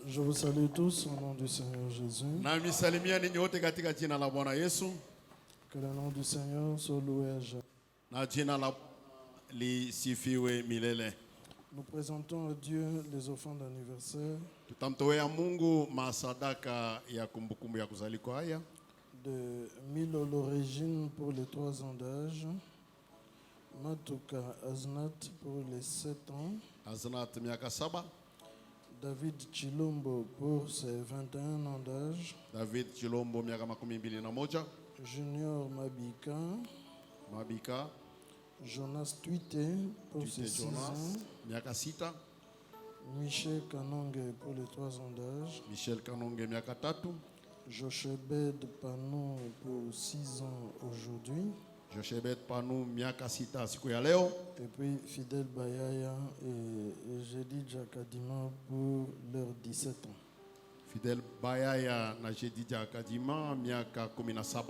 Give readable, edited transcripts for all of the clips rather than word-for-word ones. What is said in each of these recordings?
Je vous salue tous au nom du Seigneur Jésus. Que le nom du Seigneur soit loué à jamais. Nous présentons à Dieu les offrandes d'anniversaire de Milo l'origine pour les 3 ans d'âge, Matuka Aznat pour les 7 ans, David Chilombo pour ses 21 ans d'âge, Junior Mabika, Jonas Tuité pour ses 6 ans, Michel Kanonge pour les 3 ans d'âge, Jochebed Panou pour 6 ans aujourd'hui, et puis Fidel Bayaya et Jedi Jakadima pour leurs 17 ans. Fidel Bayaya na Jedi Jakadima miaka 17.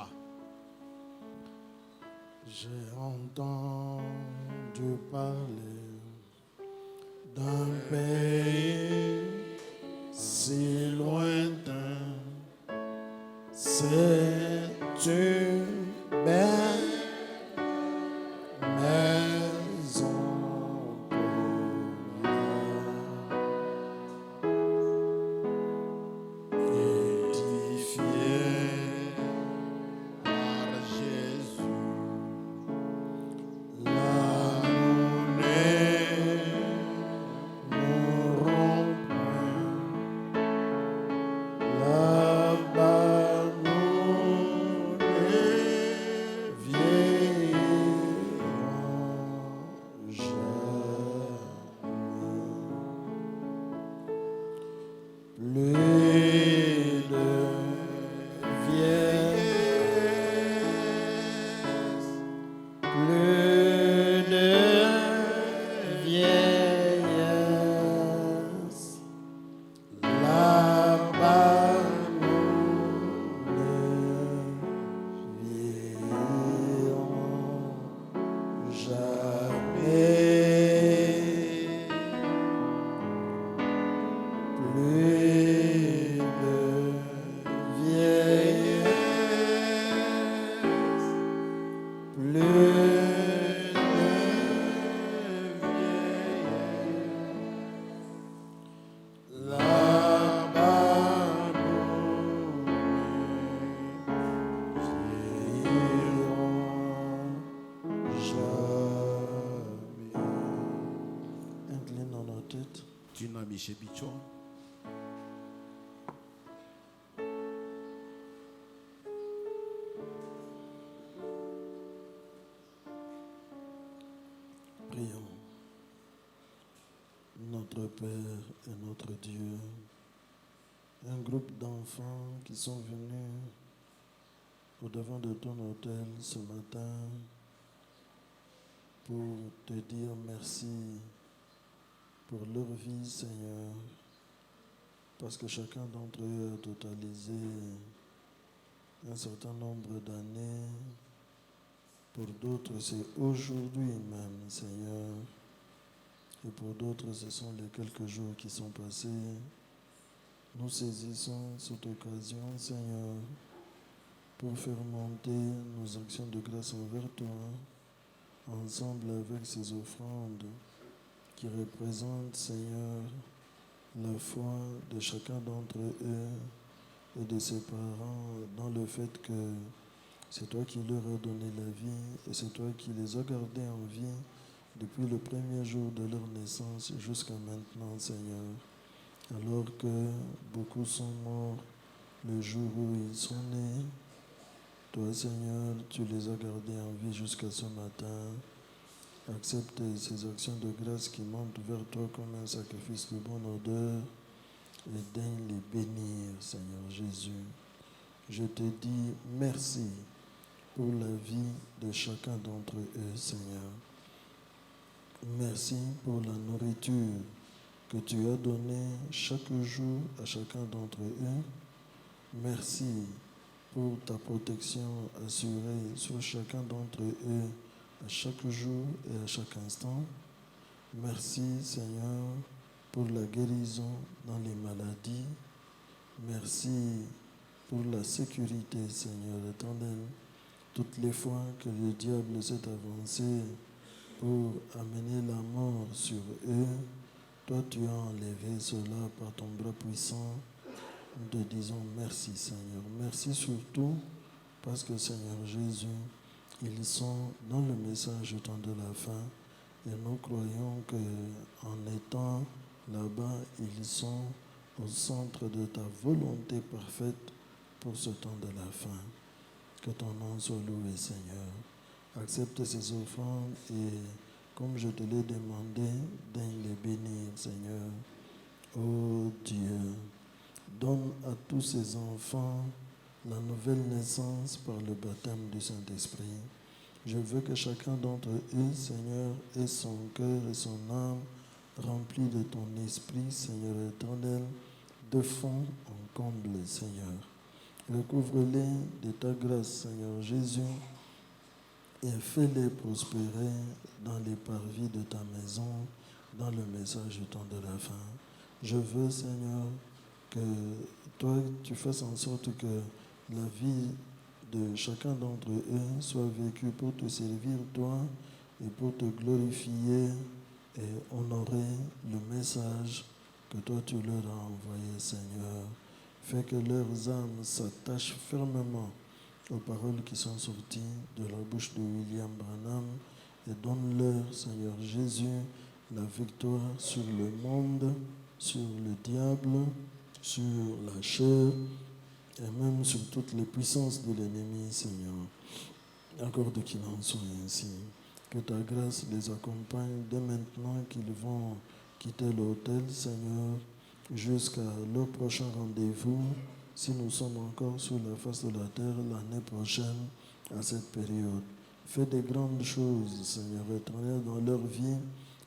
J'ai entendu parler d'un pays si lointain, c'est une belle maison édifiée Par Jésus, là nous n'aurons point, là-bas nous ne vieillirons jamais. Plus de vieillesse, plus de vieillesse, là-bas nous ne vieillirons jamais. Plus de vieillesse, plus de vieillesse, là-bas nous ne vieillirons jamais. Inclinons nos têtes. tunamishe bichwa. Prions. Notre Père et notre Dieu, un groupe d'enfants qui sont venus au-devant de ton autel ce matin pour te dire merci pour leur vie, Seigneur, parce que chacun d'entre eux a totalisé un certain nombre d'années. Pour d'autres, c'est aujourd'hui même, Seigneur. Et pour d'autres, ce sont les quelques jours qui sont passés. Nous saisissons cette occasion, Seigneur, pour faire monter nos actions de grâce envers toi, ensemble avec ces offrandes qui représentent, Seigneur, la foi de chacun d'entre eux et de ses parents dans le fait que c'est toi qui leur as donné la vie et c'est toi qui les as gardés en vie depuis le premier jour de leur naissance jusqu'à maintenant, Seigneur. Alors que beaucoup sont morts le jour où ils sont nés, toi, Seigneur, tu les as gardés en vie jusqu'à ce matin. Accepte ces actions de grâce qui montent vers toi comme un sacrifice de bonne odeur et daigne les bénir, Seigneur Jésus. Je te dis merci pour la vie de chacun d'entre eux, Seigneur. Merci pour la nourriture que tu as donné chaque jour à chacun d'entre eux. Merci pour ta protection assurée sur chacun d'entre eux à chaque jour et à chaque instant. Merci Seigneur pour la guérison dans les maladies. Merci pour la sécurité, Seigneur éternel. Toutes les fois que le diable s'est avancé pour amener la mort sur eux, toi tu as enlevé cela par ton bras puissant. Nous te disons merci Seigneur. Merci surtout parce que Seigneur Jésus, ils sont dans le message du temps de la fin et nous croyons qu'en étant là-bas, ils sont au centre de ta volonté parfaite pour ce temps de la fin. Que ton nom soit loué Seigneur. Accepte ces offrandes et comme je te l'ai demandé, daigne les bénir Seigneur. Oh Dieu, donne à tous ces enfants la nouvelle naissance par le baptême du Saint-Esprit. Je veux que chacun d'entre eux, Seigneur, ait son cœur et son âme remplis de ton esprit, Seigneur éternel, de fond en comble, Seigneur. Recouvre-les de ta grâce, Seigneur Jésus, et fais-les prospérer dans les parvis de ta maison, dans le message du temps de la fin. Je veux, Seigneur, que toi, tu fasses en sorte que la vie de chacun d'entre eux soit vécue pour te servir, toi, et pour te glorifier et honorer le message que toi, tu leur as envoyé, Seigneur. Fais que leurs âmes s'attachent fermement aux paroles qui sont sorties de la bouche de William Branham et donne-leur, Seigneur Jésus, la victoire sur le monde, sur le diable, sur la chair et même sur toutes les puissances de l'ennemi, Seigneur. Accorde qu'il en soit ainsi. Que ta grâce les accompagne dès maintenant qu'ils vont quitter l'autel, Seigneur, jusqu'à leur prochain rendez-vous, si nous sommes encore sur la face de la terre l'année prochaine à cette période. Fais des grandes choses, Seigneur éternel, dans leur vie.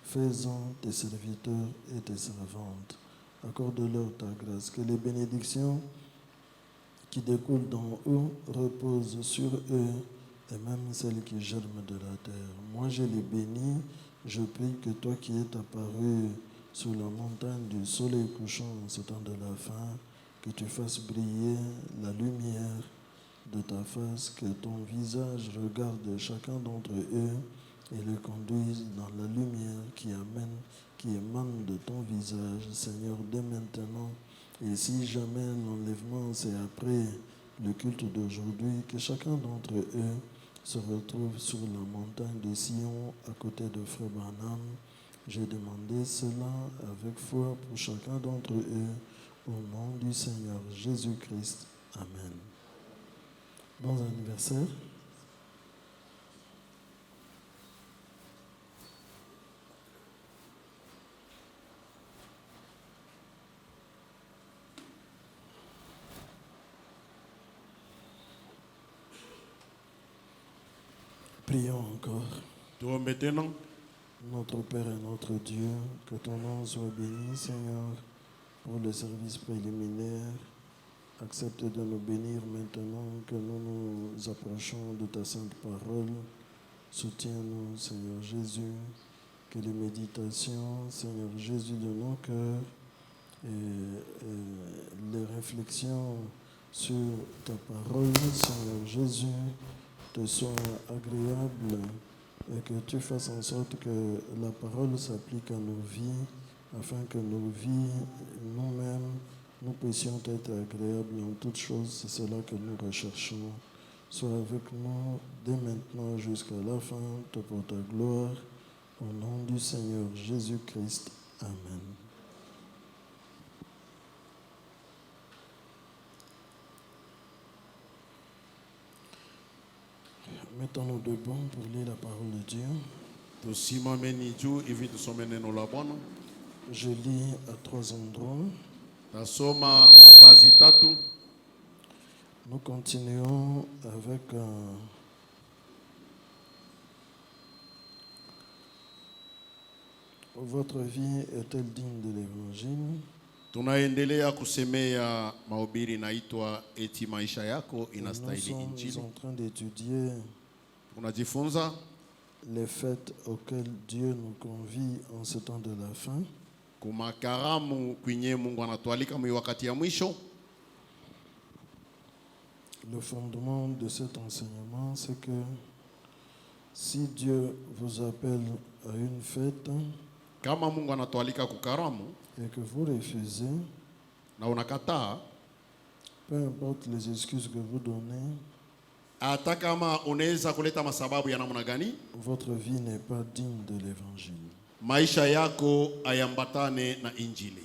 Fais-en tes serviteurs et tes servantes. Accorde-leur ta grâce. Que les bénédictions qui découlent d'en haut reposent sur eux et même celles qui germent de la terre. Moi, je les bénis. Je prie que toi qui es apparu sur la montagne du soleil couchant en ce temps de la fin, que tu fasses briller la lumière de ta face, que ton visage regarde chacun d'entre eux et le conduise dans la lumière qui émane de ton visage, Seigneur, dès maintenant. Et si jamais l'enlèvement c'est après le culte d'aujourd'hui, que chacun d'entre eux se retrouve sur la montagne de Sion à côté de Frère Branham. J'ai demandé cela avec foi pour chacun d'entre eux, au nom du Seigneur Jésus-Christ. Amen. Bon anniversaire. Prions encore. Toi maintenant, Notre Père et notre Dieu, que ton nom soit béni, Seigneur, pour le service préliminaire. Accepte de nous bénir maintenant que nous nous approchons de ta sainte parole. Soutiens-nous, Seigneur Jésus, que les méditations, Seigneur Jésus, de nos cœurs et les réflexions sur ta parole, Seigneur Jésus, te soient agréables et que tu fasses en sorte que la parole s'applique à nos vies, afin que nos vies, nous-mêmes, nous puissions être agréables en toutes choses. C'est cela que nous recherchons. Sois avec nous dès maintenant jusqu'à la fin, pour ta gloire, au nom du Seigneur Jésus-Christ. Amen. Mettons-nous debout pour lire la parole de Dieu. Je lis à 3 endroits. Nous continuons avec Votre vie est-elle digne de l'évangile? Tunaendelea kusemea mahubiri inaitwa eti maisha yako Nous inastahili sommes injili. en train d'étudier Tunajifunza les fêtes auxquelles Dieu nous convie en ce temps de la fin. kumakaramu kwenye Mungu anatualika mwi wakati ya mwisho. Le fondement de cet enseignement, c'est que si Dieu vous appelle à une fête Kama Mungu anatualika kukaramu et que vous refusez, na unakataa, peu importe les excuses que vous donnez, hata kama unaweza kuleta masababu ya namna gani, votre vie n'est pas digne de l'évangile. maisha yako ayambatane na injili.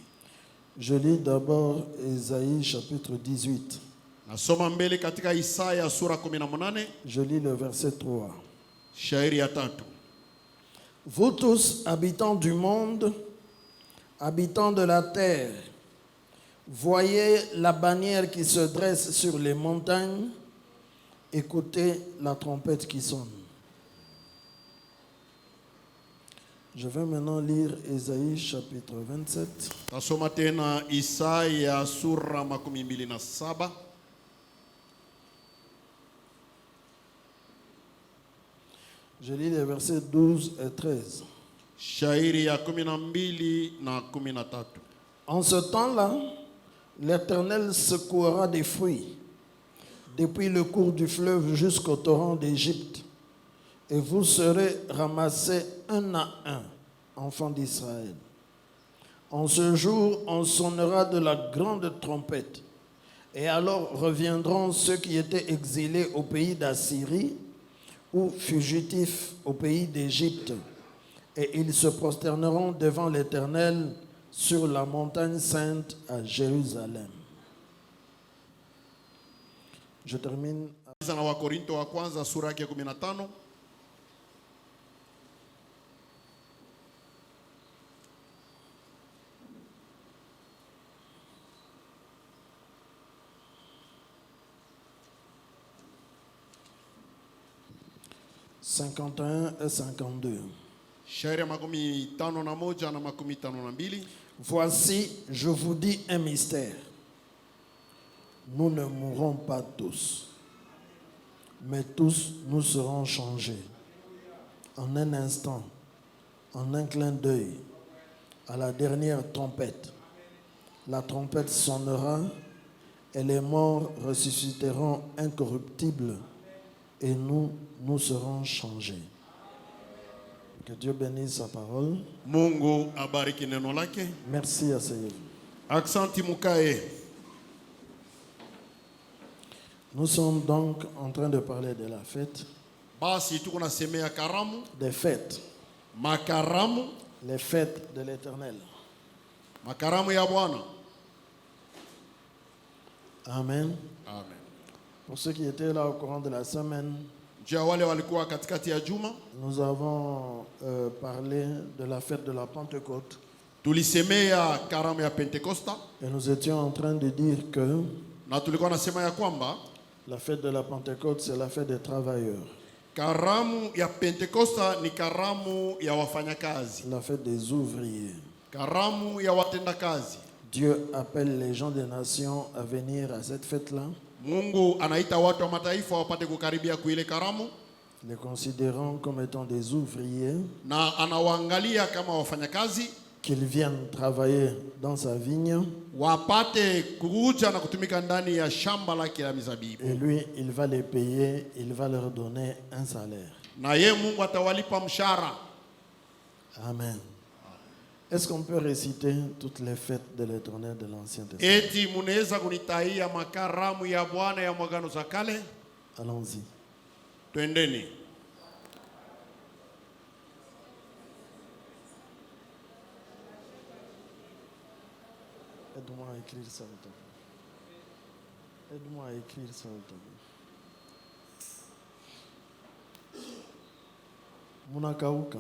Je lis d'abord Ésaïe chapitre 18. Nasoma mbele katika Isaya sura 18, Je lis le verset 3. shairi ya 3. Vous tous, habitants du monde, habitants de la terre, voyez la bannière qui se dresse sur les montagnes, écoutez la trompette qui sonne. Je vais maintenant lire Ésaïe chapitre 27. Tasoma tena Isaya sura 27. Je lis les versets 12 et 13. Shairi ya 12 na 13. En ce temps-là, l'Éternel secouera des fruits, depuis le cours du fleuve jusqu'au torrent d'Égypte, et vous serez ramassés un à un, enfants d'Israël. En ce jour, on sonnera de la grande trompette, et alors reviendront ceux qui étaient exilés au pays d'Assyrie ou fugitifs au pays d'Égypte, et ils se prosterneront devant l'Éternel sur la montagne sainte à Jérusalem. Je termine. Na Wakorinto wa kwanza sura yake 15. « 51 et 52. Shairi ya 51 na 52. Voici, je vous dis un mystère. Nous ne mourrons pas tous, mais tous nous serons changés. En un instant, en un clin d'œil, à la dernière trompette. La trompette sonnera et les morts ressusciteront incorruptibles et nous serons changés. » Que Dieu bénisse sa parole. Mungu abariki neno lake. Merci, asseyez-vous. Aksanti mukae. Nous sommes donc en train de parler de la fête, Basi tuko nasemea karamu, des fêtes, makaramu, les fêtes de l'Éternel. makaramu ya Bwana. Amen. Amen. Pour ceux qui étaient là au courant de la semaine, Jia wale walikuwa katikati ya juma, nous avons parlé de la fête de la Pentecôte tulisemea karamu ya Pentekosta, et nous étions en train de dire que na tulikuwa nasema ya kwamba la fête de la Pentecôte, c'est la fête des travailleurs, karamu ya Pentekosta ni karamu ya wafanyakazi, la fête des ouvriers. karamu ya watendakazi. Dieu appelle les gens des nations à venir à cette fête-là, Mungu anaita watu wa mataifa wapate kukaribia kuile karamu, les considérant comme étant des ouvriers, na anawaangalia kama wafanyakazi qu'ils viennent travailler dans sa vigne, wapate kuja na kutumika ndani ya shamba lake la mizabibu, et lui, il va les payer, il va leur donner un salaire. na ye Mungu atawalipa mshahara. Amen. Est-ce qu'on peut réciter toutes les fêtes de l'Éternel de l'Ancien Testament? Eti munaweza kunitaia makaramu ya Bwana ya mwagano za kale? Allons-y. Twendeni. Aide-moi à écrire ça, s'il te plaît. Aide-moi à écrire ça, s'il te plaît. Munakauka.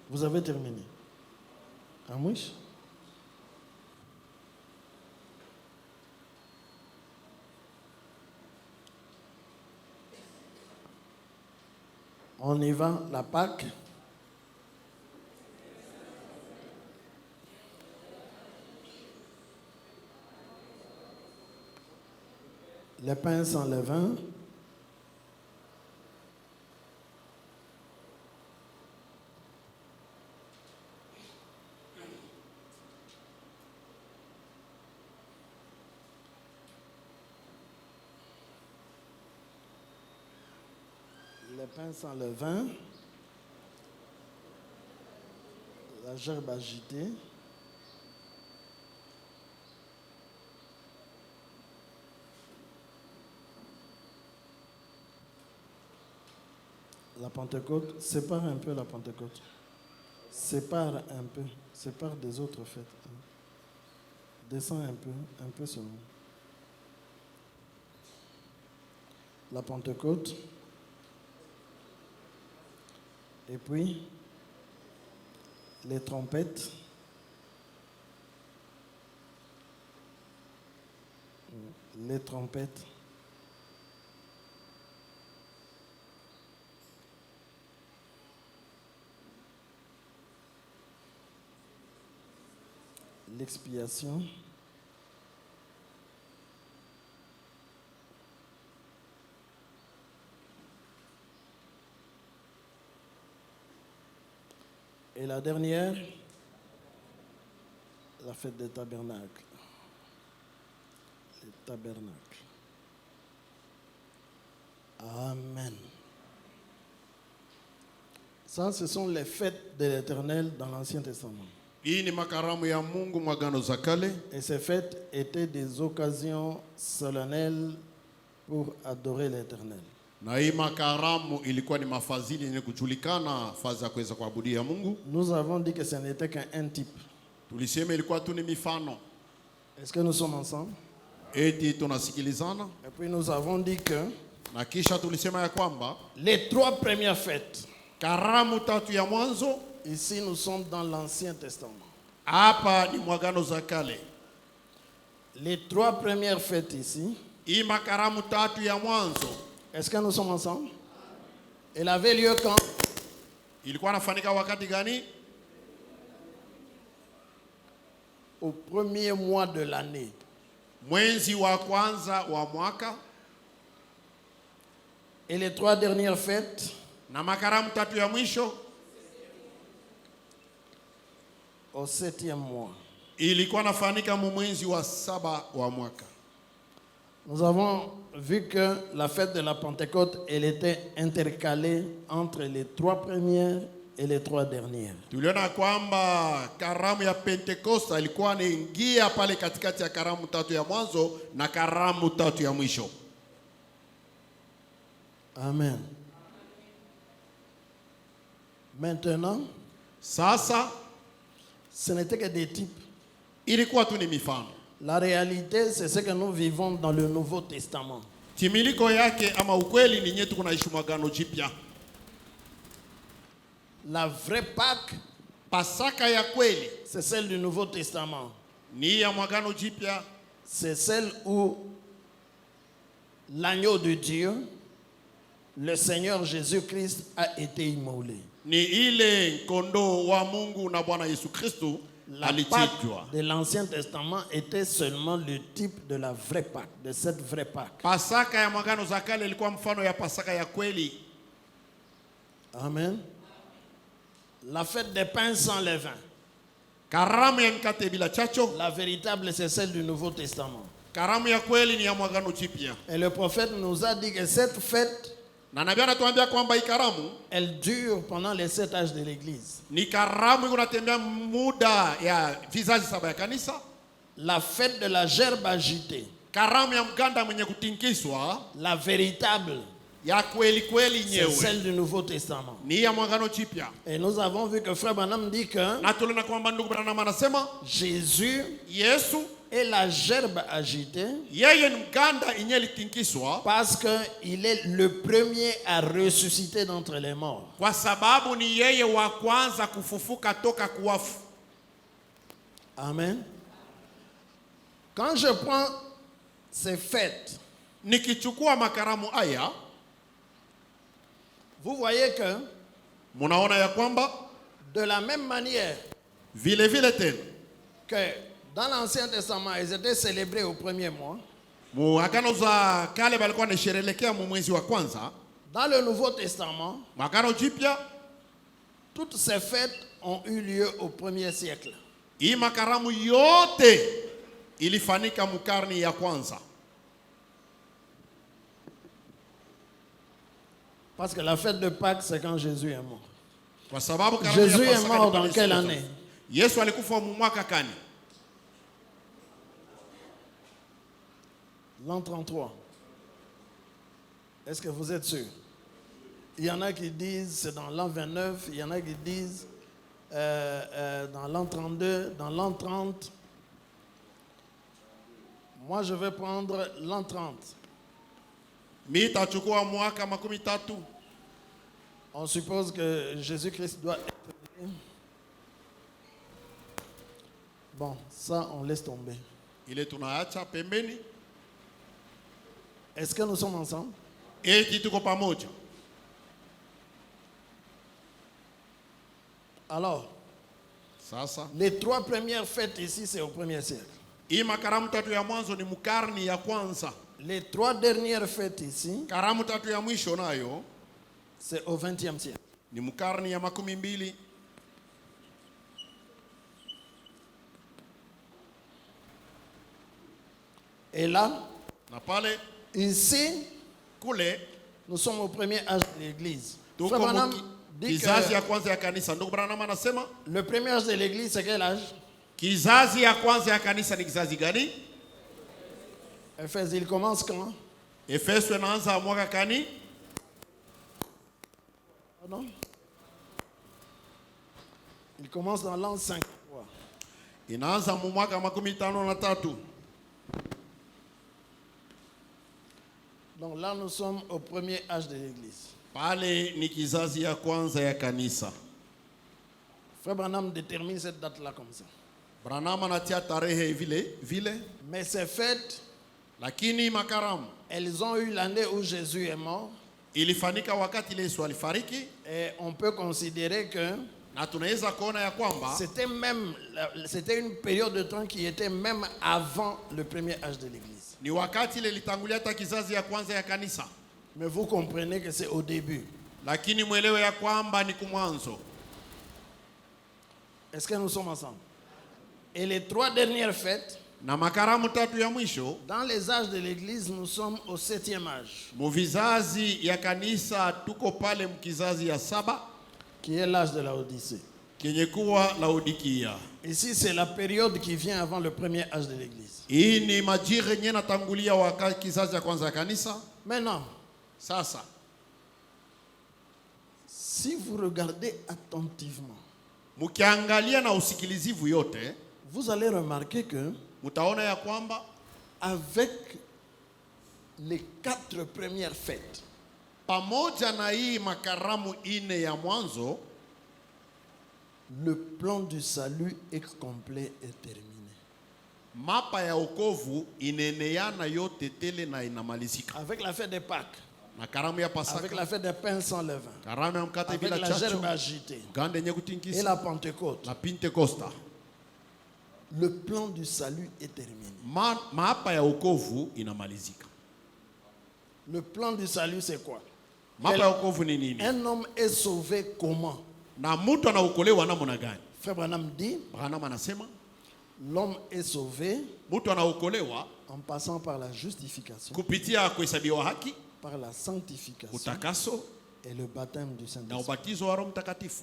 Vous avez terminé. Amouche? On y va, la Pâque. les pains sans levain, les pains sans levain, la gerbe agitée, la Pentecôte. Sépare un peu la Pentecôte. Sépare un peu. Sépare des autres fêtes. Descends un peu seulement. La Pentecôte. Et puis, les trompettes. Les trompettes. L'expiation. Et la dernière, la fête des tabernacles. Les tabernacles. Amen. Ça, ce sont les fêtes de l'Éternel dans l'Ancien Testament. Hii ni makaramu ya Mungu mwagano za kale. Et ces fêtes étaient des occasions solennelles pour adorer l'Éternel. Na hii makaramu ilikuwa ni mafadhili yenye kujulikana faza kuweza kuabudia Mungu. Nous avons dit que ce n'était qu'un type. Tulisema ilikuwa tu ni mifano. Est-ce que nous sommes ensemble? Eti tunasikilizana. Et puis nous avons dit que Na kisha tulisema ya kwamba les 3 premières fêtes, karamu tatu ya mwanzo, ici nous sommes dans l'Ancien Testament. hapa ni mwagano za kale. Les 3 premières fêtes ici, Hii makaramu tatu ya mwanzo est-ce que nous sommes ensemble? Elle avait lieu quand? ilikuwa nafanyika wakati gani? Au premier mois de l'année. Mwezi wa kwanza wa mwaka. Et les 3 dernières fêtes, Na makaramu tatu ya mwisho au 7e mois. ilikuwa nafanyika mwezi wa 7 wa mwaka. Nous avons vu que la fête de la Pentecôte, elle était intercalée entre les 3 premières et les 3 dernières. Tuliona kwamba karamu ya Pentekosta ilikuwa inaingia pale katikati ya karamu tatu ya mwanzo na karamu tatu ya mwisho. Amen. Maintenant, Sasa ce n'était que des types. ilikuwa tu ni mifano. La réalité, c'est ce que nous vivons dans le Nouveau Testament. Timiliko yake ama ukweli ni nyetu kunaishi mwagano jipya. La vraie Pâque, Pasaka ya kweli c'est celle du Nouveau Testament. ni ya mwagano jipya. C'est celle où l'agneau de Dieu, le Seigneur Jésus-Christ, a été immolé. Ni ile kondoo wa Mungu na Bwana Yesu Kristo La Pâque alichinjwa. de l'Ancien Testament était seulement le type de la vraie Pâque, de cette vraie Pâque. Pasaka ya mwagano za kale ilikuwa mfano ya pasaka ya kweli. Amen. La fête des pains sans levain, Karamu ya mkate bila chacho. la véritable, c'est celle du Nouveau Testament. Karamu ya kweli ni ya mwagano jipya. Et le prophète nous a dit que cette fête, Na nabii anatuambia kwamba hii karamu elle dure pendant les 7 âges de l'Église. ni karamu iko natembea muda ya vizazi 7 ya kanisa. La fête de la gerbe agitée, Karamu ya mganda mwenye kutinkiswa la véritable, ya kweli kweli c'est nyewe celle du Nouveau Testament. ni ya mwagano jipya. Et nous avons vu que Frère Branham dit que Na tuliona kwamba ndugu Branham anasema Jésus Yesu est la gerbe agitée yeye ni mganda inye litinkiswa parce qu'il est le premier à ressusciter d'entre les morts. kwa sababu ni yeye wa kwanza kufufuka toka kuwafu. Amen. Quand je prends ces fêtes, Nikichukua makaramu haya, vous voyez que munaona ya kwamba de la même manière vile vile tena que dans l'Ancien Testament, ils étaient célébrés au premier mois, Muagano za kale balikuwa wanasherehekea mwezi wa kwanza. Dans le Nouveau Testament, Mwagano jipya toutes ces fêtes ont eu lieu au 1er siècle. hii makaramu yote ilifanyika mkarni ya kwanza. Parce que la fête de Pâques, c'est quand Jésus est mort. Kwa sababu karamu ya Jésus est Pasaka mort ilikuwa dans ni quelle siku année? zote. Yesu alikufa mwaka kani? L'an 33. Est-ce que vous êtes sûr? Il y en a qui disent c'est dans l'an 29, il y en a qui disent dans l'an 32, dans l'an 30. Moi, je vais prendre l'an 30. Mitachukua mwaka 13. On suppose que Jésus-Christ doit être né. Bon, ça, on laisse tomber. Ile tunaacha pembeni. Est-ce que nous sommes ensemble? Eti tuko pamoja. Alors, Sasa les 3 premières fêtes ici, c'est au 1er siècle. hii makaramu tatu ya mwanzo ni mkarni ya kwanza. Les 3 dernières fêtes ici, Karamu tatu ya mwisho nayo c'est au 20e siècle. ni mkarni ya 12. Et là, Na pale ici, kule nous sommes au premier âge de l'Église. tuko Frère Branham dit kizazi ya que kwanza ya kanisa. Ndugu Branham anasema le premier âge de l'Église, c'est quel âge? kizazi ya kwanza ya kanisa ni kizazi gani? Éphèse, il commence quand? Efeso inaanza mwaka kani? Pardon? Il commence dans l'an 53. Inaanza mwaka 53. Donc là, nous sommes au premier âge de l'Église. Pale ni kizazi ya kwanza ya kanisa. Frère Branham détermine cette date-là comme ça. Branham anatia tarehe vile, Mais ces fêtes, lakini makaramu elles ont eu l'année où Jésus est mort. ilifanyika wakati Yesu alifariki, Et on peut considérer que na tunaweza kuona ya kwamba c'était une période de temps qui était même avant le premier âge de l'Église. ni wakati ile litangulia hata kizazi ya kwanza ya kanisa. Mais vous comprenez que c'est au début. Lakini mwelewe ya kwamba ni kumwanzo. Est-ce que nous sommes ensemble? Et les 3 dernières fêtes, Na makaramu tatu ya mwisho dans les âges de l'Église, nous sommes au 7e âge, muvizazi ya kanisa tuko pale mkizazi ya 7 qui est l'âge de la Odyssée. kenye kuwa Laodikia. Ici, c'est la période qui vient avant le premier âge de l'Église. Hii ni majira yenye natangulia wakati kizazi ya kwanza ya kanisa. Maintenant, Sasa si vous regardez attentivement, mukiangalia na usikilizivu yote, vous allez remarquer que mutaona ya kwamba avec les 4 premières fêtes, pamoja na hii makaramu ine ya mwanzo, le plan du salut est complet et terminé. mapa ya wokovu ineneana yote tele na inamalizika. Avec la fête des Pâques, Na karamu ya avec Pasaka, la fête des pains sans levain, karamu ya mkate avec bila la chachu, gerbe agitée gande yenye et kutingisa, la Pentecôte, la Pentekosta, le plan du salut est terminé. mapa ya wokovu inamalizika. Le plan du salut, c'est quoi? Mapa ya wokovu ni nini? Un homme est sauvé comment? Na mtu anaokolewa namna gani? Frère Branham dit, Branham anasema l'homme est sauvé mtu anaokolewa en passant par la justification, kupitia kuhesabiwa haki, par la sanctification utakaso et le baptême du na Saint-Esprit. ubatizo wa Roho Mtakatifu.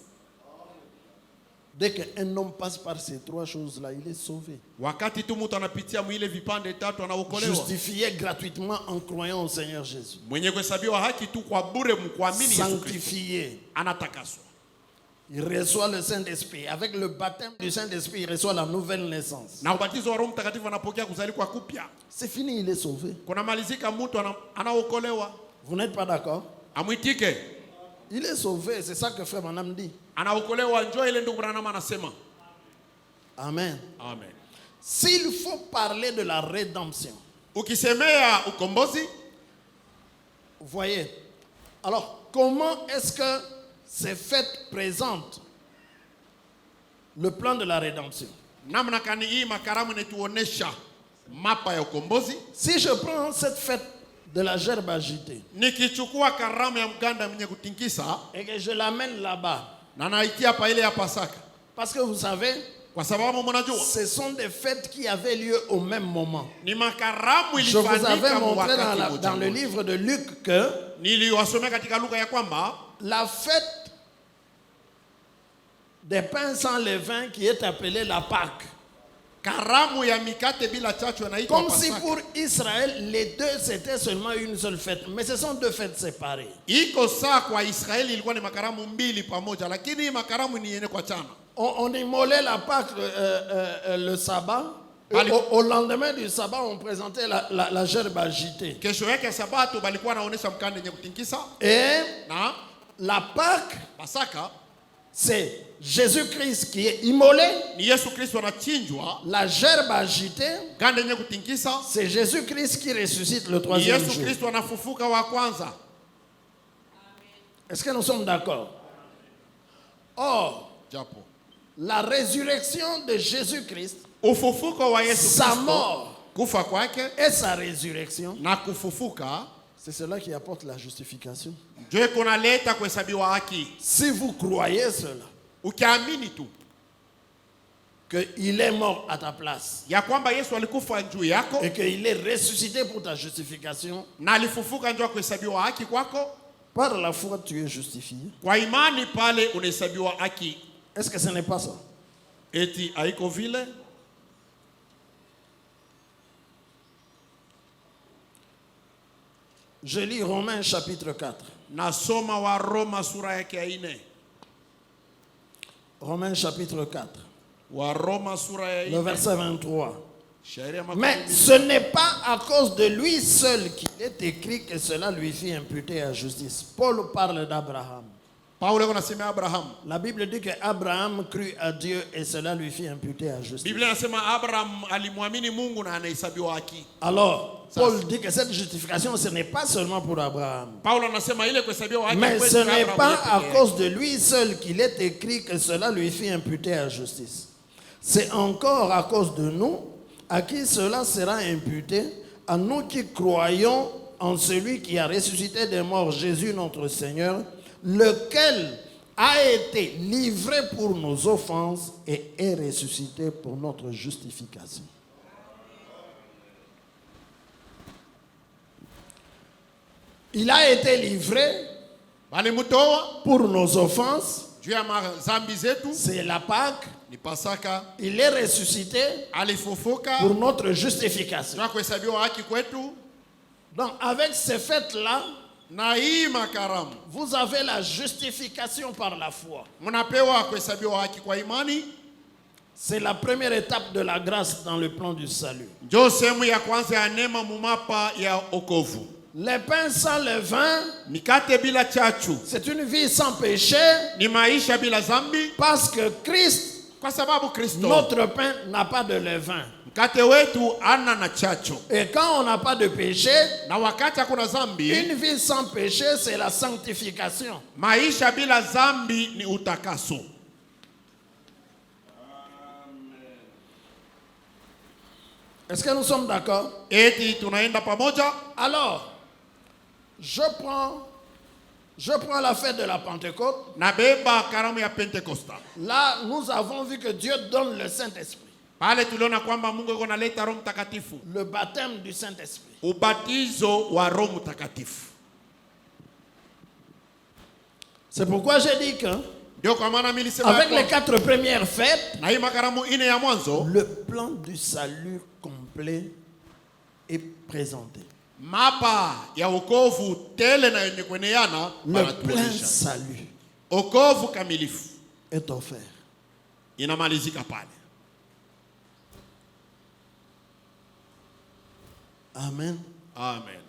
Dès qu'un homme passe par ces 3 choses-là, il est sauvé. Wakati tu mtu anapitia mwile vipande tatu anaokolewa. Justifié gratuitement en croyant au Seigneur Jésus. Mwenye kuhesabiwa haki tu kwa bure mkuamini Yesu Kristo Sanctifié. anatakaswa. Il reçoit le Saint-Esprit. Avec le baptême du Saint-Esprit, il reçoit la nouvelle naissance. Na ubatizo wa Roho Mtakatifu anapokea kuzaliwa kupya. C'est fini, il est sauvé. Kuna malizika mtu anaokolewa. Vous n'êtes pas d'accord? Amwitike. Il est sauvé, c'est ça que Frère Branham dit. Anaokolewa, njoo ile ndugu Branham anasema. Amen. Amen. S'il faut parler de la rédemption, Ukisemea ukombozi, vous voyez. Alors, comment est-ce que ces fêtes présentent le plan de la rédemption? namna kani hii makaramu inatuonesha mapa ya ukombozi. Si je prends cette fête de la gerbe agitée Nikichukua karamu ya mganda mwenye kutingisa et que je l'amène là-bas, na naitia pa ile ya Pasaka, parce que vous savez, kwa sababu mnajua ce sont des fêtes qui avaient lieu au même moment. ni makaramu Je vous avais ilifanyika montré wakati dans le mmoja. livre de Luc que Niliwasomea katika Luka ya kwamba la fête des pains sans levain qui est appelée la Pâque, karamu ya mikate bila chachu inaitwa comme si Pasaka. pour Israël, les deux c'était seulement une seule fête. Mais ce sont deux fêtes séparées. Iko saa kwa Israeli ilikuwa ni makaramu mbili pamoja, lakini hii makaramu ni yenye kwa chana. On immolait la Pâque le sabbat. Allez. Au lendemain du sabbat, on présentait la gerbe agitée. Kesho yake Sabato balikuwa naonesha mkande yenye kutingisa Et na la Pâque, Pasaka c'est Jésus-Christ qui est immolé. ni Yesu Kristo anachinjwa. La gerbe agitée, Mkande yenye kutingisa c'est Jésus-Christ qui ressuscite le ni troisième Yesu jour. Kristo anafufuka wa kwanza. Est-ce que nous sommes d'accord? Or, Japo la résurrection de Jésus-Christ, ufufuko wa Yesu sa Kristo, mort kufa kwake et sa résurrection, na kufufuka c'est cela qui apporte la justification. ndio kunaleta kuhesabiwa haki. Si vous croyez cela, Ukiamini tu qu'il est mort à ta place ya kwamba Yesu alikufa juu yako et qu'il est ressuscité pour ta justification, na alifufuka ndio kuhesabiwa haki kwako, par la foi tu es justifié. kwa imani pale unahesabiwa haki. Est-ce que ce n'est pas ça? Eti haiko vile? Je lis Romains chapitre 4. Nasoma wa Roma sura yake ya 4. Romains chapitre 4, Wa Roma sura ya le 4. verset 23. Shairi ya Mais makumi. ce n'est pas à cause de lui seul qu'il est écrit que cela lui fit imputer à justice. Paul parle d'Abraham. Paulo anasema Abraham. La Bible dit qu'Abraham crut à Dieu et cela lui fit imputer à justice. Biblia inasema Abraham alimwamini Mungu na anahesabiwa haki. Alors, Paul dit que cette justification, ce n'est pas seulement pour Abraham. Paulo anasema ile kuhesabiwa haki Mais kwetu ce kwa n'est Abraham pas yeye à peke yake. cause de lui seul qu'il est écrit que cela lui fit imputer à justice. C'est encore à cause de nous à qui cela sera imputé, à nous qui croyons en celui qui a ressuscité des morts, Jésus notre Seigneur, lequel a été livré pour nos offenses et est ressuscité pour notre justification. Il a été livré Walimutoa pour nos offenses, juu ya mazambi zetu, c'est la Pâque. ni Pasaka. Il est ressuscité Alifufuka pour notre justification. na kuhesabiwa haki kwetu. Donc avec ces fêtes-là, Na hii makaramu vous avez la justification par la foi. mnapewa kuhesabiwa haki kwa imani. C'est la première étape de la grâce dans le plan du salut. Ndio sehemu ya kwanza ya neema mumapa ya okovu. Les pains sans levain, Mikate bila chachu c'est une vie sans péché ni maisha bila zambi, parce que Christ, kwa sababu Kristo notre pain, n'a pas de levain. mkate wetu ana na chachu. Et quand on n'a pas de péché, Na wakati hakuna zambi, une vie sans péché, c'est la sanctification. maisha bila zambi ni utakaso. Est-ce que nous sommes d'accord? Eti tunaenda pamoja. Alors, je prends la fête de la Pentecôte. Nabeba karamu ya Pentekosta. Là, nous avons vu que Dieu donne le Saint-Esprit, Pale tuliona kwamba Mungu yuko analeta Roho Mtakatifu. le baptême du Saint-Esprit. Ubatizo wa Roho Mtakatifu. C'est pourquoi j'ai dit que, Ndio kwa maana mimi nilisema avec les hapo, 4 premières fêtes, na hii makaramu 4 ya mwanzo, le plan du salut complet est présenté. mapa ya wokovu tele na yenye kueneana Le plein wanatuonyesha. salut Wokovu kamilifu est offert. inamalizika pale. Amen. Amen.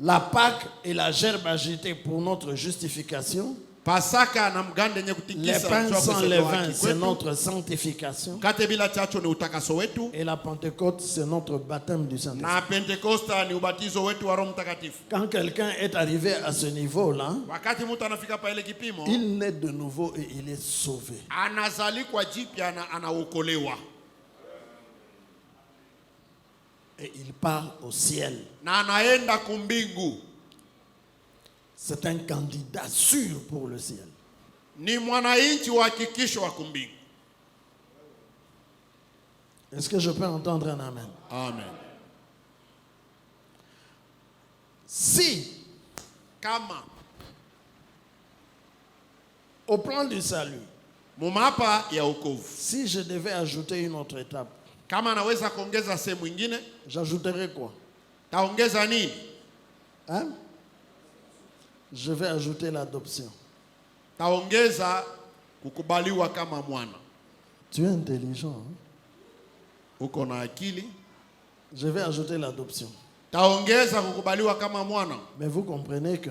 La Pâque et la gerbe agitée pour notre justification. Pasaka na mgande yenye Les kutikisa pains mchwa sans kuhesabiwa levain, haki c'est kwetu. notre sanctification. Mkate bila chacho ni utakaso wetu. Et la Pentecôte, c'est notre baptême du Saint-Esprit. Na Pentekosta ni ubatizo wetu wa Roho Mtakatifu. Quand quelqu'un est arrivé à ce niveau-là, Wakati mtu anafika pa ile kipimo, il naît de nouveau et il est sauvé. anazalikwa jipya na anaokolewa. et il part au ciel. na anaenda kumbingu. C'est un candidat sûr pour le ciel. Ni mwananchi wa hakikisho wa kumbingu. Est-ce que je peux entendre un amen? Amen. Si, Kama au plan du salut, mumapa ya wokovu, si je devais ajouter une autre étape, kama naweza kuongeza sehemu nyingine, j'ajouterais quoi? taongeza nini? Hein? Je vais ajouter l'adoption. Taongeza kukubaliwa kama mwana. Tu es intelligent, hein? Uko na akili. Je vais ajouter l'adoption. Taongeza kukubaliwa kama mwana. Mais vous comprenez que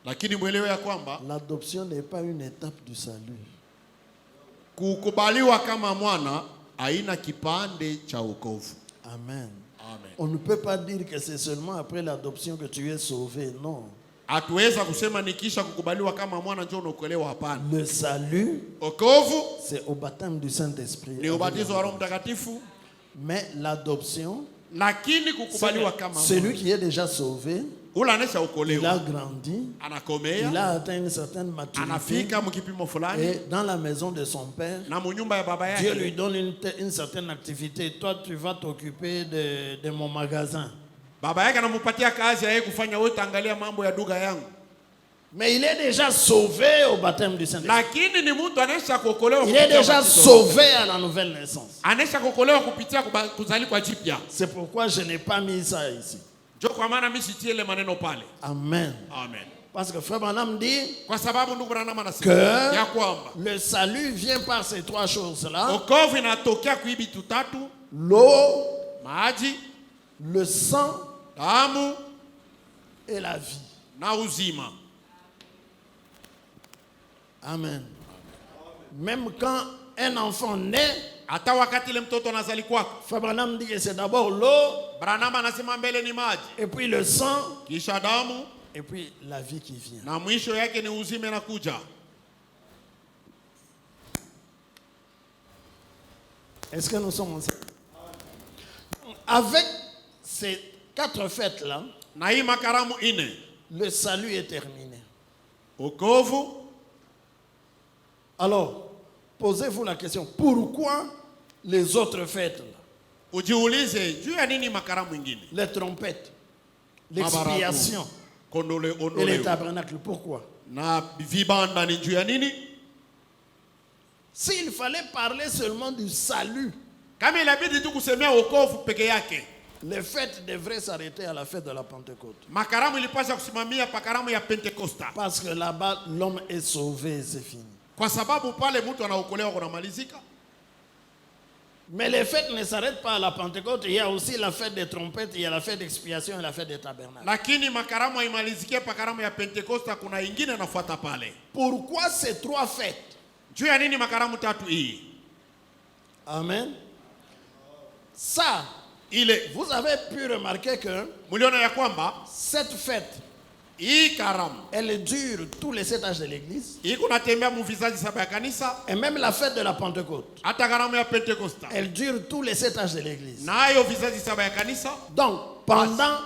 Lakini mwelewe ya kwamba l'adoption n'est pas une étape du salut. kukubaliwa kama mwana haina kipande cha wokovu. Amen. Amen. On ne peut pas dire que c'est seulement après l'adoption que tu es sauvé. Non. Hatuweza kusema nikisha kukubaliwa kama mwana ndio unaokolewa, hapana. Le salut, Wokovu c'est au baptême du Saint-Esprit. ni ubatizo wa Roho Mtakatifu, Mais l'adoption, lakini kukubaliwa kama celui mwana, qui est déjà sauvé, ule anesha il a ukolewa, grandi, il anakomea, a atteint une certaine maturité. anafika mkipimo fulani, Et dans la maison de son père, na munyumba ya baba Dieu yake lui donne une certaine activité. Toi, tu vas t'occuper de mon magasin. baba yake anamupatia kazi ya yeye kufanya, wewe utaangalia mambo ya duka yangu. Mais il est déjà sauvé au baptême du Saint-Esprit. Lakini ni mtu anesha kuokolewa Il est kupitia déjà ubatizo. sauvé à la nouvelle naissance. Anesha kuokolewa kupitia kuzaliwa jipya. C'est pourquoi je n'ai pas mis ça ici. Ndio kwa maana mimi sitie ile maneno pale. Amen. Amen. Parce que Frère Branham dit Kwa sababu ndugu Branham anasema que ya kwamba le salut vient par ces trois choses-là. wokovu inatokea kwa hivi tutatu: L'eau, maji, le sang damu et la vie. na uzima. Amen. Même quand un enfant naît, Hata wakati ile mtoto anazali kwako, Frère Branham dit que c'est d'abord l'eau, Branham anasema mbele ni maji, et puis le sang, kisha damu, et puis la vie qui vient. na mwisho yake ni uzima na kuja. Est-ce que nous sommes ensemble? Avec ces quatre fêtes-là, Na hii makaramu ine, le salut est terminé. wokovu. Alors, posez-vous la question, pourquoi les autres fêtes-là? Ujiulize juu ya nini makaramu ingine? Les trompettes, l'expiation Kondole et les ondoleo. tabernacles, pourquoi? Na vibanda ni juu ya nini? S'il fallait parler seulement du salut, Kama inabidi tu kusemea wokovu peke yake, les fêtes devraient s'arrêter à la fête de la Pentecôte. makaramu ilipaswa kusimamia pa karamu ya Pentekosta, Parce que là-bas, l'homme est sauvé, c'est fini. kwa sababu pale mtu anaokolewa kunamalizika. Mais les fêtes ne s'arrêtent pas à la Pentecôte. Il y a aussi la fête des trompettes, il y a la fête d'expiation et la fête des tabernacles. Lakini makaramu haimalizikie pa karamu ya Pentekosta, kuna ingine inafuata pale. Pourquoi ces trois fêtes? Juu ya nini makaramu tatu hii? Amen. Ça, Ile vous avez pu remarquer que muliona ya kwamba cette fête, hii karamu elle dure tous les 7 âges de l'église. hii kunatembea mu vizazi saba ya kanisa, Et même la fête de la Pentecôte, hata karamu ya Pentekosta elle dure tous les 7 âges de l'église. nayo vizazi saba ya kanisa. Donc, pendant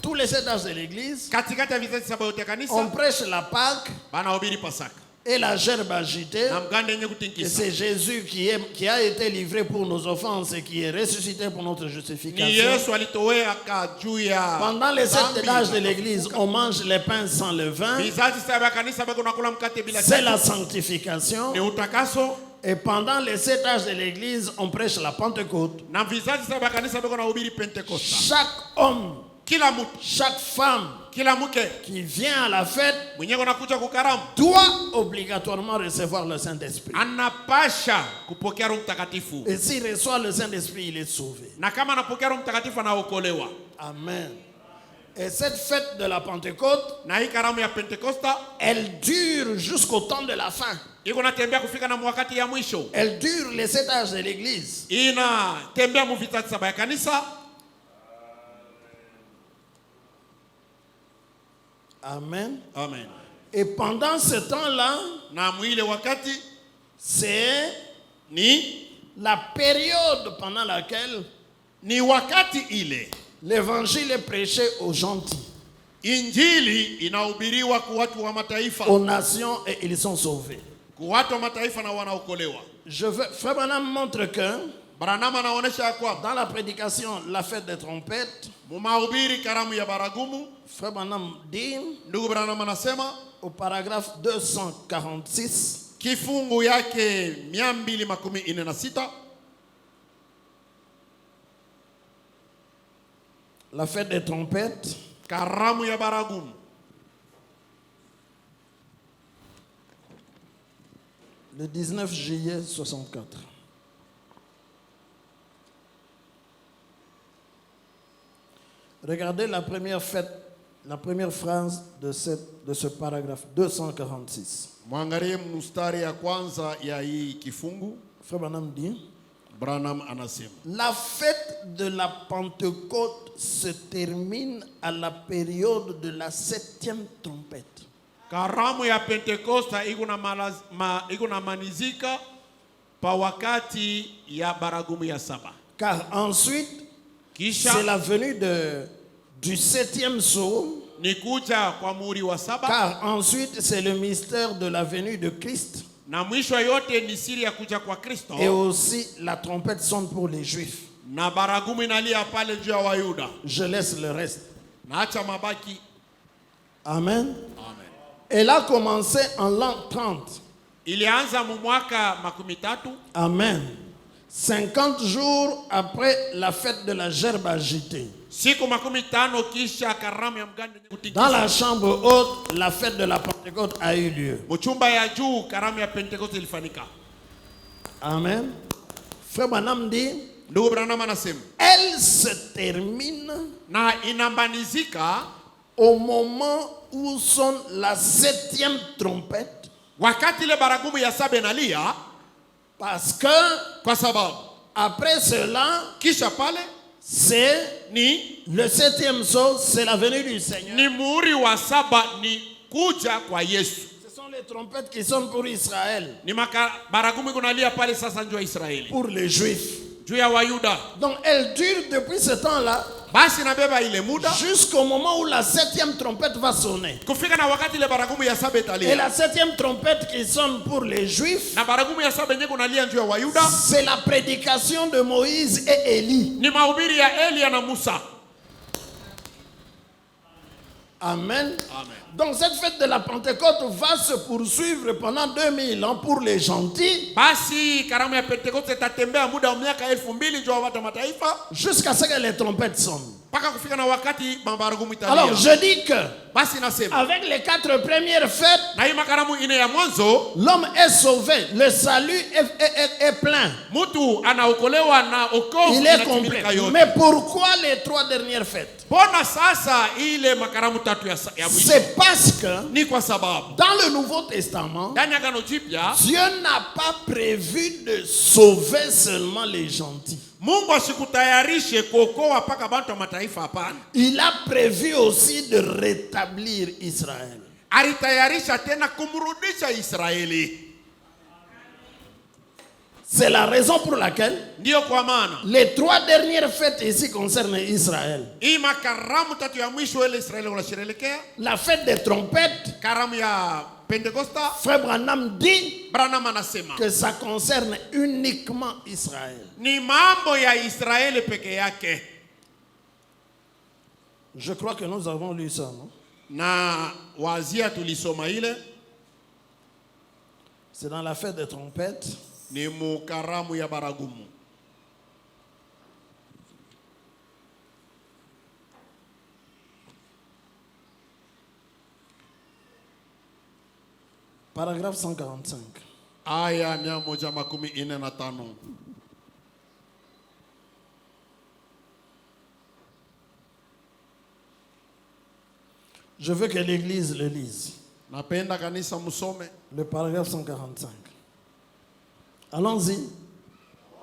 tous les 7 âges de l'église, Katikati ya vizazi saba yote ya on kanisa prêche la Pâque banahubiri Pasaka et la gerbe agitée. na mgande yenye Et kutinkisa. c'est Jésus qui a été livré pour nos offenses et qui est ressuscité pour notre Ni justification. Yesu alitoweka juu ya Pendant les 7 dhambi. âges de l'église, on mange les pains sans levain. Vizazi saba ya kanisa bado nakula mkate bila C'est chachu. la sanctification. Ni utakaso. Et pendant les 7 âges de l'église, on prêche la Pentecôte. Na vizazi saba ya kanisa bado nahubiri Pentekosta. Chaque homme, Kila mtu, chaque femme kila mke qui vient à la fête mwenye kunakuja kukaramu doit obligatoirement recevoir le Saint-Esprit. anapasha kupokea Roho Mtakatifu. Et s'il reçoit le Saint-Esprit, il est sauvé. Na kama anapokea Roho Mtakatifu anaokolewa. Amen. Et cette fête de la Pentecôte, Na hii karamu ya Pentekosta elle dure jusqu'au temps de la fin. iko natembea kufika na wakati ya mwisho. Elle dure les 7 âges de l'église. Inatembea mu vizazi saba ya kanisa. Amen. Amen. Et pendant ce temps-là, Na mwile wakati c'est ni la période pendant laquelle wakati ile L'évangile est prêché aux gentils, Injili inahubiriwa kwa watu wa mataifa, aux nations, et ils sont sauvés. kwa watu wa mataifa na wanaokolewa. Frère Branham montre que Branham anaonesha ya kwamba dans la prédication, la fête des trompettes, mumahubiri karamu ya baragumu, Frère Branham dit ndugu Branham anasema au paragraphe 246, kifungu yake 246, la fête des trompettes, karamu ya baragumu, le 19 juillet 64. Regardez la première phrase de ce paragraphe 246. mwangalie mstari ya kwanza ya hii kifungu. Frère Branham dit, Branham anasema la fête de la Pentecôte se termine à la période de la 7e trompette. karamu ya Pentekosta iko na manizika pa wakati ya baragumu ya 7. Car ensuite, Kisha c'est la venue du 7e psaume. ni kuja kwa muhuri wa 7, Car ensuite, c'est le mystère de la venue de Christ. na mwisho yote ni siri ya kuja kwa Kristo, Et aussi, la trompette sonne pour les Juifs. na baragumu inalia pale juu ya Wayuda. Je laisse le reste. Naacha mabaki. Amen. Amen. Elle a commencé en l'an 30. Ilianza mu mwaka 13. Amen. 50 jours après la fête de la gerbe agitée. Siku 15 kisha karamu ya mganda yenye kutikisa. Dans la chambre haute, la fête de la Pentecôte a eu lieu. Mchumba ya juu karamu ya Pentekoste ilifanyika. Amen. Frère Branham dit, Ndugu Branham anasema elle se termine na inambanizika au moment où sonne la 7e trompette. wakati ile baragumu ya 7 inalia, Parce que kwa sababu après cela, kisha pale c'est ni le 7e psaume, c'est la venue du Seigneur. ni muhuri wa 7, ni kuja kwa Yesu. Ce sont les trompettes qui sonnent pour Israël, Ni baragumu kunalia pale sasa njoo Israeli, pour les Juifs. juu ya Wayuda. Donc elle dure depuis ce temps-là Basi nabeba ile muda jusqu'au moment où la 7e trompette va sonner. kufika na wakati ile baragumu ya 7 Et italia, la 7e trompette qui sonne pour les Juifs, na baragumu ya 7 yenyewe kunalia juu ya Wayuda, c'est la prédication de Moïse et Élie. ni mahubiri ya Elia na Musa. Amen. Amen. Donc cette fête de la Pentecôte va se poursuivre pendant 2000 ans pour les gentils, Basi karamu ya Pentekoste itatembea muda wa miaka 2000 juu ya watu wa mataifa jusqu'à ce que les trompettes sonnent. mpaka kufika na wakati baragumu italia. Alors je dis que Basi nasema avec les 4 premières fêtes, na hii makaramu ine ya mwanzo l'homme est sauvé, le salut est plein, mtu anaokolewa na okovu il est inatimilika complet. yote. Mais pourquoi les 3 dernières fêtes? Mbona sasa ile makaramu tatu ya mwisho? C'est parce que Ni kwa sababu dans le Nouveau Testament, ndani ya Agano Jipya Dieu n'a pas prévu de sauver seulement les gentils. Mungu asikutayarishe kuokoa mpaka bantu wa mataifa, hapana. Il a prévu aussi de rétablir Israël. Alitayarisha tena kumrudisha Israeli. C'est la raison pour laquelle Ndio kwa maana les 3 dernières fêtes ici concernent Israël. hii makaramu tatu ya mwisho ile Israeli wanasherehekea, La fête des trompettes, karamu ya Pentekosta, Frère Branham dit Branham anasema que ça concerne uniquement Israël. ni mambo ya Israeli peke yake. Je crois que nous avons lu ça, non? Na wazia tulisoma ile C'est dans la fête des trompettes. ni mukaramu ya baragumu. Paragraphe 145. Aya 145. Je veux que l'Église le lise. Napenda kanisa musome. Le paragraphe 145. Allons-y.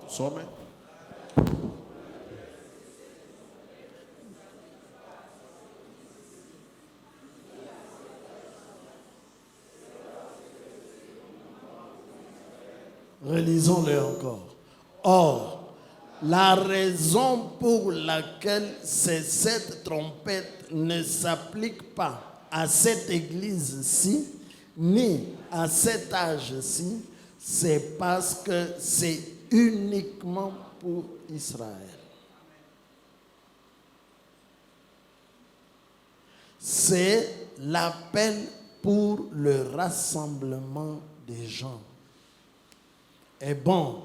Some. Relisons-le encore. Or, La raison pour laquelle ces 7 trompettes ne s'appliquent pas à cette église-ci, ni à cet âge-ci, c'est parce que c'est uniquement pour Israël. C'est l'appel pour le rassemblement des gens. Et bon,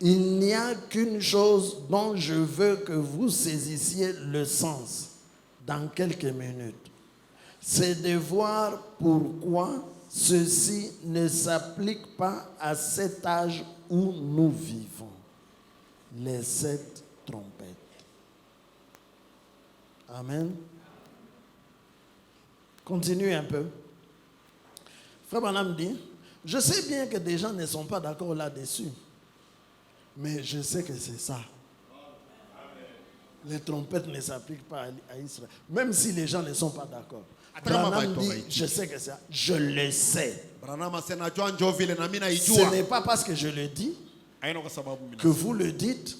il n'y a qu'une chose dont je veux que vous saisissiez le sens dans quelques minutes. C'est de voir pourquoi ceci ne s'applique pas à cet âge où nous vivons. Les 7 trompettes. Amen. Continue un peu. Frère Branham dit, je sais bien que des gens ne sont pas d'accord là-dessus. Mais je sais que c'est ça. Les trompettes ne s'appliquent pas à Israël. Même si les gens ne sont pas d'accord. Branham dit, je sais que c'est ça. Je le sais. Ce n'est pas parce que je le dis que vous le dites.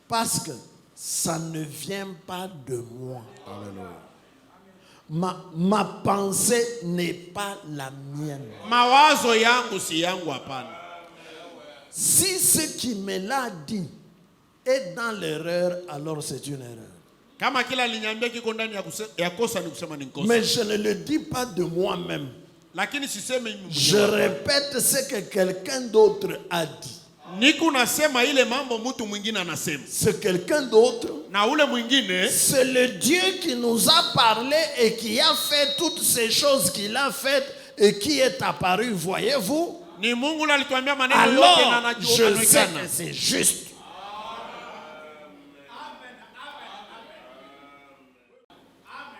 Parce que ça ne vient pas de moi. Ma pensée n'est pas la mienne. Si ce qui me l'a dit est dans l'erreur, alors c'est une erreur. Mais je ne le dis pas de moi-même. Je répète ce que quelqu'un d'autre a dit. Ce quelqu'un d'autre, c'est le Dieu qui nous a parlé et qui a fait toutes ces choses qu'il a faites et qui est apparu, voyez-vous? Alors, je sais que c'est juste.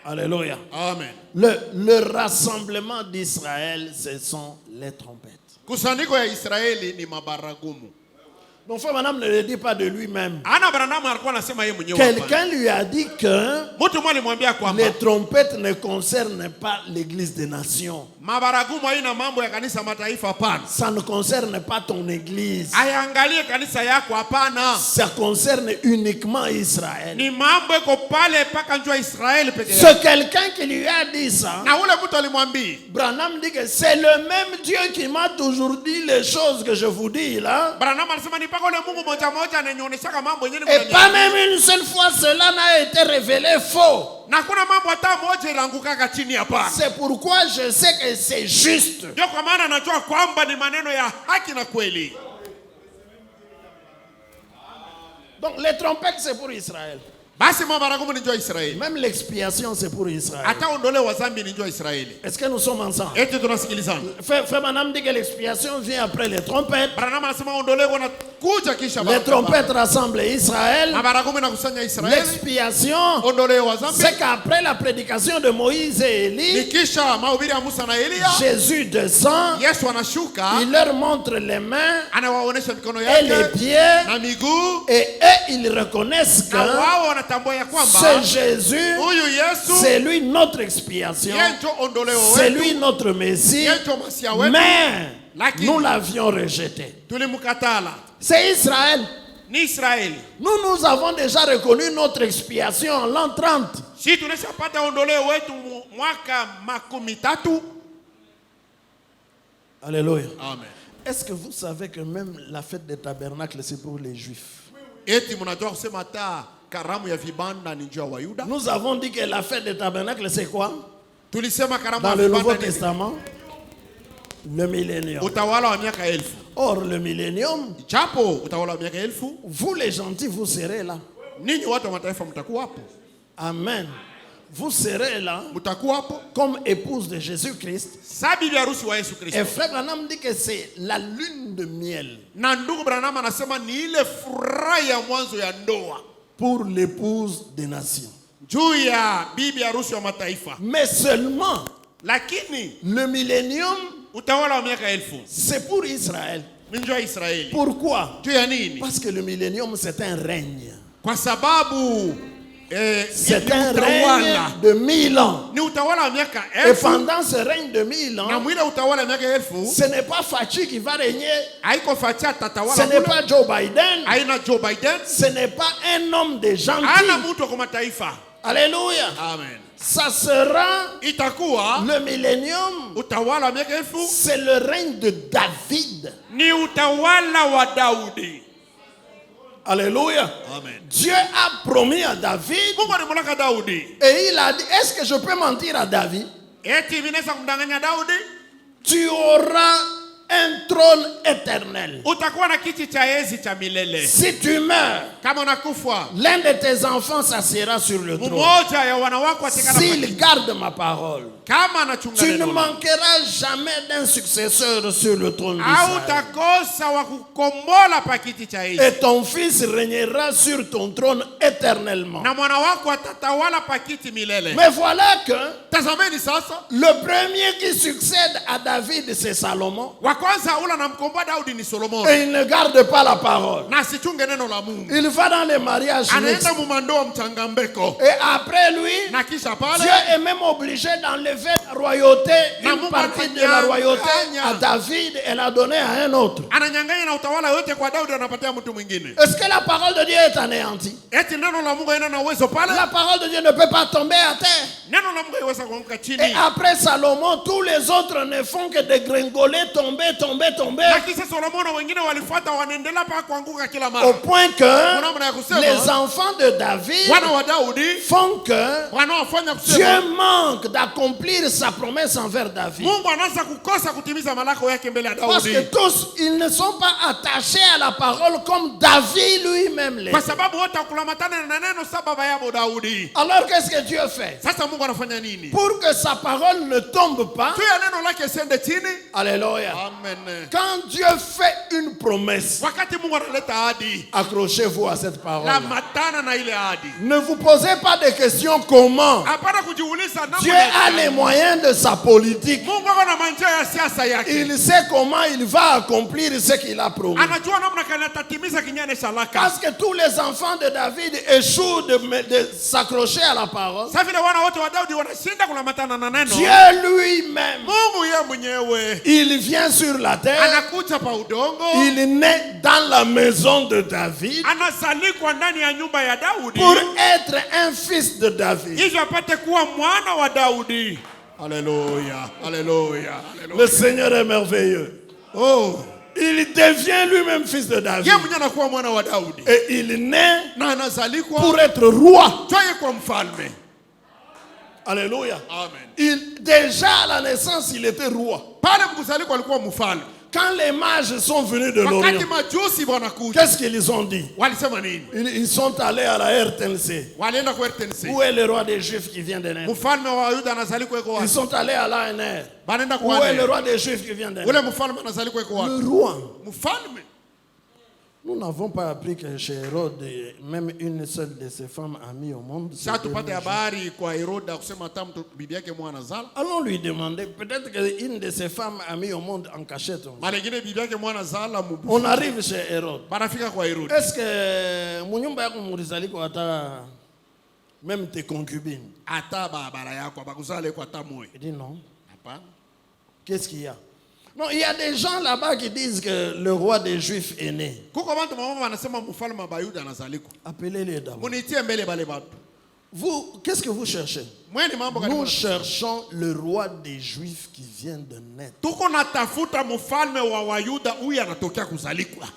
Alléluia. Amen. Le rassemblement d'Israël, ce sont les trompettes. Kusanyiko ya Israeli ni mabaragumu. Donc, frère Branham ne le dit pas de lui-même. Quelqu'un lui a dit que les trompettes ne concernent pas l'église des nations. Ça ne concerne pas ton église. Ça concerne uniquement Israël. C'est quelqu'un qui lui a dit ça. Branham dit que c'est le même Dieu qui m'a toujours dit les choses que je vous dis là. Et pas même une seule fois cela n'a été révélé faux. C'est pourquoi je sais que c'est juste. Donc les trompettes c'est pour Israël. Même l'expiation c'est pour Israël. Est-ce que nous sommes ensemble? Frère Branham dit que l'expiation vient après les trompettes. Les trompettes rassemblent Israël. L'expiation, c'est qu'après la prédication de Moïse et Élie, Jésus descend. Il leur montre les mains et les pieds. Et eux, ils reconnaissent que c'est Jésus, c'est lui notre expiation, c'est lui notre Messie, mais nous l'avions rejeté. C'est Israël. Nous avons déjà reconnu notre expiation en l'an 30. Alléluia. Amen. Est-ce que vous savez que même la fête des tabernacles c'est pour les Juifs? Nous avons dit que la fête des tabernacles c'est quoi? Dans le Nouveau Testament, le millénium. Or le millénium, vous les gentils, vous serez là. Amen. Vous serez là comme épouse de Jésus-Christ. Et frère Branham dit que c'est la lune de miel pour l'épouse des nations. Mais seulement le millénium, c'est pour Israël. Pourquoi? Parce que le millénium c'est un règne. C'est un règne de 1000 ans. Ni utawala wa miaka Et 1000. pendant ce règne de 1000 ans, Na mwile utawala wa miaka 1000. ce n'est pas Fachi qui va régner. Haiko Fachi atatawala. Ce n'est pas Joe Biden. Haina Joe Biden. Ce n'est pas un homme de gentil. Ana mtu kwa mataifa. Alléluia. Amen. Ça sera Itakuwa le millénium. utawala wa miaka 1000. C'est le règne de David. Ni utawala wa Daudi. Alléluia. Amen. Dieu a promis à David Mungu alimulaka Daudi. et il a dit, est-ce que je peux mentir à David? Eti vinaweza kumdanganya Daudi? Tu auras un trône éternel. Utakuwa na kiti cha enzi cha milele. Si tu meurs, Kama unakufa, l'un de tes enfants s'assiera sur le trône. mmoja ya wana wako atakana S'il garde ma parole, kama anachunga tu ne neno. manqueras jamais d'un successeur sur le trône Au d'Israël. utakosa wa kukombola pa kiti cha enzi. Et ton fils régnera sur ton trône éternellement. Na mwana wako atatawala pa kiti milele. Mais voilà que Tazameni sasa, le premier qui succède à David, c'est Salomon. wa kwanza ula namkomboa Daudi ni Solomon. Et il ne garde pas la parole. Na sichunge neno la Mungu. Il va dans les mariages mixtes. Anaenda mumandoa mchangambeko. Et après lui, Na kisha pale Dieu est même obligé d'enlever la royauté, Na une Mungu partie de la royauté ananyang'anya. à David et l'a donnée à un autre. ananyang'anya na utawala yote kwa Daudi, anapatia mtu mwingine. Est-ce que la parole de Dieu est anéantie? Eti neno la Mungu haina na uwezo pale? La parole de Dieu ne peut pas tomber à terre. Neno la Mungu haiweza kuanguka Et chini. après Salomon, tous les autres ne font que dégringoler, tomber, tomber, tomber. Na kisha Solomon na wengine walifuata, wanaendelea pa kuanguka kila Au mara. point que Namna ya kusema, les enfants de David wana wa Daudi font que wanaofanya Dieu kusema manque d'accomplir sa promesse envers David. Mungu anaanza kukosa kutimiza malako yake mbele ya Parce Daudi. que tous, ils ne sont pas attachés à la parole comme David lui-même l'est. Kwa sababu wote wakulamatana na neno sa baba yao Daudi. Alors qu'est-ce que Dieu fait? Sasa Mungu anafanya nini? Pour que sa parole ne tombe pas. Tu ya neno lake sende chini. Alléluia. Amen. Quand Dieu fait une promesse, Wakati Mungu analeta ahadi, accrochez-vous à cette parole. la matana na ile ahadi. Ne vous posez pas de questions comment. Hapana kujiuliza namna Dieu a les moyens de sa politique. Mungu ako na manjia ya siasa yake. Il sait comment il va accomplir ce qu'il a promis. Anajua namna gani atatimiza kinyane cha laka. Parce que tous les enfants de David échouent de s'accrocher à la parole. Sasa vile wana wote wa Daudi wanashinda kulamatana na neno. Dieu lui-même, Mungu yeye mwenyewe il vient sur la terre. anakuja pa udongo. Il naît dans la maison de David Anazalikwa ndani ya nyumba ya Daudi. pour être un fils de David. Hivyo apate kuwa mwana wa Daudi. Alléluia. Alléluia. Le Seigneur est merveilleux. Oh, Il devient lui-même fils de David. yeye mwenyewe anakuwa mwana wa Daudi. Et il naît Na anazalikwa pour être roi. twaye kwa mfalme. Alléluia. Amen. Déjà à la naissance, il était roi. Pale mkuzalikwa alikuwa mfalme. Quand les mages sont venus de l'Orient, Wakati majusi wanakuja, qu'est-ce qu'ils ont dit? walisema nini? Ils sont allés à la RTNC. Walienda kwa RTNC. Où est le roi des Juifs qui vient de naître? Mfalme wa Yuda anazalikwa iko Ils wapi? sont allés à l'ANR. Banaenda Où kwa est le nani? roi des Juifs qui vient de Ule naître? mfalme anazalikwa iko wapi? Le roi. Mfalme. Nous n'avons pas appris que chez Hérode, même une seule de ses femmes a mis au monde. Sasa tupate habari kwa Heroda kusema hata mtu bibi yake mwana zala. Allons lui demander. Peut-être qu'une de ses femmes a mis au monde en cachette. Mara nyingine bibi yake mwana zala mubu. On arrive chez Hérode. Banafika kwa Herode. Est-ce que munyumba yako mulizaliko hata même tes concubines? Hata barabara yako bakuzale kwa hata moyo. Il dit non. Hapana. Qu'est-ce qu'il y a? Non, il y a des gens là-bas qui disent que le roi des Juifs est né. Kuko bantu mama wanasema mfalme wa Yuda anazalikwa. Appelez-les d'abord. Munitie mbele bale batu. Vous, qu'est-ce que vous cherchez? Mweni mambo gani? Nous cherchons le roi des Juifs qui vient de naître. Tuko natafuta mfalme wa Wayuda huyu anatokea kuzalikwa.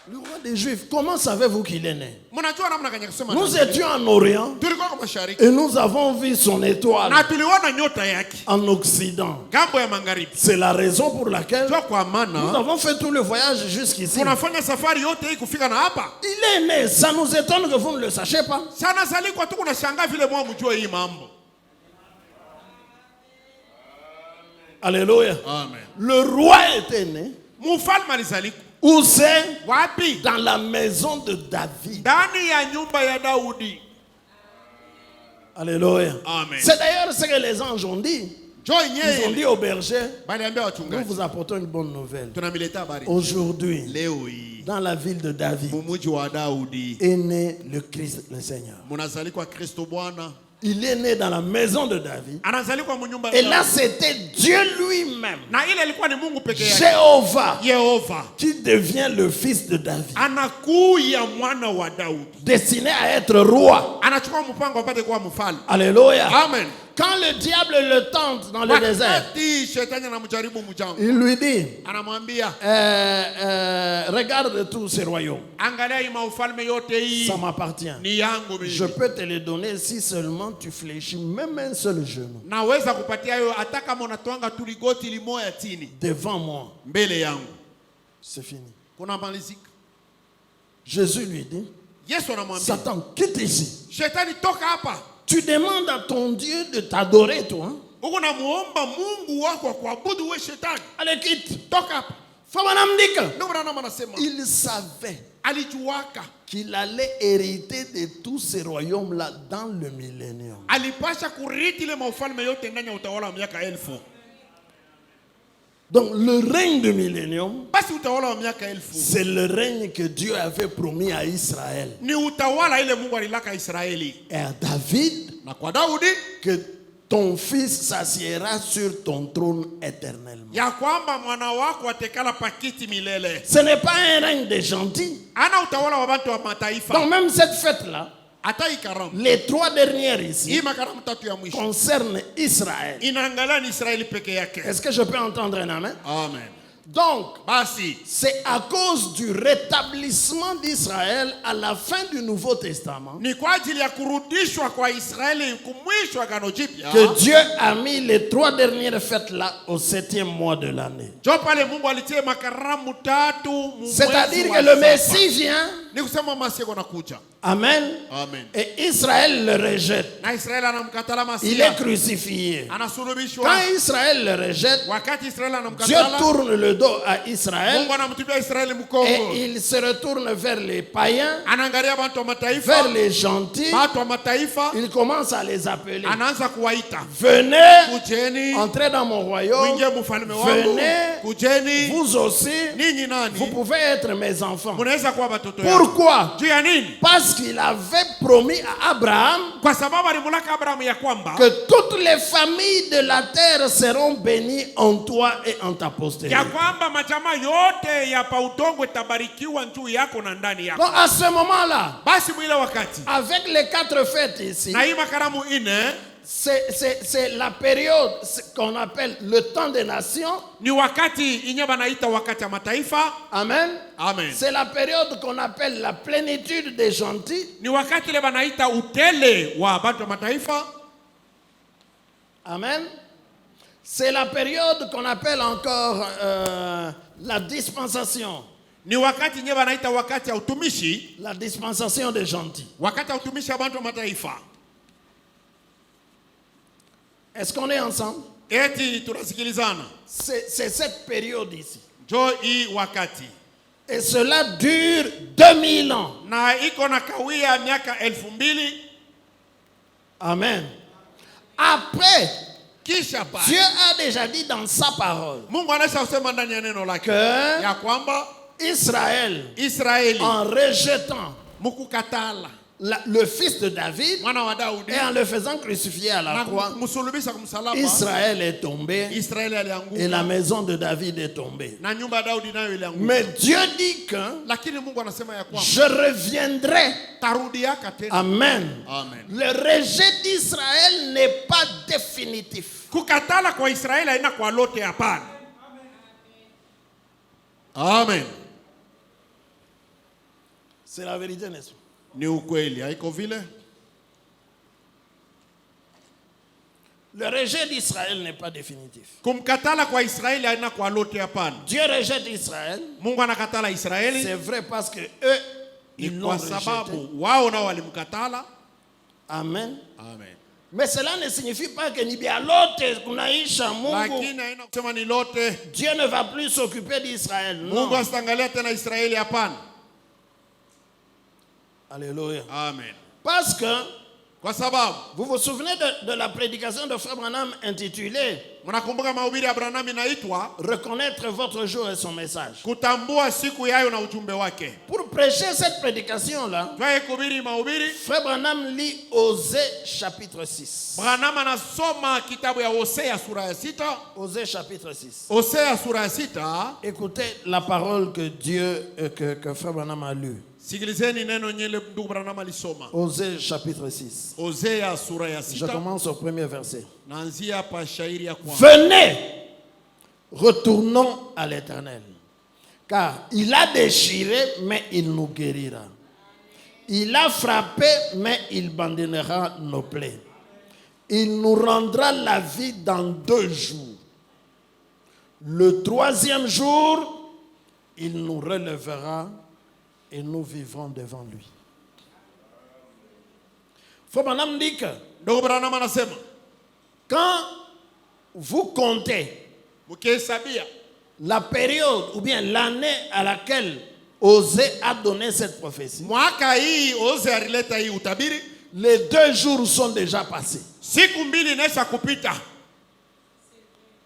Le roi des Juifs, comment savez-vous qu'il est né? Mnajua namna gani kusema? Nous étions en Orient Tulikuwa kwa mashariki. et nous avons vu son étoile Na tuliona nyota yake. en Occident. Gambo ya magharibi. C'est la raison pour laquelle Kwa kwa nous maana avons fait tout le voyage jusqu'ici. tunafanya safari yote hii kufika na hapa. Il est né, ça nous étonne que vous ne le sachiez pas. Sana zalikwa tu kunashangaa vile mwa mjue hii mambo. Alléluia. Amen. Le roi était né. Mfalme alizalikwa. Où c'est? Wapi? Dans la maison de David. Ndani ya nyumba ya Daudi. Alléluia. Amen. C'est d'ailleurs ce que les anges ont dit. Ils ont dit au berger, baliambia nous wachungaji vous apportons une bonne nouvelle. tunamileta habari Aujourd'hui, leo hii dans la ville de David, mumuji wa Daudi est né le Christ, le Seigneur. munazalikwa Kristo Bwana Il est né dans la maison de David. anazalikwa munyumba Et là, c'était Dieu lui-même, na ile ilikuwa ni Mungu peke yake Jéhovah, Yehova qui devient le fils de David, anakuya mwana wa Daudi destiné à être roi. anachukua mpango apate kuwa mfalme. Alléluia. Amen. Quand le diable le tente dans le désert, Wakati shetani anamjaribu mjambo il lui dit, anamwambia regarde tous ces royaumes, angalia hii maufalme yote hii ça m'appartient. ni yangu mimi. Je peux te les donner si seulement tu fléchis même un seul genou Naweza kupatia hiyo hata kama unatwanga tu ligoti limoya chini devant moi. mbele yangu. C'est fini. Kuna malizika. Jésus lui dit, Yesu anamwambia Satan, quitte ici. shetani, toka hapa. Tu demandes à ton Dieu de t'adorer, toi. Uko namuomba Mungu wako kuabudu wewe shetani. Allez, quitte. Toka hapa. Famanamdika. Anasema Il savait alijuaka qu'il allait hériter de tous ces royaumes-là dans le millénium. alipasha kuriti ile maufalme yote ndani ya utawala wa miaka 1000. Donc le règne du millénium, Basi utawala wa miaka 1000 c'est le règne que Dieu avait promis à Israël ni utawala ile Mungu alilaka Israeli et à David, na kwa Daudi que ton fils s'assiera sur ton trône éternellement. ya kwamba mwana wako atekala pakiti milele. Ce n'est pas un règne des gentils. Ana utawala wa watu wa mataifa. Donc même cette fête-là, Hata ikaramu les 3 dernières ici, hii makaramu tatu ya mwisho concernent Israël. inaangalia ni Israeli peke yake. Est-ce que je peux entendre un amen? Amen. Donc, Basi c'est à cause du rétablissement d'Israël à la fin du Nouveau Testament ni kwa ajili ya kurudishwa kwa Israeli kumwisho agano jipya que Dieu a mis les 3 dernières fêtes là au 7e mois de l'année. jo pale Mungu alitie makaramu tatu mu C'est-à-dire mwezi que wa le saba. Messie vient. Ni kusema Masia anakuja. Amen. Amen. Et Israël le rejette. Na Israeli anamkatala Il est Masia. crucifié. Anasulubishwa. Quand Israël le rejette, Wakati Israeli Dieu anamkatala tourne le dos à Israël Mungu anamtupia Israeli mkongo. et il se retourne vers les païens, Anaangalia watu wa mataifa. vers les gentils. Watu wa mataifa Il commence à les appeler. anaanza kuwaita. Venez, Kujeni. entrez dans mon royaume. Mwingie mfalme wangu. Venez, Kujeni. vous aussi, Ninyi nani? vous pouvez être mes enfants. Munaweza kuwa watoto yangu. Pourquoi? Juu ya nini? Parce qu'il avait promis à Abraham Kwa sababu alimulaka Abrahamu ya kwamba que toutes les familles de la terre seront bénies en toi et en ta postérité. ya kwamba majamaa yote ya pautongo itabarikiwa juu yako na ndani yako. Donc à ce moment-là, Basi mwile wakati avec les 4 fêtes ici, na hii makaramu ine c'est la période qu'on appelle le temps des nations. ni wakati inye banaita wakati ya mataifa. Amen. Amen. C'est la période qu'on appelle la plénitude des gentils. Ni wakati ile banaita utele wa bantu wa mataifa. Amen. C'est la période qu'on appelle encore la dispensation. Ni wakati inye banaita wakati ya utumishi. La dispensation des gentils. Wakati ya utumishi ya bantu wa mataifa. Est-ce qu'on est ensemble? Eti tunasikilizana. C'est cette période ici. Jo hii wakati. Et cela dure 2000 ans. Na iko na kawia miaka 2000. Amen. Après, Kisha ba Dieu a déjà dit dans sa parole Mungu anaweza kusema ndani ya neno lake que ya kwamba Israël, Israeli en rejetant mukukatala le fils de David mwana wa Daudi et en le faisant crucifier à la na croix, kumsulubisha kumsalaba, Israël est tombé Israeli et alianguka la maison de David est tombée. na nyumba ya Daudi nayo ilianguka. Mais Dieu dit que Lakini Mungu anasema ya kwamba je reviendrai. tarudiaka tena. Amen. Amen. Le rejet d'Israël n'est pas définitif. Kukatala kwa Israeli haina kwa lote, hapana. Amen. C'est la vérité, n'est-ce pas? Ni ukweli, haiko vile? Le rejet d'Israël n'est pas définitif. Kumkatala kwa Israeli haina kwa lote, hapana. Dieu rejette Israël. Mungu anakatala Israeli. C'est vrai parce que eux, Ni ils l'ont kwa rejeté. sababu wao nao walimkatala. Amen. Amen. Mais cela ne signifie pas que ni bien l'autre kunaisha Mungu. Lakini haina kusema ni lote. Dieu ne va plus s'occuper d'Israël. Non. Mungu asitangalia tena Israeli, hapana. Alléluia. Amen. Parce que Kwa sababu Vous vous souvenez de la prédication de Frère Branham intitulée mnakumbuka mahubiri ya Branham inaitwa Reconnaître votre jour et son message. kutambua siku yayo na ujumbe wake. Pour prêcher cette prédication-là, Twaye kuhubiri mahubiri, Frère Branham lit Osée chapitre 6. Branham anasoma kitabu ya Hosea sura ya 6. Osée chapitre 6. Hosea sura ya 6. Écoutez la parole que Dieu, que Frère Branham a lue. Sikilizeni neno nyele ndugu Branham alisoma. Osée chapitre 6. Hosea sura ya Je 6. commence au premier verset. Naanzia pa shairi ya kwanza. Venez, retournons à l'Éternel, car il a déchiré, mais il nous guérira. Il a frappé, mais il bandonnera nos plaies. Il nous rendra la vie dans 2 jours. Le 3e jour, il nous relèvera et nous vivrons devant lui. Frère Branham dit que Ndugu Branham anasema quand vous comptez mkihesabia la période ou bien l'année à laquelle Osée a donné cette prophétie, mwaka hii Hosea alileta hii utabiri, les 2 jours sont déjà passés. siku mbili inaisha kupita.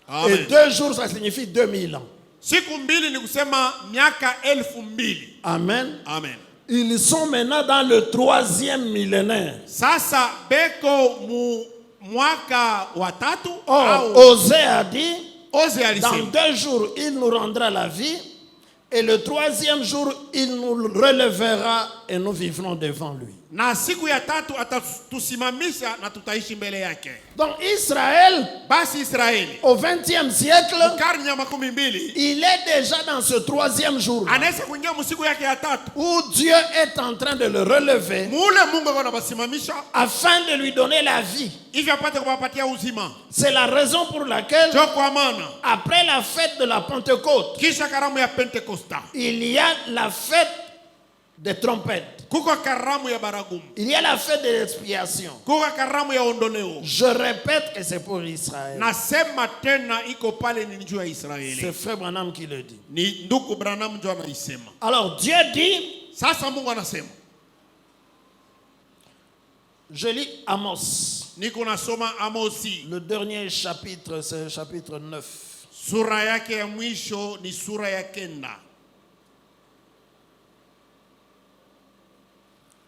Et Amen. 2 jours, ça signifie 2000 ans. Siku mbili ni kusema miaka 1000. Amen. Amen. Ils sont maintenant dans le 3e millénaire. Sasa beko mu mwaka wa 3 Or, au Osée a dit, Hosea dans alisema 2 jours, il nous rendra la vie. Et le 3e jour, il nous relèvera et nous vivrons devant lui. na siku ya 3 atatusimamisha na tutaishi mbele yake. Donc Israël, Basi Israeli au 20e siècle, karne ya 12 il est déjà dans ce 3e jour anaweza kuingia musiku yake ya 3 où Dieu est en train de le relever mule Mungu akona basimamisha afin de lui donner la vie. hivi apate kuwapatia uzima. C'est la raison pour laquelle, Jo kwa maana après la fête de la Pentecôte, kisha karamu ya Pentekosta il y a la fête des trompettes. kuko karamu ya baragumu, Il y a la fête de l'expiation. kuko karamu ya ondoleo. Je répète que c'est pour Israël. Nasema tena iko pale ni njoo ya C'est Israeli. Frère Branham qui le dit. Ni ndugu Branham njoo anaisema. Alors Dieu dit, Sasa Mungu anasema, je lis Amos. niko nasoma Amosi Le dernier chapitre, c'est le chapitre 9. sura yake ya mwisho ni sura ya 9.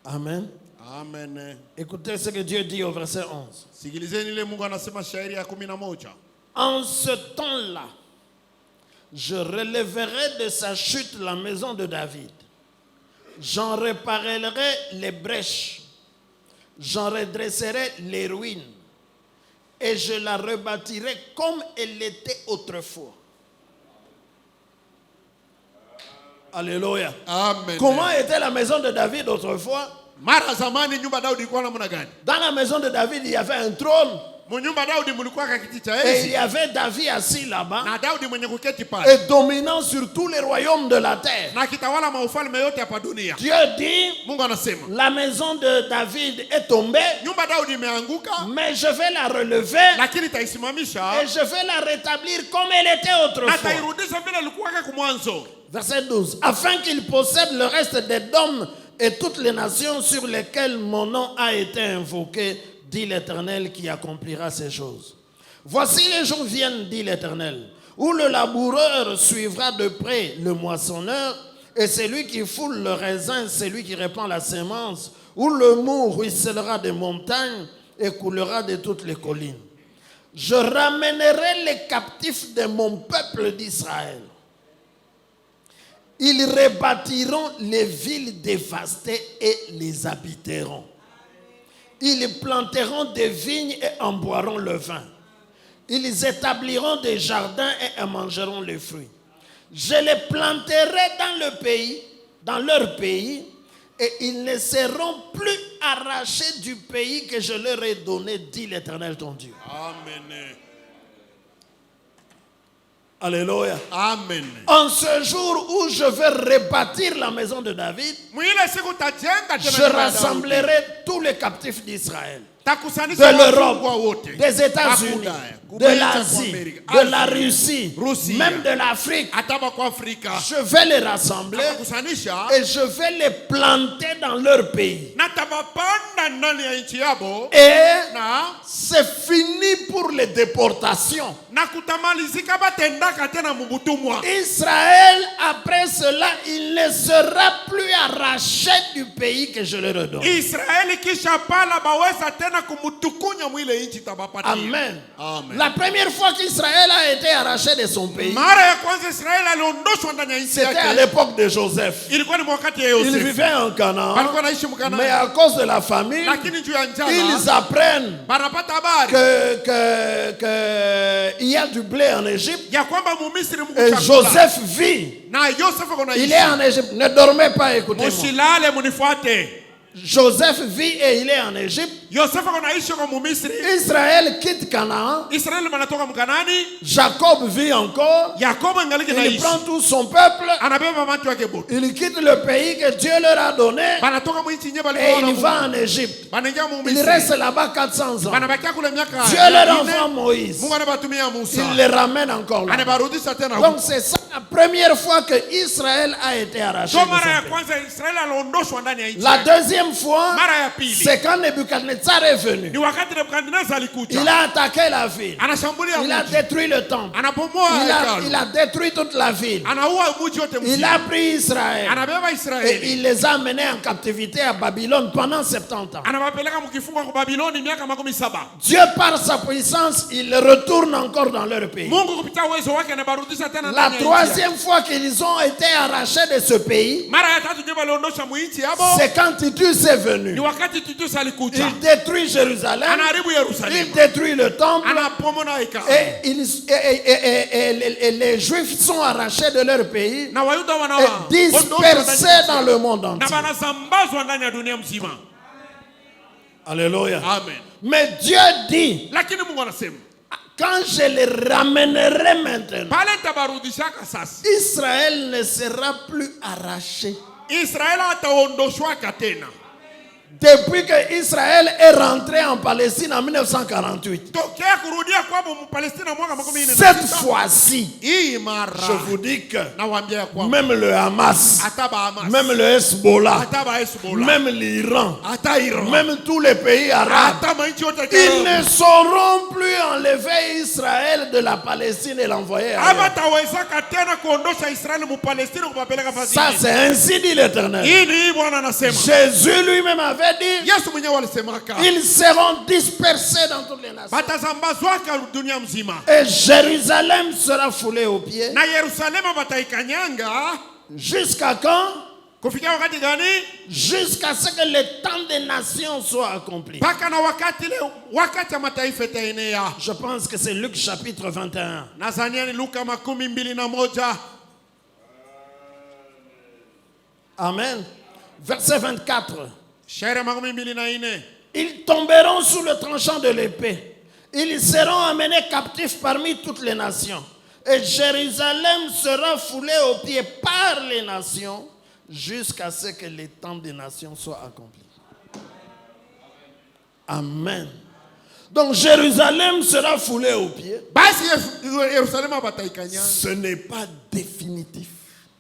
Amen. Amen. Écoutez ce que Dieu dit au verset 11. Sikilizeni ile Mungu anasema shairi ya 11. En ce temps-là, je relèverai de sa chute la maison de David. J'en réparerai les brèches. J'en redresserai les ruines. Et je la rebâtirai comme elle était autrefois. Alléluia. Amen. Comment était la maison de David autrefois? Mara zamani nyumba Daudi ilikuwa namna gani? Dans la maison de David, il y avait un trône. Munyumba Daudi mulikuwa kakiti cha Et il enzi. y avait David assis là-bas. Na Daudi mwenye kuketi pale. Et dominant sur tous les royaumes de la terre. Na kitawala maufalme yote hapa dunia. Dieu dit, Mungu anasema, la maison de David est tombée, nyumba Daudi imeanguka, mais je vais la relever lakini taisimamisha et je vais la rétablir comme elle était na autrefois. tairudisha vile ilikuwa kumwanzo. Verset 12. Afin qu'il possède le reste des dômes et toutes les nations sur lesquelles mon nom a été invoqué, dit l'Éternel qui accomplira ces choses. Voici les jours viennent, dit l'Éternel, où le laboureur suivra de près le moissonneur, et celui qui foule le raisin, celui qui répand la semence, où le mou ruissellera des montagnes et coulera de toutes les collines. Je ramènerai les captifs de mon peuple d'Israël. Ils rebâtiront les villes dévastées et les habiteront. Ils planteront des vignes et en boiront le vin. Ils établiront des jardins et en mangeront les fruits. Je les planterai dans le pays, dans leur pays, et ils ne seront plus arrachés du pays que je leur ai donné, dit l'Éternel ton Dieu. Amen. Alléluia. Amen. En ce jour où je vais rebâtir la maison de David, Mwile siku tajenga tena je nyumba ya Daudi. rassemblerai tous les captifs d'Israël, Takusanisha de wafungwa wote. l'Europe, des États-Unis, Hakuna. de Kumeisha l'Asie, kwa Amerika. de la Asia. Russie, Russia. même de l'Afrique. Ataba kwa Afrika. Je vais les rassembler Takusanisha et je vais les planter dans leur pays. na tabapanda walienda ndani ya nchi yabo et na c'est fini pour les déportations. na kutamalizika batendaka tena mubutumwa. Israël, après cela, il ne sera plus arraché du pays que je leur redonne. Israeli kisha pala baweza tena kumutukunya mwile nchi tabapatia. Amen. Amen. La première fois qu'Israël a été arraché de son pays, Mara ya kwanza Israeli aliondoshwa ndani ya nchi c'était à yake. l'époque de Joseph. Ilikuwa ni wakati ya Ils Yosefu. vivaient en Canaan, Walikuwa naishi mkana. mais à cause de la famine, Lakini juu ya njala ils apprennent banapata habari que il y a du blé en Égypte. ya kwamba mumisri mko Et chakula. Joseph vit. Na Yosefu kona Il est en Égypte. Ne dormez pas, écoutez-moi. Musilale munifuate. Joseph vit et il est en Égypte. Yosefu kona ishi kwa mumisri. Israël quitte Canaan. Israeli banatoka mkanani. Jacob vit encore. Yakobo angaliki Il naishi. prend tout son peuple. Anabeba watu wake bote. Il quitte le pays que Dieu leur a donné. Banatoka mwinchi nye Et balikuwa il va en Égypte. Banaingia mu Il Misri. reste là-bas 400 ans. Banabakia kule miaka. Dieu leur envoie Moïse. Mungu anabatumia Musa. Il les ramène encore là. Anabarudisha tena Donc huko. c'est ça la première fois que Israël a été arraché de So son mara ya pays. kwanza Israeli aliondoshwa ndani ya nchi. La deuxième fois, Mara ya pili. c'est quand Nebuchadnezzar est venu. Ni wakati Nebukadnezar alikuja. Il a attaqué la ville. Anashambulia Il a mji. détruit le temple. Anabomoa hekalu. Il a détruit toute la ville. Anaua mji wote Il mzima. a pris Israël. Anabeba Et Israeli. il les a menés en captivité à Babylone pendant 70 ans. Anawapeleka mkifungo kwa Babiloni miaka 17. Dieu, par sa puissance, il retourne encore dans leur pays. Mungu kupitia uwezo wake anabarudisha tena La ndani ya nchi. troisième fois qu'ils ont été arrachés de ce pays, Mara ya tatu ndio waliondosha mwinchi hapo. c'est quand Titus est Ni venu. wakati Titus alikuja. Il détruit Jérusalem. Anaharibu Il Yerusalemu. détruit le temple. Anapomoa hekalu. Et les Juifs sont arrachés de leur pays Na Wayuda et wanawa dispersés dans le monde na entier. banasambazwa ndani ya dunia mzima. Alléluia. Amen. Mais Dieu dit, Lakini Mungu anasema, quand je les ramènerai maintenant, pale tabarudishaka sasa. Israël ne sera plus arraché. Israeli ataondoshwaka tena. Depuis que Israël est rentré en Palestine en 1948, Tokea kurudia kwabo Mpalestina mwaka 2006. cette fois-ci, Hii mara je vous dis que nawaambia ya kwamba même le Hamas, ataba Hamas, même le Hezbollah, ataba Hezbollah, même l'Iran, ata Iran, même tous les pays arabes, ata manchi yote ils ne sauront plus enlever Israël de la Palestine et l'envoyer ailleurs. abatawezaka tena kuondosha Israeli mu Palestina kupeleka fasi. Ça, c'est ainsi dit l'Éternel. Hii ni Bwana anasema. Jésus lui-même avait dit, Yesu mwenyewe alisemaka. ils seront dispersés dans toutes les nations. Batazambazwaka dunia mzima. Et Jérusalem sera foulée aux pieds. Na Yerusalemu bataikanyanga Jusqu'à quand? kufikia wakati gani? Jusqu'à ce que le temps des nations soit accompli. Paka na wakati ile wakati ya mataifa itaenea. Je pense que c'est Luc chapitre 21. Nazania ni Luka 21. Amen. Verset 24. Shairi 24. Ils tomberont sous le tranchant de l'épée. Ils seront amenés captifs parmi toutes les nations. Et Jérusalem sera foulée aux pieds par les nations jusqu'à ce que le temps des nations soit accompli. Amen. Donc Jérusalem sera foulée aux pieds. Basi Yerusalemu bataikanyanga. Ce n'est pas définitif.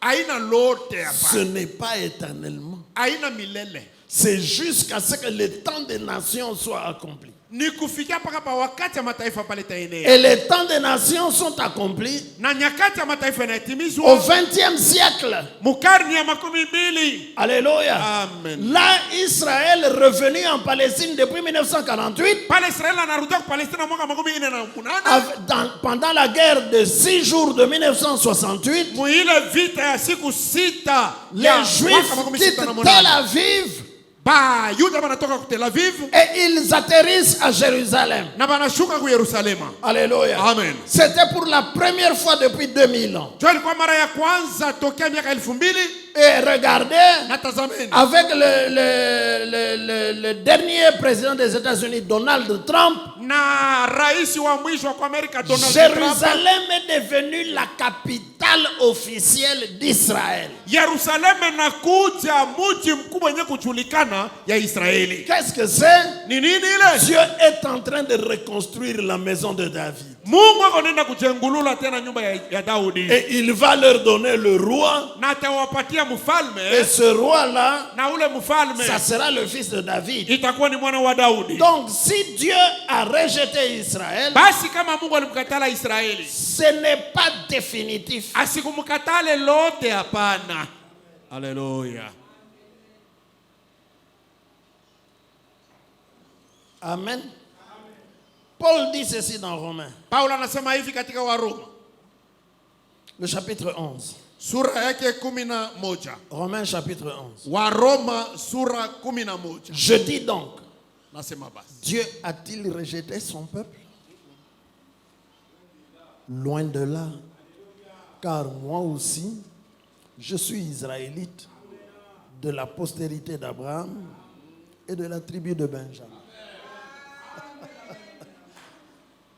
Aina lote Ce hapa. n'est pas éternellement. Aina milele. C'est jusqu'à ce que le temps des nations soit accompli. Ni kufikia paka pa wakati ya mataifa pale itaenea. Et les temps des nations sont accomplis Na nyakati ya mataifa au inatimizwa. 20e siècle. Mukarni ya 20. Alléluia. Amen. Là, Israël revenu en Palestine depuis 1948, Pale Israeli anarudia kwa Palestina mwaka 2008. pendant la guerre de 6 jours de 1968, Muile vita ya siku 6 les ya Juifs mwaka quittent 68. Tel Aviv Ba Yuda banatoka ku Tel Aviv et ils atterrissent à Jérusalem. na banashuka ku Yerusalemu. Alléluia. Amen. C'était pour la première fois depuis 2000 ans. Jo ilikuwa mara ya kwanza tokea miaka 2000. Et regardez, Natazameni. avec le dernier président des États-Unis, Donald Trump, na rais wa mwisho kwa Amerika Donald Trump. Jérusalem est devenue la capitale officielle d'Israël. Yerusalemu nakuja mji mkubwa wenye kujulikana ya Israeli. Qu'est-ce que c'est? Ni nini ile? Dieu est en train de reconstruire la maison de David. Mungu anaenda kujengulula tena nyumba ya Daudi. Et il va leur donner le roi. Na atawapatia mfalme. Et ce roi-là, na ule mfalme, ça sera le fils de David. Itakuwa ni mwana wa Daudi. Donc si Dieu a rejeté Israël, basi kama Mungu alimkatala Israeli, ce n'est pas définitif. Asikumkatale lote, hapana. Alléluia. Amen. Paul dit ceci dans Romains. Paulo anasema hivi katika Waroma. Le chapitre 11. Sura yake 11. Romains chapitre 11. Waroma sura 11. Je dis donc, nasema basi, Dieu a-t-il rejeté son peuple? Loin de là. Car moi aussi, je suis israélite, de la postérité d'Abraham et de la tribu de Benjamin.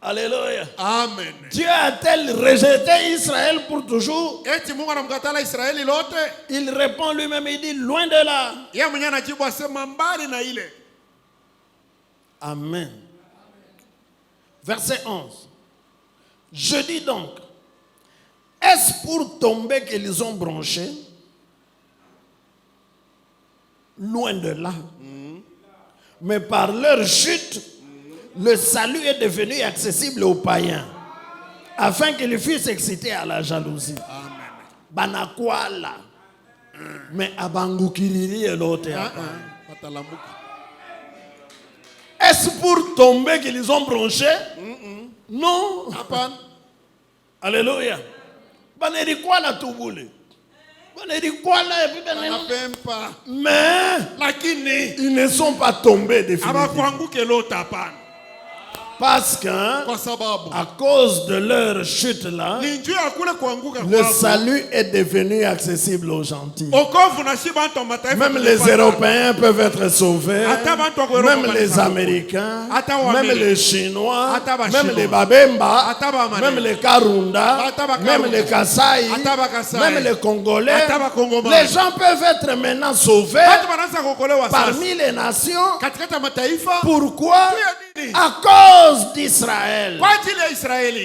Alléluia. Amen. Dieu a-t-il rejeté Israël pour toujours? Eti Mungu anamkatala Israeli lote? Il répond lui-même, il dit loin de là. Yeye mwenyewe anajibu asema mbali na ile. Amen. Verset 11. Je dis donc, est-ce pour tomber qu'ils ont bronché? Loin de là. Mais par leur chute, le salut est devenu accessible aux païens, afin qu'ils fussent excités à la jalousie. Amen. Banakwala. Mais abangukiriri elote. Est-ce pour tomber qu'ils ont bronché? Non. Alléluia. Banerikwala tubule. Banerikwala mais ils ne sont pas tombés définitivement. Parce qu'à cause de leur chute là, le salut est devenu accessible aux gentils. Même les Européens peuvent être sauvés, même les Américains, même les Chinois, même les Babemba, même les Karunda, même les Kasaï, même les Congolais. Les gens peuvent être maintenant sauvés parmi les nations. Pourquoi? À cause d'Israël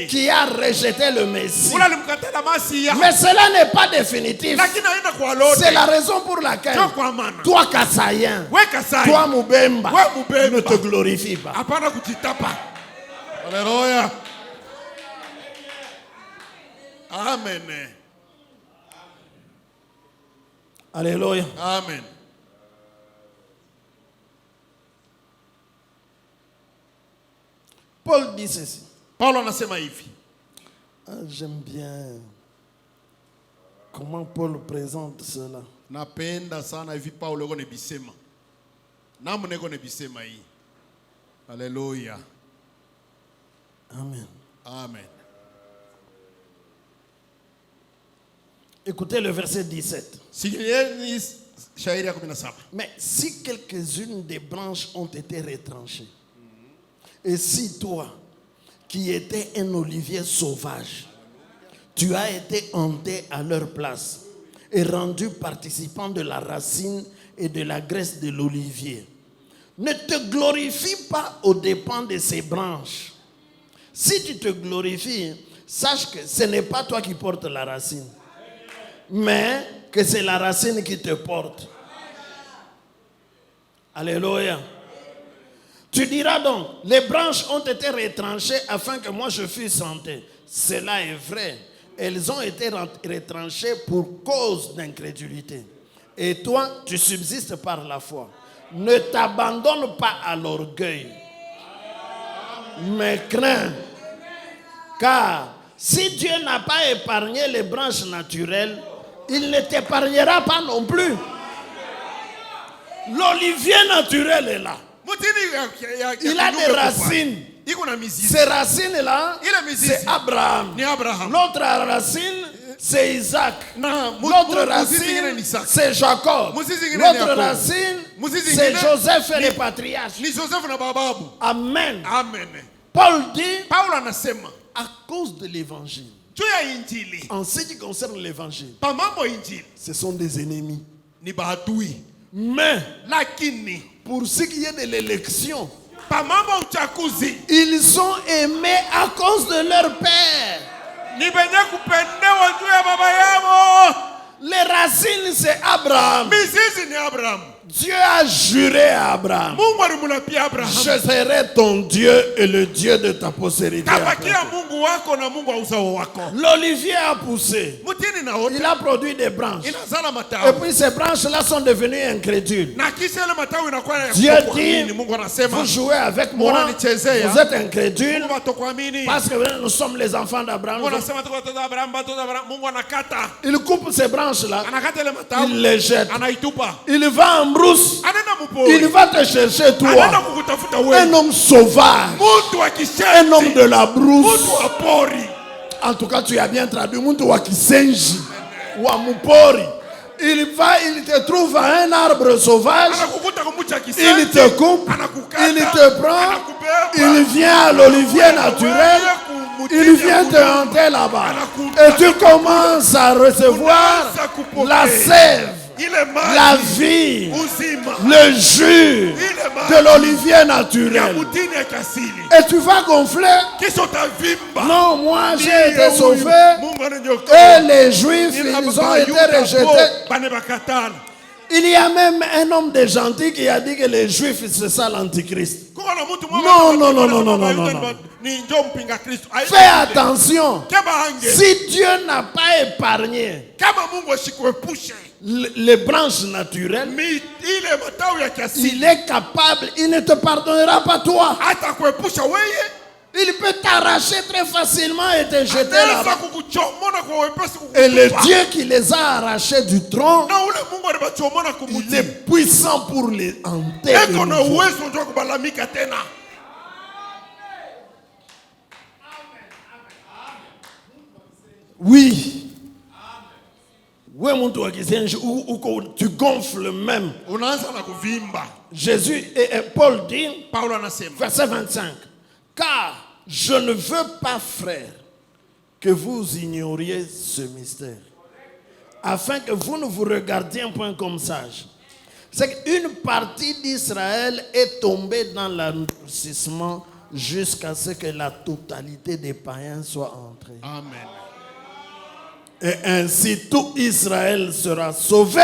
qui a rejeté le Messie. Mais cela n'est pas définitif. C'est la raison pour laquelle toi Kassaïen, toi Moubemba, ne te glorifie pas. Alléluia. Amen. Alléluia. Amen. Paul dit ceci. Paulo anasema hivi. J'aime bien comment Paul présente cela. Napenda sana hivi Paulo yuko nebisema. Namna yuko nebisema hii. Alléluia. Amen. Amen. Écoutez le verset 17. Mais si quelques-unes des branches ont été retranchées, et si toi, qui étais un olivier sauvage, tu as été hanté à leur place et rendu participant de la racine et de la graisse de l'olivier, ne te glorifie pas aux dépens de ces branches. Si tu te glorifies, sache que ce n'est pas toi qui portes la racine, mais que c'est la racine qui te porte. Alléluia. Tu diras donc, les branches ont été retranchées afin que moi je fusse hanté. Cela est vrai. Elles ont été retranchées pour cause d'incrédulité. Et toi, tu subsistes par la foi. Ne t'abandonne pas à l'orgueil, mais crains. Car si Dieu n'a pas épargné les branches naturelles, il ne t'épargnera pas non plus. L'olivier naturel est là. Il a des racines. Ces racines-là, c'est Abraham. L'autre racine, c'est Isaac. L'autre racine, c'est Jacob. L'autre racine, c'est Joseph et les patriarches. Amen. Paul dit, Paulo anasema à cause de l'évangile, juu ya injili, en ce qui concerne l'évangile, pa mambo ya injili ce sont des ennemis. ni baadui, Mais lakini pour ce qui est de l'élection, pa mambo ya uchaguzi ils sont aimés à cause de leur père. ni benye kupendewa juu ya baba yao. Les racines, c'est Abraham. Mizizi ni Abraham. Dieu a juré à Abraham, Mungu alimulapia Abraham, je serai ton Dieu et le Dieu de ta postérité. tabakia Mungu wako na Mungu wa uzao wako. L'olivier a poussé. Mutini na wote Il a produit des branches. inazala Et matawi, puis ces branches-là sont devenues incrédules. na kisha ile matawi inakuwa ya Dieu kutokuamini. dit, Mungu anasema vous jouez avec moi, Unanichezea. vous êtes incrédules, Mungu hatokuamini. parce que nous sommes les enfants d'Abraham. Mungu anasema tuko watoto wa Abraham, watoto wa Abraham. Mungu anakata, Il coupe ces branches-là, anakata ile il matawi, les jette. anaitupa, Il va en brousse, anaenda il mpori, va te chercher anaenda toi. kukutafuta Un wewe, homme sauvage, mtu wa un kishenzi, homme de la mtu brousse. wa pori. En tout cas, tu as bien traduit. Muntu wa kisenji, wa mupori. Il va, il te trouve à un arbre sauvage, Anakukuta kumcha il kishenzi, te coupe, anakukata, il te prend, anakubeba, il vient à l'olivier naturel, il vient te hanter là-bas. Et tu commences à recevoir la sève, ile la maji, vie, uzima, le jus de l'olivier ya naturel. mutini ya kasili. Et tu vas gonfler. Kisha utavimba. Non, moi j'ai été Ndiye sauvé. huyu, Mungu ananiokoa. Et les Juifs, ils ont été Yuda rejetés. po, bane bakatala. Il y a même un homme de gentil qui a dit que les Juifs, c'est ça l'antichrist. Kuko na mtu mmoja Non, anasema non, non, non, kwamba non, Yuda non, ni njoo mpinga Kristo. Fais attention. Kama hange. Si Dieu n'a pas épargné Kama Mungu asikuepushe. les branches naturelles, Ile matawi ya kiasili. il est capable, il ne te pardonnera pas toi. Hata kuepusha wewe. Il peut t'arracher très facilement et te jeter Anaweza là-bas. kukuchomona kwa wepesi Et le kukutupa. Dieu qui les a arrachés du tronc, Na ule Mungu alibachomona il kumuti. est puissant pour les hanter. de Eko na nouveau. uwezo ndio kubalamika tena. Oui. Oui, mon tour, tu gonfles même. Unaanza na kuvimba. Jésus et Paul dit, Paulo anasema, verset 25, car je ne veux pas, frère, que vous ignoriez ce mystère, afin que vous ne vous regardiez un point comme sage. C'est qu'une partie d'Israël est tombée dans l'endurcissement jusqu'à ce que la totalité des païens soit entrée. Amen. Et ainsi tout Israël sera sauvé,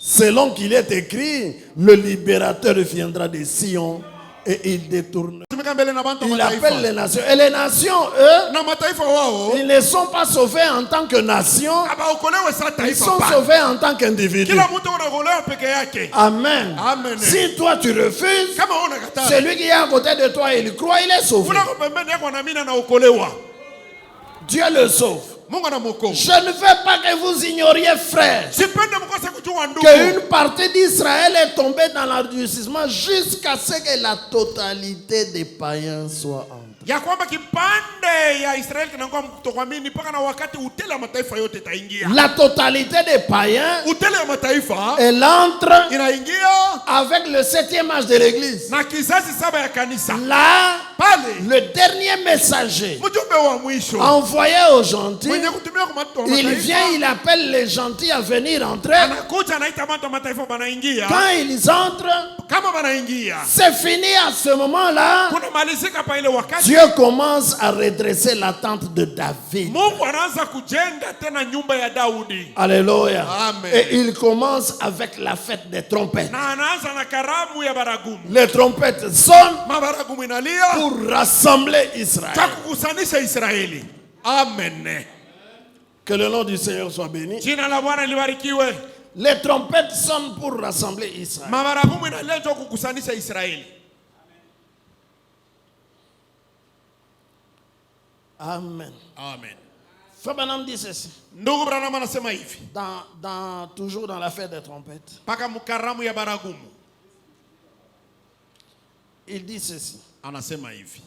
selon qu'il est écrit, le libérateur viendra de Sion et il détourne. Tumika mbele na bantu wa Il appelle mataifa. les nations. Et les nations, eux, Na mataifa wao ils ne sont pas sauvés en tant que nation, abaokolewe sa ils taifa sont pa. sauvés en tant qu'individu. Kila mtu anaokolewa peke yake. Amen. Amen. Si toi tu refuses, Kama unakataa, celui qui est à côté de toi, il croit, il est sauvé. kuna pembeni yako na mimi naokolewa. Dieu le sauve. Mungu anamwokoa. Je ne veux pas que vous ignoriez, frère, Sipende mkose kujua ndugu. qu'une partie d'Israël est tombée dans l'endurcissement jusqu'à ce que la totalité des païens soit entrée. Ya kwamba kipande ya Israeli kinakuwa kutokuamini mpaka na wakati utele ya mataifa yote itaingia. La totalité des païens, Utele ya mataifa elle entre inaingia avec le 7e âge de l'église. na kizazi saba ya kanisa. Là, Pale le dernier messager mjumbe wa mwisho envoyé aux gentils, mwenye kutumia kwa watu wa il mataifa vient, il appelle les gentils à venir entrer. anakuja anaita watu wa mataifa banaingia. Quand ils entrent, Kama banaingia c'est fini à ce moment-là. kuna malizika pa ile wakati Dieu commence à redresser la tente de David. Mungu anaanza kujenga tena nyumba ya Daudi. Alléluia. Amen. Et il commence avec la fête des trompettes. Na anaanza na karamu ya baragumu. Les trompettes sonnent Mabaragumu inalia pour rassembler Israël. cha kukusanisha Israeli. Amen. Que le nom du Seigneur soit béni. Jina la Bwana libarikiwe. Les trompettes sonnent pour rassembler Israël. Mabaragumu inalia cha kukusanisha Israeli. Amen. Amen. Fabanam dit ceci. Ndugu Branham anasema hivi. Toujours dans la fête des trompettes. Paka mkaramu ya baragumu. Il dit ceci. Anasema hivi.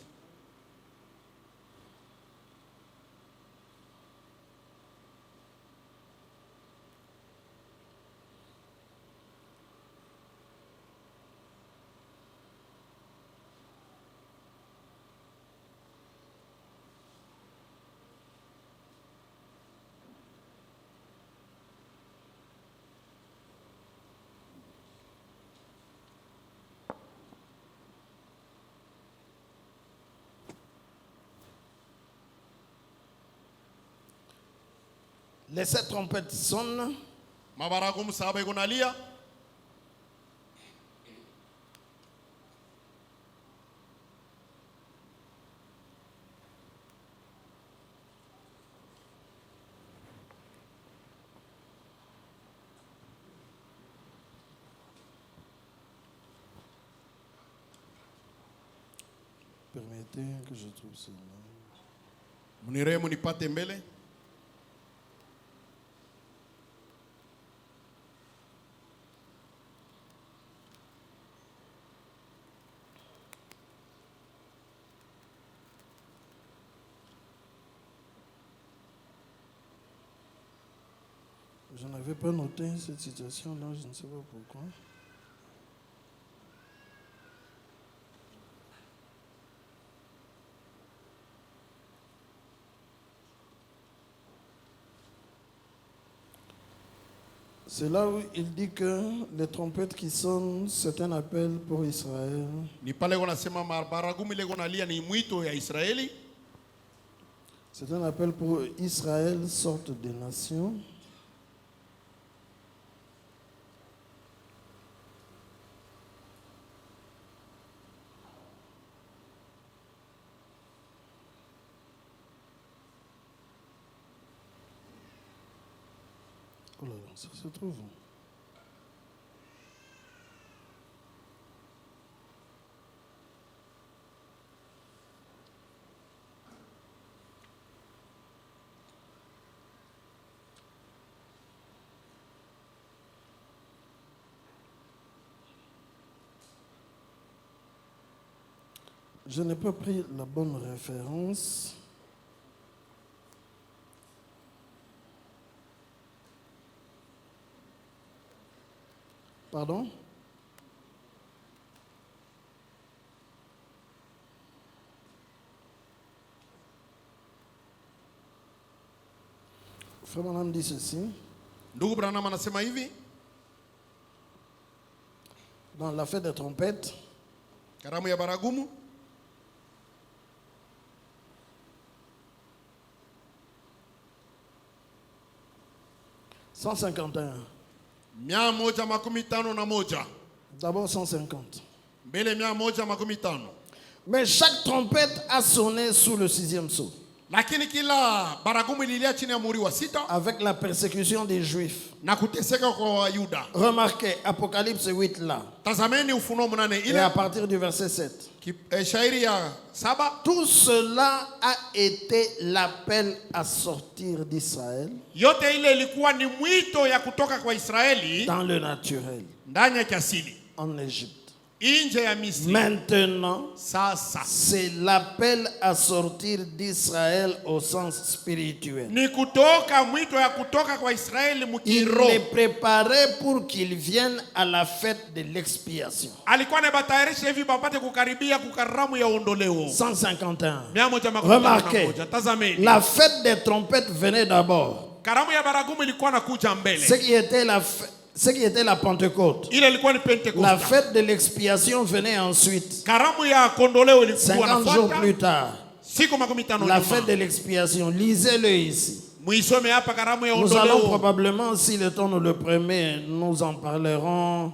Les 7 trompettes sonnent. Mabaragumu saba iko nalia. Permettez que je trouve cela. Muniremu nipate mbele. Je n'avais pas noté cette situation-là, je ne sais pas pourquoi. C'est là où il dit que les trompettes qui sonnent, c'est un appel pour Israël. Ni pale wanasema mabaragumu ile nalia ni mwito ya Israeli. C'est un appel pour Israël, sorte des nations. Oh là là, ça se trouve. Je n'ai pas pris la bonne référence. Pardon? Frère Branham dit ceci. Ndugu Branham anasema hivi. Dans la fête des trompettes, Karamu ya baragumu. $151. 151. D'abord 150. Mbele 150. Mais chaque trompette a sonné sous le 6e sceau. Lakini kila baragumu ililia chini ya muhuri wa 6 Avec la persécution des Juifs. na kuteseka kwa Wayuda. Remarquez, Apocalypse 8 là. Tazameni Ufunuo 8 Et ile à partir du verset 7. shairi ya 7. Tout cela a été l'appel à sortir d'Israël Yote ile ilikuwa ni mwito ya kutoka kwa Israeli dans le naturel, ndani ya kiasili en Égypte. nje ya Misri. Maintenant, Sasa c'est l'appel à sortir d'Israël au sens spirituel. ni kutoka mwito ya kutoka kwa Israeli Il mukiro. les préparait pour qu'ils viennent à la fête de l'expiation. Alikuwa anabatayarisha hivi bapate kukaribia kukaramu ya ondoleo. 151. 151. Remarquez, Tazameni. la fête des trompettes venait d'abord. Karamu ya baragumu ilikuwa nakuja mbele. Ce qui était la Pentecôte. Ile ilikuwa ni Pentecoste. La fête de l'expiation venait ensuite. Karamu ya kondoleo ilikuwa 50 jours plus tard. Siku 50 La fête de l'expiation. Lisez-le ici. Muisome hapa karamu ya Nous allons ondoleo. probablement, si le temps nous le permet, nous en parlerons.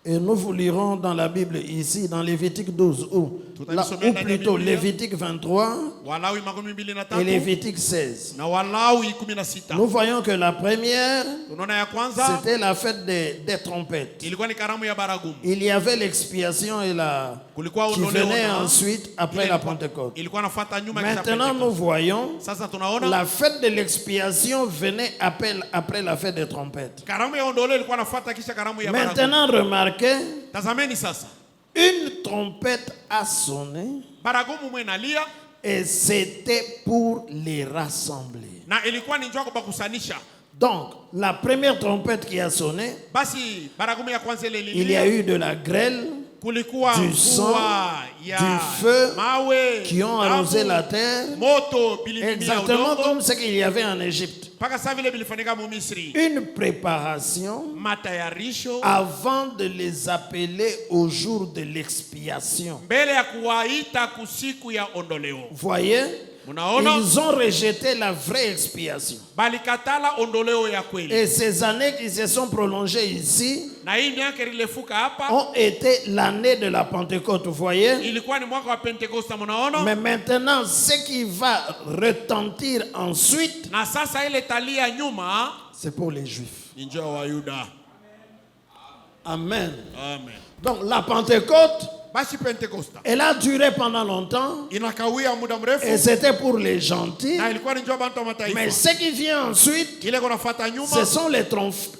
Et nous vous lirons dans la Bible ici, dans Lévitique 12, ou plutôt Lévitique 23 Walawi 23 et Lévitique 16. na Walawi 16. Nous voyons que la première, Tunaona ya kwanza c'était la fête des trompettes. ilikuwa ni karamu ya baragumu. Il y avait l'expiation et Kulikuwa qui ondoleo venait na ensuite après la Pentecôte. ilikuwa nafuata nyuma kisha Maintenant, nous Pentecoste. voyons Sasa tunaona la fête de l'expiation venait après la fête des trompettes. karamu ya ondoleo ilikuwa nafuata kisha karamu ya baragumu. Maintenant, remarquez, Tazameni sasa. une trompette a sonné Baragumu mwenalia et c'était pour les rassembler. na ilikuwa ni njoo kubakusanisha. Donc, la première trompette qui a sonné, Basi baragumu ya kwanza ile il y a eu de la grêle, kulikuwa du sang, mvua ya du feu mawe qui ont damu, arrosé la terre, moto bilimia exactement udongo comme ce qu'il y avait en Égypte. mpaka saa vile bilifanyika mu Misri. Une préparation Matayarisho avant de les appeler au jour de l'expiation. mbele ya kuwaita kusiku ya ondoleo. Voyez, Munaona? ils ont rejeté la vraie expiation. Balikatala ondoleo ya kweli. Et ces années qui se sont prolongées ici Na hii miaka ilifuka hapa ont été l'année de la Pentecôte, vous voyez? ilikuwa ni mwaka wa Pentekoste, munaona? Mais maintenant, ce qui va retentir ensuite, Na sasa ile talia nyuma c'est pour les Juifs. ni njoo wa Yuda. Amen. Amen. Donc la Pentecôte, Basi Pentekoste elle a duré pendant longtemps inakawia muda et mrefu c'était pour les gentils. na ilikuwa ni njoo bantu wa mataifa. Mais ce qui vient ensuite, Ile kunafuata ce nyuma sont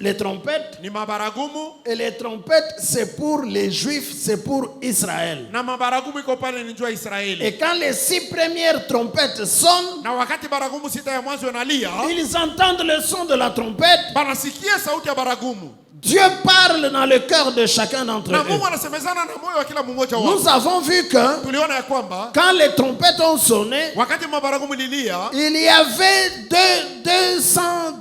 les trompettes. ni mabaragumu, Et les trompettes, c'est pour les Juifs, c'est pour Israël. na mabaragumu iko pale ni njoo ya Israeli. Et quand les 6 premières trompettes sonnent, Na wakati baragumu sita ya mwanzo inalia, ils entendent le son de la trompette. banasikia sauti ya baragumu. Dieu parle dans le cœur de chacun d'entre Na eux. Mungu anasemezana na moyo wa kila mmoja wao. Nous avons vu que Tuliona ya kwamba quand les trompettes ont sonné, wakati mabaragumu lilia, il y avait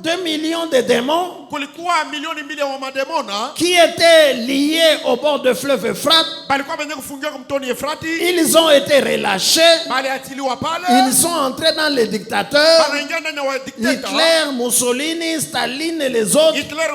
2 millions de démons kulikuwa milioni 2 wa mademona qui étaient liés au bord du fleuve Euphrate. balikuwa benye kufungiwa kwa mtoni Efrati, Ils ont été relâchés. baliachiliwa pale, Ils sont entrés dans les dictateurs. banaingia ndani ya wadikteta Hitler, Mussolini, Staline et les autres. Hitler,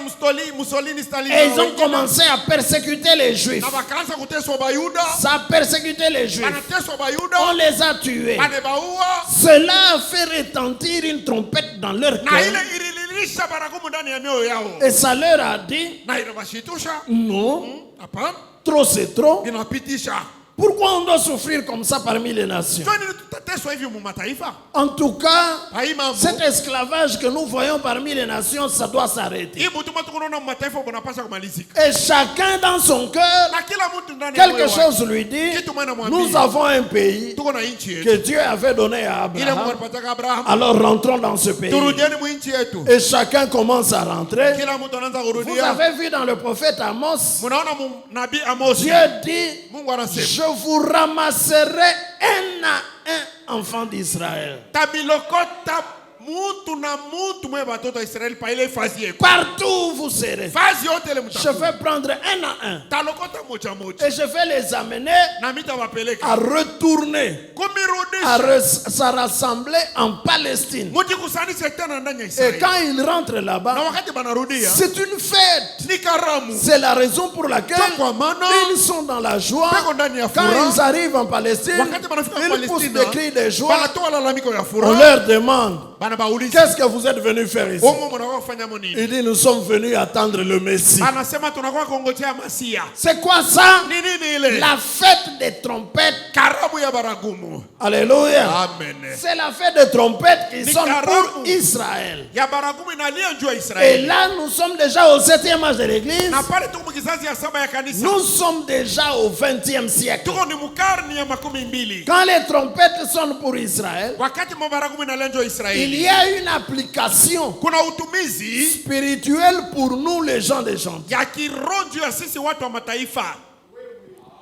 Mussolini, Stalin, Et ils na ont wengine, commencé à persécuter les Juifs. na bakaanza kuteswa Bayuda, Ça a persécuté les Juifs. banateswa On Bayuda, les a tués. banebaua, Cela a fait retentir une trompette dans leur na cœur. ile ilililisha baragumu ndani ya mioyo yao, Et ça leur a dit, na inabashitusha. non, Hapana, trop c'est trop. inapitisha. Pourquoi on doit souffrir comme ça parmi les nations? Kwa nini tutateswa hivi mu mataifa? En tout cas, Hai mambo. cet esclavage que nous voyons parmi les nations, ça doit s'arrêter. Hii mtu tunaona mu mataifa bunapasha kumalizika. Et chacun dans son cœur, Na kila mtu ndani ya moyo quelque wake. chose lui dit, Kitu mwana mwambie. nous avons un pays Tuko na nchi yetu. que Dieu avait donné à Ile Mungu Abraham. alipataka Abraham. Alors rentrons dans ce pays. Turudieni mu nchi yetu. Et chacun commence à rentrer. Kila mtu anaanza Vous kurudia. avez vu dans le prophète Amos, Munaona mu nabii Amos. Dieu dit, Mungu anasema, je vous ramasserai un à un enfant d'Israël. tabilokota mutu na mutu mwe batoto wa Israeli pa ile fazi yeko. Partout où vous serez, Fazi yote ile je mtakuwa. vais prendre un à un. Talokota moja moja. Et je vais les amener Na mitawapeleka. à retourner, à Kumirudisha. se rassembler en Palestine. Mujikusanishe tena ndani ya Et Israeli. quand ils rentrent Na là-bas, wakati banarudia, c'est une fête. ni karamu. C'est la raison pour laquelle Kwa maana ils sont dans la joie. peko ndani ya Quand furaha. ils arrivent en Palestine, Wakati banafika ils poussent Palestina, des cris de joie. banatoa lalamiko ya On furaha. leur demande, Banabauliza, qu'est-ce que vous êtes venus faire ici? Mungu mnakuwa kufanya nini? Il dit, nous sommes venus attendre le Messie. Anasema tunakuwa kongojea Masia. C'est quoi ça? Ni nini ile? La fête des trompettes. Karamu ya baragumu. Alléluia. Amen. C'est la fête des trompettes qui Ni sont karamu. pour Israël. Ya baragumu inalia njoo ya Et Israeli. là, nous sommes déjà au 7e âge de l'église. Na pale tuko kizazi ya 7 ya kanisa. Nous sommes déjà au 20e siècle. Tuko ni mukarni ya 12. Quand les trompettes sonnent pour Israël, Wakati mabaragumu inalia njoo ya il Israeli. y a une application Kuna utumizi spirituelle pour nous, les gens des gens. ya kiroho juu ya sisi watu wa mataifa.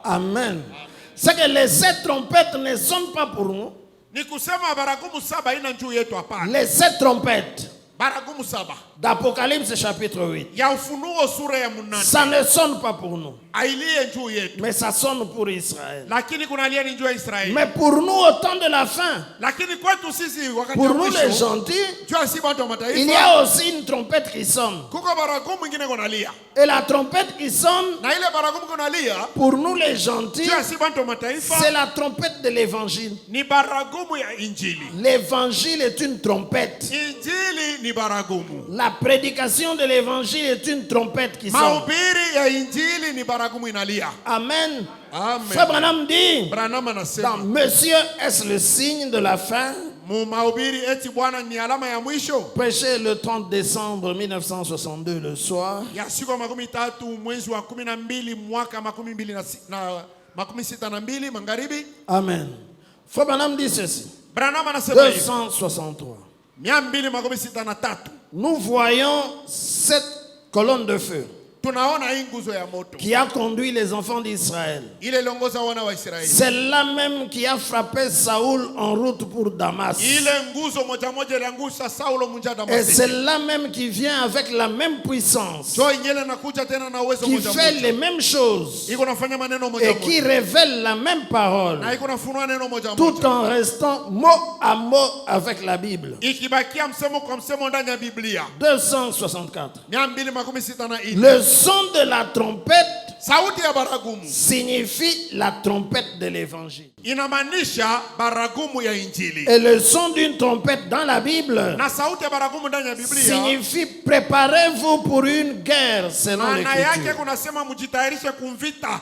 Amen. C'est que les 7 trompettes ne sonnent pas pour nous. Ni kusema baragumu 7 ina njoo yetu hapana. Les 7 trompettes Baragumu 7 d'Apocalypse chapitre 8, ya Ufunuo sura ya 8 ça ne sonne pas pour nous, ailie njoo yetu. mais ça sonne pour Israël. Lakini kuna alia ni njoo ya Israeli. Mais pour nous, au temps de la fin, Lakini kwetu sisi wakati pour wa nous les mwisho gentils, juu ya sisi watu wa il y mataifa a aussi une trompette qui sonne. kuko baragumu mwingine kunalia. Et la trompette qui sonne, Na ile baragumu kunalia pour nous les gentils, juu ya sisi watu wa mataifa c'est la trompette de l'évangile. ni baragumu ya injili. L'évangile est une trompette. Injili ni baragumu. La prédication de l'évangile est une trompette qui sonne. Mahubiri ya injili ni baragumu inalia. Amen. Amen. Frère Branham dit, Branham dans anasema Monsieur, est-ce le signe de la fin? mu mahubiri eti Bwana ni alama ya mwisho Prêché le 30 décembre 1962 le soir. ya siku ya 13 mwezi wa 12 mwaka 62 magharibi. Amen. Frère Branham dit ceci. Branham anasema hivi 263. 263 Nous voyons cette colonne de feu. tunaona hii nguzo ya moto qui a conduit les enfants d'Israël. ile iliongoza wana wa Israeli. C'est là même qui a frappé Saoul en route pour Damas. Ile nguzo moja moja iliangusha Saulo munja Et Damascus. c'est là même qui vient avec la même puissance, Jo ingine nakuja tena na uwezo qui moja fait moja. les mêmes choses Iko nafanya maneno moja et qui moja. révèle la même parole, Na iko nafunua neno moja tout moja. en restant mot à mot avec la Bible. Ikibakia msemo kwa msemo ndani ya Biblia. 264. 264. Le son de la trompette Sauti ya baragumu signifie la trompette de l'évangile. inamaanisha baragumu ya injili. Et le son d'une trompette dans la Bible Na sauti ya baragumu ndani ya Biblia signifie préparez-vous pour une guerre selon maana yake l'écriture. kunasema mjitayarishe kumvita.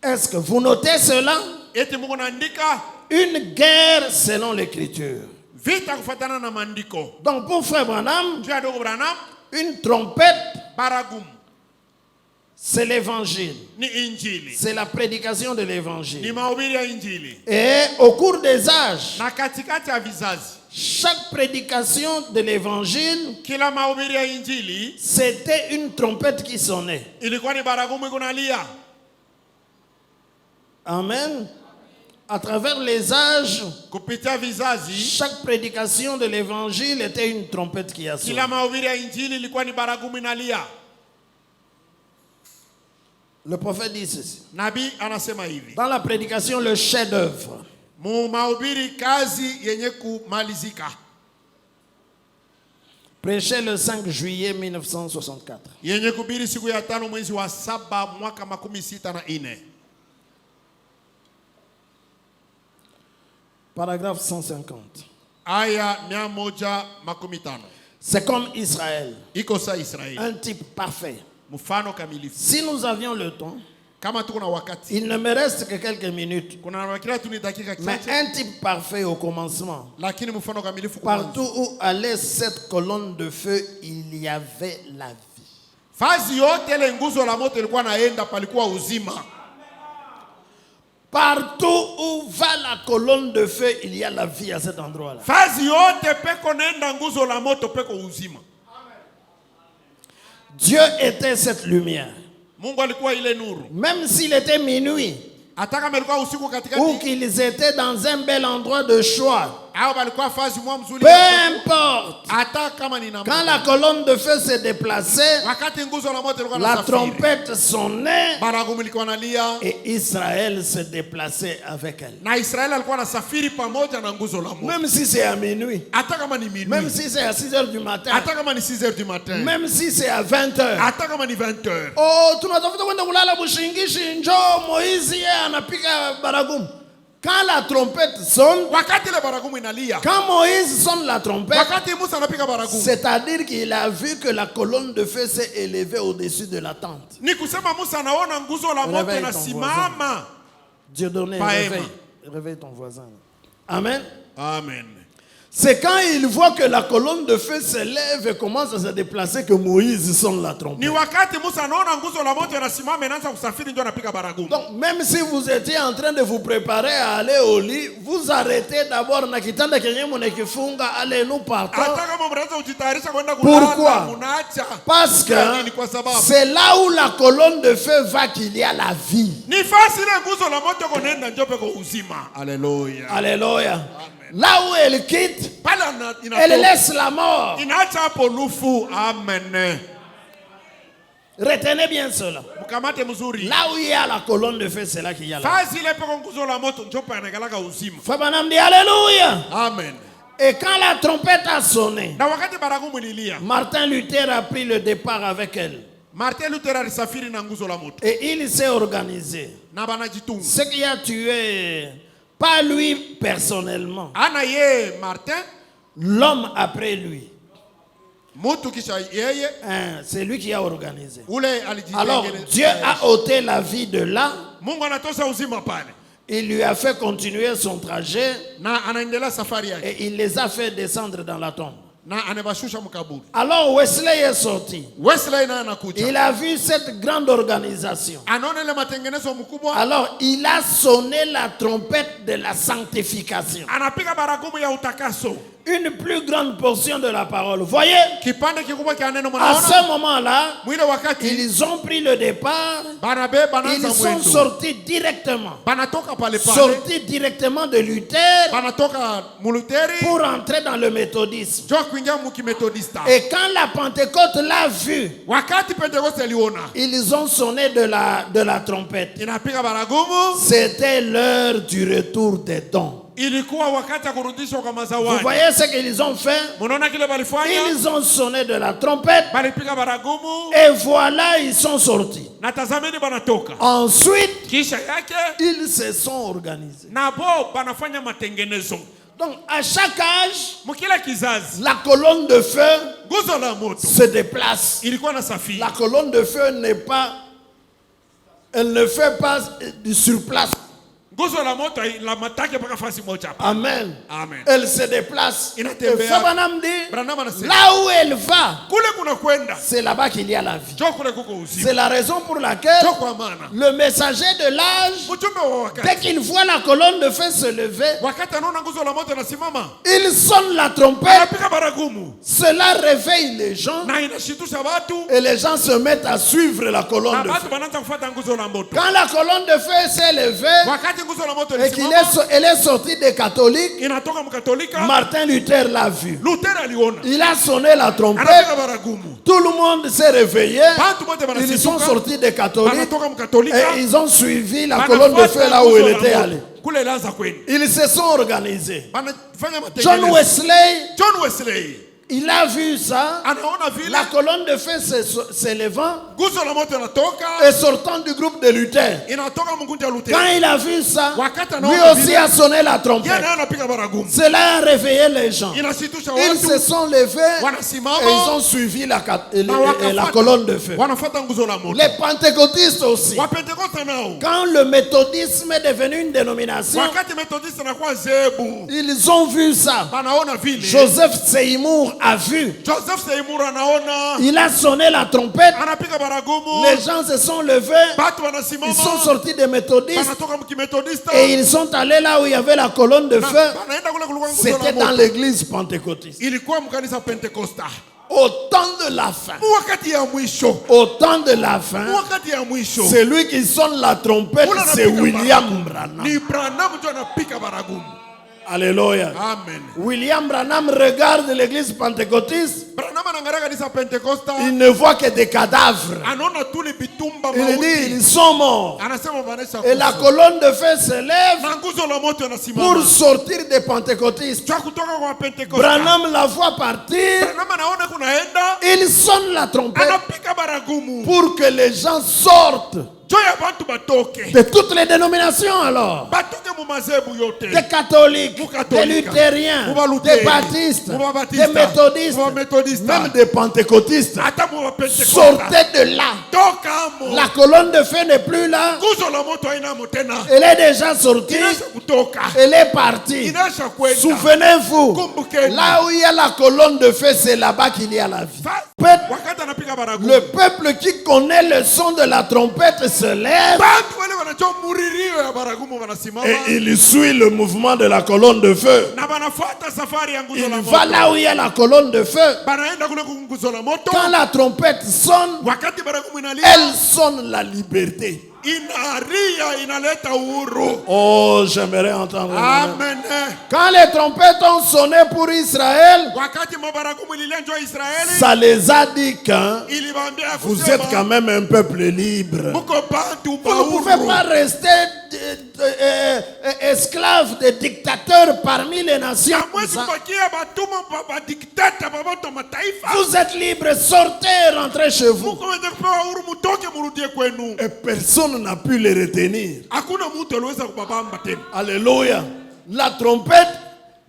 Est-ce que vous notez cela? Eti Mungu naandika Une guerre selon l'écriture. vita kufuatana na maandiko. Donc pour Frère Branham, Juu ya ndugu Branham, une trompette, baragumu c'est l'évangile. ni injili. C'est la prédication de Ni l'évangile. mahubiri ya injili. Et au cours des âges, Na katikati ya vizazi, chaque prédication de l'évangile, kila mahubiri ya injili c'était une trompette qui sonnait. ilikuwa ni baragumu iko nalia. Amen. À travers les âges, Kupitia vizazi, chaque prédication de l'évangile était une trompette qui a sonné. kila mahubiri ya injili ilikuwa ni baragumu inalia. Le prophète dit ceci. Nabii anasema hivi. Dans la prédication, le chef-d'œuvre, Mu mahubiri kazi yenye kumalizika. prêché le 5 juillet 1964. Yenye kubiri siku ya 5 mwezi wa 7 mwaka 64. Paragraphe 150. Aya 150. C'est comme Israël, Iko sa Israeli. un type parfait. Mfano kamilifu. Si nous avions le temps, Kama tuko na wakati. il ne me reste que quelques minutes, Kuna wakati tu ni dakika mais chache. un type parfait au commencement. Lakini mfano kamilifu Partout où allait cette colonne de feu, il y avait la vie. Fazi yote ile nguzo la moto ilikuwa naenda palikuwa uzima. Partout où va la colonne de feu, il y a la vie à cet endroit-là. Fazi yote peko nenda nguzo la moto peko uzima. Dieu était cette lumière. Mungu alikuwa ile nuru. Même s'il était minuit, Hata kama ilikuwa usiku ou katikati qu'ils étaient dans un bel endroit de choix, au balikuwa fazi mwa mzuri. peu importe, Hata kama ni quand la colonne de feu se déplaçait, wakati nguzo la moto ilikuwa la nasafiri. trompette sonnait Baragumu ilikuwa nalia et Israël se déplaçait avec elle. na Israeli alikuwa anasafiri pamoja na nguzo la moto. Même si c'est à minuit, Hata kama ni minuit. même si c'est à 6 heures du matin, Hata kama ni 6h du matin. même si c'est à 20 heures. Hata kama ni 20h. Oh, tunatafuta kwenda kulala bushingishi, njoo Moïse yeye anapiga baragumu. Quand la trompette sonne, Wakati ile baragumu inalia. quand Moïse sonne la trompette, Wakati Musa anapiga baragumu. c'est-à-dire qu'il a vu que la colonne de feu s'est élevée au-dessus de la tente. Ni kusema Musa anaona nguzo la moto Réveille ton inasimama. Dieu donné, Paema. réveille ton voisin. Amen. Amen. C'est quand il voit que la colonne de feu s'élève et commence à se déplacer que Moïse sonne la Ni trompette. wakati Musa anaona nguzo la moto inasimama inaanza kusafiri ndio anapiga baragumu. Donc, même si vous étiez en train de vous préparer à aller au lit, vous arrêtez d'abord na kitanda kenye munekifunga, allez nous partons. Hata kama mnaanza kujitayarisha kwenda Pourquoi? kulala, mnaacha. Parce Nini kwa que sababu? c'est là où la colonne de feu va qu'il y a la vie. Ni fasi ile nguzo la moto konaenda ndio peko uzima. Haleluya. Alléluia. Là où elle quitte, Pale elle laisse la mort. inaacha hapo nufu. Amen. Retenez bien cela. Mkamate mzuri. Là où il y a la colonne de feu, c'est là qu'il y a la vie. Fasi ile peko nguzo la moto ndio pale anagalaka uzima. Frère Branham dit Alléluia. Amen. Et quand la trompette a sonné, Na wakati baragumu ililia, Martin Luther a pris le départ avec elle. Martin Luther alisafiri na nguzo la moto. Et il s'est organisé. Na banajitunga. Ce qui a tué, pas lui personnellement, Ana ye Martin, l'homme après lui. mutu kisha yeye, Hein, c'est lui qui a organisé. ule Alors alijitengeneza. Dieu a ôté la vie de là. Mungu anatosha uzima pale. Il lui a fait continuer son trajet Na anaendelea safari yake. et il les a fait descendre dans la tombe. Na anabashusha mkaburi. Alors Wesley est sorti. Wesley naye anakuja. Il a vu cette grande organisation. Anaona ile matengenezo mkubwa. Alors il a sonné la trompette de la sanctification. Anapiga baragumu ya utakaso. une plus grande portion de la parole. Voyez, kipande kikubwa cha neno à mnaona ce moment-là, mwile wakati ils ont pris le départ. banabeba Ils naanza sont mwendo sortis directement. banatoka pale pale Sortis directement de Luther banatoka muluteri pour entrer dans le méthodisme. jo kuingia mukimetodista. Et quand la Pentecôte l'a vu, Wakati Pentekoste aliona ils ont sonné de la trompette. inapiga baragumu, C'était l'heure du retour des dons. ilikuwa wakati ya kurudishwa kwa Vous mazawadi. voyez ce qu'ils ont fait? Mnaona kile balifanya? Ils ont sonné de la trompette Balipiga baragumu et voilà, ils sont sortis. na tazameni banatoka. Ensuite, Kisha yake ils se sont organisés. na bo banafanya matengenezo. Donc, à chaque âge, Mkila kizazi la colonne de feu nguzo la moto se déplace. ilikuwa na safiri. La colonne de feu elle ne fait pas du surplace. Nguzo la moto la matake mpaka fasi moja hapa. Amen. Amen. Elle se déplace. Et Inatembea. Fabanam dit, Branham anasema là où elle va, kule kuna kwenda c'est là-bas qu'il y a la vie. jo kule kuko uzima. C'est la raison pour laquelle Jo kwa maana le messager de l'âge, mjumbe wa dès wakati qu'il voit la colonne de feu se lever, wakati anaona nguzo la moto nasimama il sonne la trompette. anapiga baragumu Cela réveille les gens na inashitusha watu et les gens se mettent à suivre la na colonne de watu feu. wanaanza kufuata nguzo la moto. Quand la colonne de feu s'est levée Wakati nguzo la moto et ilisimama elle est sortie des catholiques, inatoka mkatolika, Martin Luther l'a vu. Luther aliona Il a sonné la trompette. anapiga baragumu, Tout le monde s'est réveillé. watu wote Ils sont wanashituka sortis des catholiques wanatoka mkatolika et ils ont suivi la colonne de feu là où elle était allée. kule ilianza kwenda Ils se sont organisés. banafanya John matengenezo. Wesley, John Wesley il a vu ça. anaona vile La colonne de feu s'élevant nguzo la moto inatoka et sortant du groupe de Luther. inatoka mkunja wa Luther. Quand il a vu ça, Wakati lui anaona aussi vile a sonné la yeye trompette. naye anapiga baragumu, Cela a réveillé les gens. inashitusha Ils se watu sont levés wanasimama et ils ont suivi la wakafuata- colonne de feu. wanafuata nguzo la moto. Les pentecôtistes aussi. Wapentekoste nao Quand le méthodisme est devenu une dénomination, wakati methodiste anakuwa zebu ils ont vu ça. banaona vile Joseph Seymour a vu. Joseph Seymour anaona Il a sonné la trompette. anapiga baragumu, Les gens se sont levés. batu Ils wanasimama sont sortis des méthodistes. banatoka mkimethodiste Et ils sont allés là où il y avait la colonne de na feu. banaenda kule kulikuwa nguzo C'était la dans moto. l'église pentecôtiste. Ilikuwa mkanisa Pentekosta. Au temps de la fin. Wakati ya mwisho, Au temps de la fin. wakati ya mwisho Celui qui sonne la trompette, Ula c'est anapiga William baragumu. Branham. Ni Branham ndio anapiga baragumu. Alléluia. Amen. William Branham regarde l'église pentecôtiste. Branham anaangalia kanisa Pentekosta, Il ne voit que des cadavres. anaona tu ni bitumba Il dit, mauti. ils sont morts. Anasema Vanessa Et la colonne de feu se lève na nguzo la moto anasimama. pour sortir des pentecôtistes. Cha kutoka kwa Pentekosta. Branham la voit partir. Branham anaona kunaenda, Il sonne la trompette anapiga baragumu. pour que les gens sortent Jo ya bantu batoke. de toutes les dénominations alors. Batoke mu mazebu yote. Des catholiques, des Mukatolika, luthériens, mubaluteri, des baptistes, mubabatista, des méthodistes, mubamethodista, même des pentecôtistes. hata mu Pentekosta. Sortez de là. Toka amo. La colonne de feu n'est plus là. Nguzo la moto haina tena. Elle est déjà sortie. Inaisha kutoka. Elle est partie. Inaisha kwenda. Souvenez-vous, Kumbukeni. là où il y a la colonne de feu, c'est là-bas qu'il y a la vie. Wakati anapiga baragumu. Le peuple qui connaît le son de la trompette se lève Bantu wale wanajua muririo ya baragumu wanasimama. et il suit le mouvement de la colonne de feu. Na banafuata safari ya nguzo Il la moto. va là où il y a la colonne de feu. Banaenda kule ku nguzo la moto. Quand la trompette sonne, Wakati baragumu inalia, elle sonne la liberté. inaria inaleta uhuru. Oh, j'aimerais entendre. Amen. Quand les trompettes ont sonné pour Israël, Wakati mabaragumu ililia njoo Israeli, ça les a dit qu'un, iliwaambia vous kusema, êtes quand même un peuple libre. muko bantu Vous ne pouvez bahuru. pas rester esclave de dictateurs parmi les nations. Hamwezi kubakia batumwa ba diktata ba watu wa mataifa. Vous êtes libre, sortez, rentrez chez vous. Muko wenye kupewa uhuru, mutoke murudie kwenu. Et personne n'a pu les retenir. Hakuna mtu aliweza kubabamba tena. Alléluia. La trompette,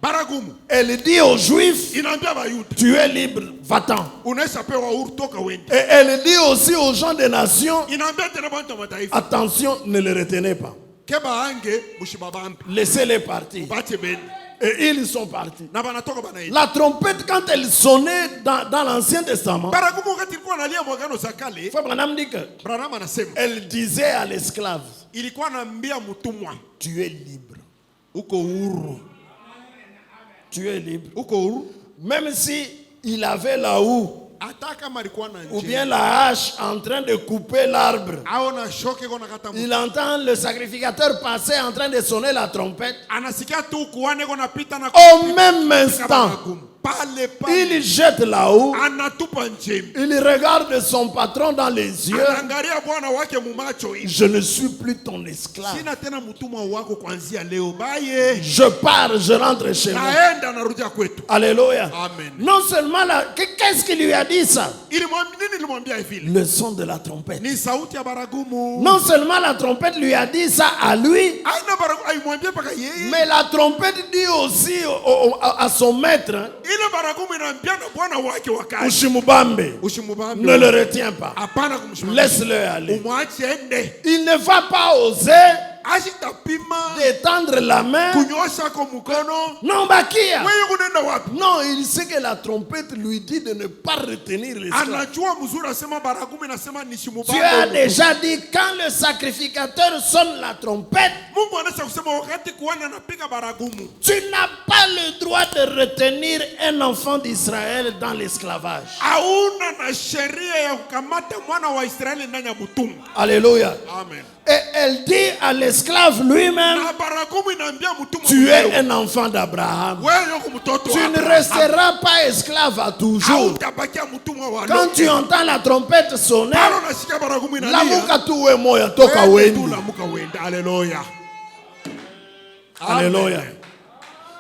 Baragumu elle dit aux Juifs, inaambia Bayuda, tu es libre, va-t'en. unaisha pewa uhuru, toka wende. Et elle dit aussi aux gens des nations, Inaambia tena bantu wa mataifa, attention, ne les retenez pas. keba ange mushibabambi, Laissez-les partir. bache bende. Et ils sont partis. Na banatoka banaenda. La trompette, quand elle sonnait dans l'Ancien Testament, Baragumu wakati ilikuwa analia mwagano za kale, Frère Branham dit que Branham anasema elle disait à l'esclave, ilikuwa anaambia mtumwa, tu es libre. uko uhuru. tu es libre. uko huru. Même si il avait la houe Hata kama alikuwa na ou njia bien la hache en train de couper l'arbre, au na shoke kona kata il entend le sacrificateur passer en train de sonner la trompette. anasikia tu kuane kona pita na Au même instant, pale il jette la houe, anatupa njembe, il regarde son patron dans les yeux. anaangalia bwana wake mumacho hivi, Je ne suis plus ton esclave. sina tena mtumwa wako kuanzia leo, baye Je pars, je rentre chez moi. naenda narudia kwetu. Alléluia. Amen. Non seulement là, qu'est-ce qu'il lui a dit ça? Nini ilimwambia hivi? Le son de la trompette. Ni sauti ya baragumu. Non seulement la trompette lui a dit ça à lui, Aina baragumu aimwambia paka yeye. mais la trompette dit aussi à son maître, Ile baragumu inaambia na bwana wake wa kazi. Ushimubambe, Usimubambe. ne le retiens pas. Hapana kumshimamisha. Laisse-le aller. Umwache ende. Il ne va pas oser Ashitapima d'étendre la main. kunyosha kwa mkono. Non, Bakia. Wewe unaenda wapi? Non, il sait que la trompette lui dit de ne pas retenir l'esclave. Anajua mzuri asema baragumu inasema Dieu a nisimubambe. déjà dit quand le sacrificateur sonne la trompette, Mungu anaweza kusema wakati kuhani anapiga baragumu, tu n'as pas le droit de retenir un enfant d'Israël dans l'esclavage. hauna na sheria ya kukamata mwana wa Israeli ndani ya mtumwa. Alléluia. Amen. Et elle dit à l'esclave lui-même, Na baragumu inaambia mtumwa, tu es un enfant d'Abraham. wewe yoko mtoto Tu wa ne Abraham. resteras pas esclave à toujours. Hautabakia mtumwa wa Quand Lot. tu entends la trompette sonner, Pale unasikia baragumu inalia. lamuka tu we moya toka Wewe tu wendi. lamuka uende. Haleluya. Alléluia. Amen.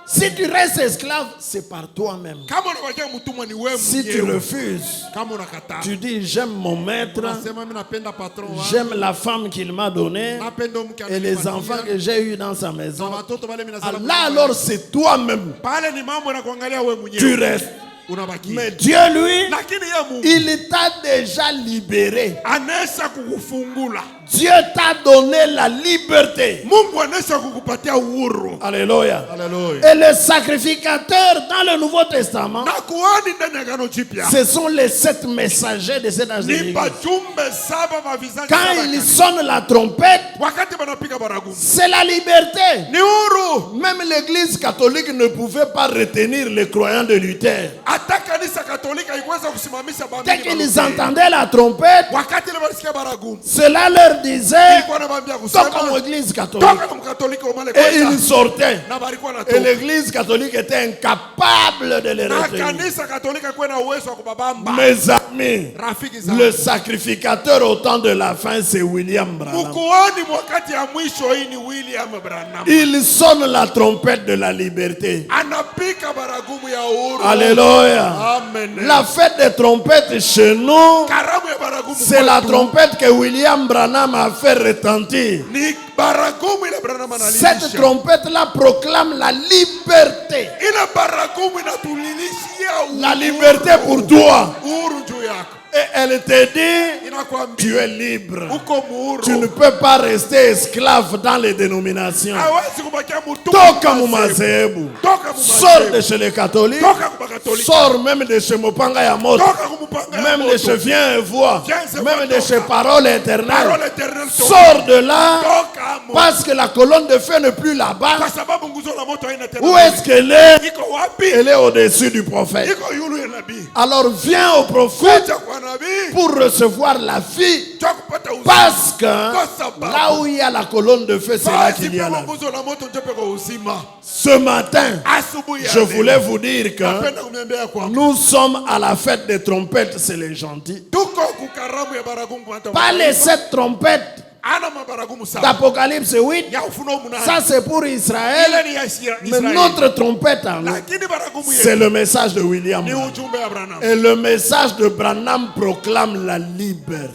Si tu restes esclave, c'est par toi-même. Kama unabakia mtumwa ni wewe Si tu mwenyewe. refuses, Kama unakataa. tu dis j'aime mon maître, Unasema mimi napenda patron wangu. j'aime la femme qu'il m'a donnée Napenda mke et les amenipatia. enfants que j'ai eus dans sa Na maison. watoto wale mimi nasema. Là alors c'est toi-même. Pale ni mambo na kuangalia wewe Tu mwenyewe. restes. Unabakia. Mais Dieu lui, Lakini yeye Mungu il t'a déjà libéré. anaweza kukufungula. Dieu t'a donné la liberté. Mungu anaweza kukupatia uhuru. Alléluia. Haleluya. Et les sacrificateurs dans le Nouveau Testament, Na kuhani ndani ya Agano Jipya ce sont les 7 messagers de cet âge de ni l'Église. bajumbe saba wa vizazi Quand saba ils kanisa. sonnent la trompette, Wakati wanapiga baragumu c'est la liberté. ni huru. Même l'Église catholique ne pouvait pas retenir les croyants de Luther. Hata kanisa Katolika haikuweza kusimamisha Dès bambi. qu'ils entendaient la trompette, Wakati ile walisikia baragumu cela leur disait, ilikuwa naambia toka kusema mon Église catholique. toka kwa Mkatolika umale Et ils kwenda. sortaient. Na balikuwa na Et l'Église catholique était incapable de les na retenir. kanisa Katolika kwa na uwezo wa kubabamba. Mes amis, Rafiki zangu. le sacrificateur au temps de la fin, c'est William Branham. Mkuhani wakati ya mwisho hii ni William Branham. Il sonne la trompette de la liberté. Anapika baragumu ya uhuru. Alléluia. Amen. La fête des trompettes chez nous, Karamu ya baragumu c'est la kwetu. trompette que William Branham a fait retentir. Ni baragumu ile Branham Cette analilisha. trompette-là proclame la liberté. Ile baragumu inatulilishia uhuru. La liberté pour toi. Uhuru juu yako. Et elle te dit, Inakwambia tu es libre. uko muhuru. Tu ne peux pas rester esclave dans les dénominations. Hawezi kubakia mtumwa. Toka mu madhehebu. Toka mu Sors de madhehebu. chez les catholiques. Toka kwa Katolika. Sors même de chez Mopanga ya moto. Toka kumupanga ya Même de moto. chez Viens et Vois. Viens et Même Vois, de toka. chez Parole éternelle. Parole éternelle toka. Sors de là. Toka mo. Parce que la colonne de feu n'est plus là-bas. Kwa sababu nguzo la moto haina tena. Où est-ce qu'elle est? Iko wapi? Elle est au-dessus du prophète. Iko yulu ya nabii. Alors viens au prophète Kuja kwa nabii. pour recevoir la vie. Cha kupata uzima. Parce que Kwa sababu. là où il y a la colonne de feu, c'est là Basi qu'il y a kama la vie. nguzo la moto ndio peko uzima. Ce matin, Asubuhi ya je leo. voulais vous dire que Napenda kumwambia kwa nous sommes à la fête des trompettes, c'est les gentils. tuko kukaramu ya baragumu hata. Pas les 7 trompettes Ana mabaragumu saba. d'Apocalypse 8. Ya ufunuo munane. Ça, c'est pour Israël. Ile ni ya Israeli. Mais notre trompette, à nous, Lakini baragumu c'est yetu le message de William ni Branham. ujumbe wa Branham. Et le message de Branham proclame la liberté.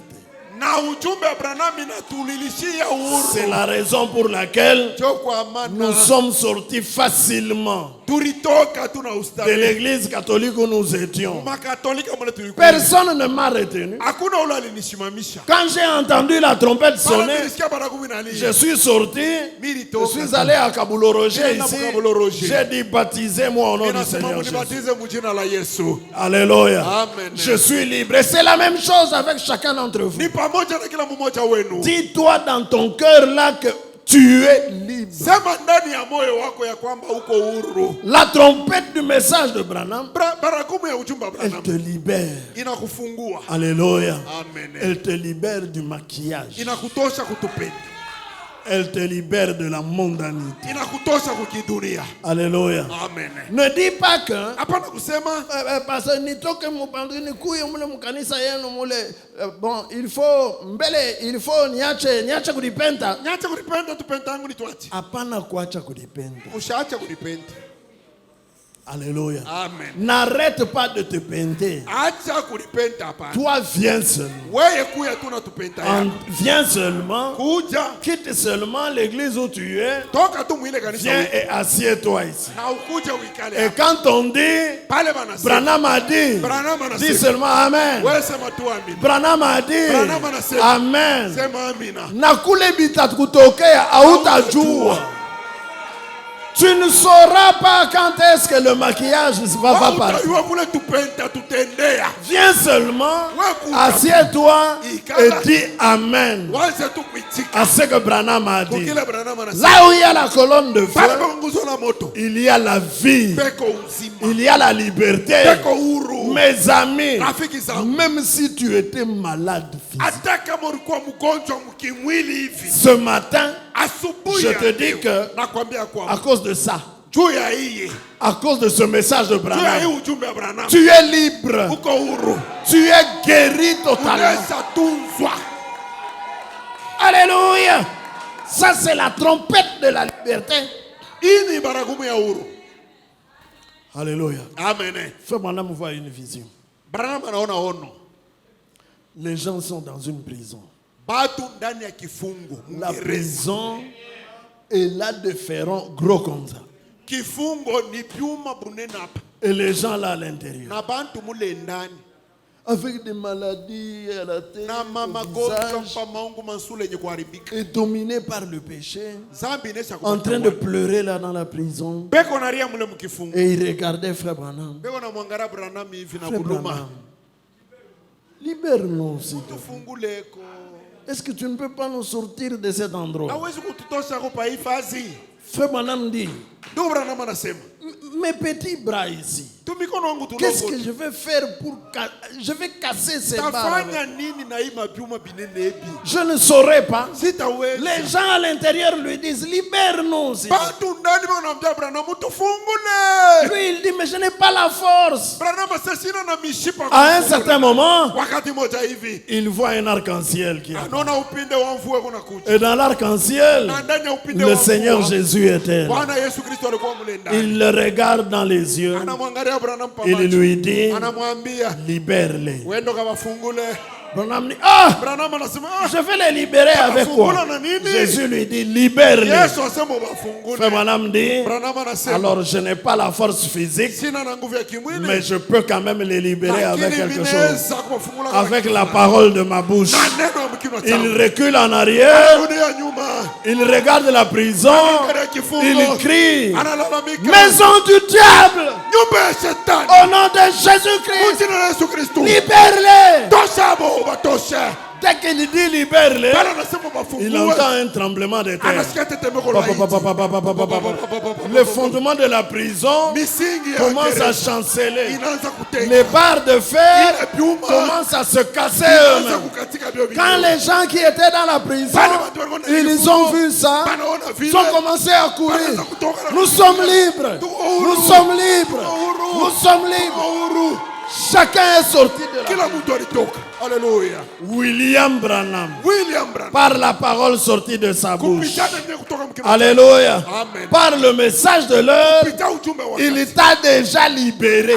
Na ujumbe wa Branham inatulilishia uhuru. C'est la raison pour laquelle Njoo kwa maana nous sommes sortis facilement tulitoka tuna de ustawi. l'église catholique où nous étions. Makatolika mle tulikuwa. Personne ne m'a retenu. Hakuna ule alinisimamisha. Quand j'ai entendu la trompette Pale sonner, nilisikia baragumu inalia. je suis sorti, Mimi je nilitoka. suis allé à Kabulo Roger Nilienda ici. Kabulo Roger. J'ai dit baptisez-moi au nom du Ninasema Seigneur Jésus. munibatize mujina la Yesu. Alléluia. Amen. Je suis libre. Et c'est la même chose avec chacun d'entre vous. Ni pamoja na kila mmoja wenu. Dis-toi dans ton cœur là que tu tu es libre. Sema ndani ya moyo wako ya kwamba uko huru. La trompette du message de Branham, Baragumu ya ujumbe wa elle Branham te libère. inakufungua. Alléluia. Amen. Elle te libère du maquillage. Inakutosha kutupenda. Elle te libère de la mondanité. Inakutosha kukidunia. Alléluia. Amen. Ne dis pas que Hapana kusema parce que nitoke mupandri nikuye mule mukanisa yenu mule bon il faut niache kulipenda. nyacha kulipenda tupenda yangu ni tuache. Hapana kuacha kulipenda. Ushaacha kulipenda. Alléluia. Amen. N'arrête pas de te penter. Acha kulipenda hapana. Toi viens seulement. Wewe kuya tu natupenda yako. Viens seulement. Kuja. Quitte seulement l'église où tu es. Toka tu mwile kanisa. Viens et assieds-toi ici. Na ukuje uikale. Et quand on dit, Pale banasema. Branham a dit, Branham anasema. dis seulement Amen. Wewe sema tu amina. Branham a dit, Branham anasema. Amen. Sema amina. Na kule bitakutokea hautajua. Tu ne sauras pas quand est-ce que le maquillage va partir. Viens seulement, assieds-toi et dis Amen à ce que Branham a dit. Là où il y a la colonne de feu, il y a la vie, il y a la liberté. Mes amis, même si tu étais malade physiquement, ce matin, je te dis que à cause de ça, à cause de ce message de Branham, tu es libre, tu es guéri totalement. Alléluia. Ça c'est la trompette de la liberté. Alléluia. Amen. Frère Branham voit une vision. Les gens sont dans une prison. La prison est là de ferrons gros comme ça. Et les gens là à l'intérieur, avec des maladies à la tête, au visage, et dominés par le péché, en train de pleurer là dans la prison. Et ils regardaient Frère Branham. Frère Branham, libère-nous aussi. Est-ce que tu ne peux pas nous sortir de cet endroit? Frère Branham dit, mes petits bras ici, qu'est-ce que je vais faire pour... Je vais casser ces barres. Je ne saurais pas. Les gens à l'intérieur lui disent, libère-nous. Lui, il dit, mais je n'ai pas la force. À un certain moment, il voit un arc-en-ciel qui est. Et dans l'arc-en-ciel, le Seigneur Jésus était là. Il le regarde dans les yeux. Il lui dit, libère-les. Branham dit, je vais les libérer avec quoi? Jésus lui dit, libère-les. Frère Branham dit, alors je n'ai pas la force physique, mais je peux quand même les libérer avec quelque chose. Avec la parole de ma bouche. Il recule en arrière. Il regarde la prison. Il crie, maison du diable, au nom de Jésus-Christ, libère-les. Dès qu'il dit libère-les, il entend un tremblement de terre. Le fondement de la prison commence à chanceler. Les barres de fer commencent à se casser eux-mêmes. Quand les gens qui étaient dans la prison, ils ont vu ça, ils ont commencé à courir. Nous sommes libres. Nous sommes libres. Nous sommes libres. Chacun est sorti de la prison. Alléluia. William Branham, par la parole sortie de sa bouche. Alléluia. Amen. Par le message de l'heure, il t'a déjà libéré.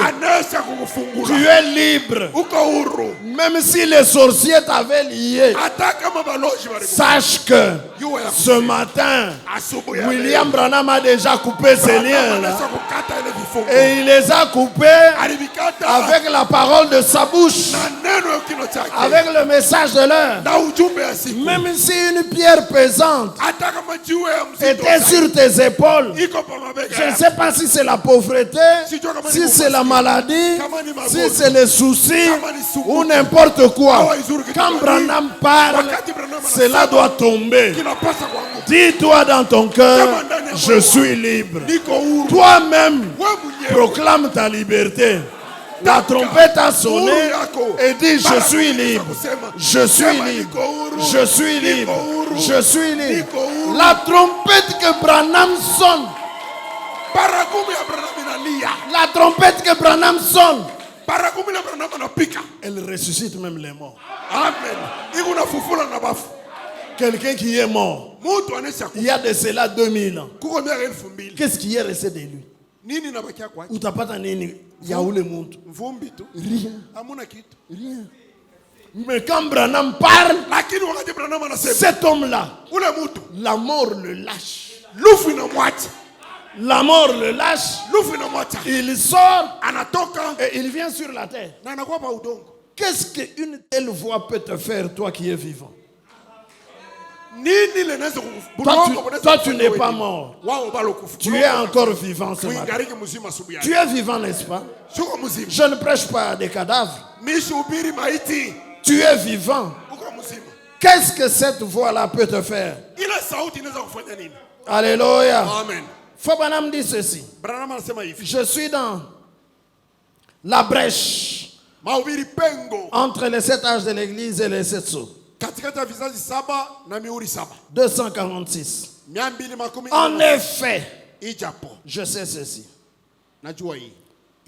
Tu es libre. Même si les sorciers t'avaient lié, sache que ce matin, William Branham a déjà coupé ces liens-là. Et il les a coupés avec la parole de sa bouche. chake avec le message de l'heure. na ujumbe ya siku. Même si une pierre pesante Hata kama jiwe ya mzito était sana, sur tes épaules, iko pa mabega je ne yako. sais pas si c'est la pauvreté, si c'est la maladie, si c'est les soucis ou n'importe quoi. Quand Branham parle, cela doit tomber. Kinapasa kwangu. Dis-toi dans ton cœur, je suis libre. Niko huru. Toi-même, Wewe mwenyewe. proclame ta liberté. La trompette a sonné et dit, je suis libre. Je suis libre. Je suis libre. Je suis libre. La trompette que Branham sonne. Baragumu ya Branham inalia. La trompette que Branham sonne. Baragumu ya Branham anapika. Elle ressuscite même les morts. Amen. Iko nafufula na bafu. Quelqu'un qui est mort, Mtu anesha il y a de cela 2000 ans. kuko miaka 2000. Qu'est-ce qui est resté de lui? Nini nabakia kwake? Utapata nini ya ule mtu? Mvumbi tu. Rien. Hamuna kitu. Rien. Mais quand Branham parle, Lakini wakati Branham anasema cet homme-là, ule mtu la mort le lâche. lufu inamwacha. La mort le lâche. Lufu inamwacha. Il sort Anatoka et il vient sur la terre. na anakuwa pa udongo. Qu'est-ce qu'une telle voix peut te faire, toi qui es vivant? Nini lenaweza kukufuta? Toi, tu n'es pas mort. Wao balo kufu. Tu es encore vivant ce matin. Kuingariki mzima asubuhi. Tu es vivant, n'est-ce pas? Shuko mzima. Je ne prêche pas à des cadavres. Mishubiri maiti. Tu es vivant. Uko mzima. Qu'est-ce que cette voix-là peut te faire? Ile sauti inaweza kufanya nini? Alléluia. Amen. Branham dit ceci. Branham anasema hivi. Je suis dans la brèche Mahubiri pengo entre les 7 âges de l'église et les 7 sceaux. katikati ya vizazi 7 na mihuri 7. 246. 210. En effet, Ijapo. je sais ceci. Najua hii.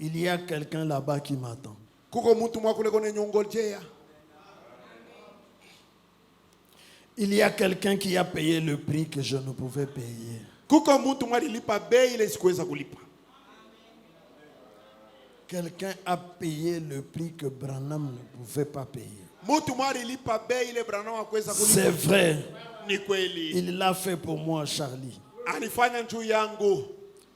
Il y a quelqu'un là-bas qui m'attend. Kuko mtu mwakule kone nyongojea. Il y a quelqu'un qui a payé le prix que je ne pouvais payer. Kuko mtu mwalilipa bei ile sikuweza kulipa. Quelqu'un a payé le prix que Branham ne pouvait pas payer. Mtu mwalilipa bei ile Branham hakuweza kulipa. C'est vrai. Ni kweli. Il l'a fait pour moi, Charlie. Alifanya njoo yangu,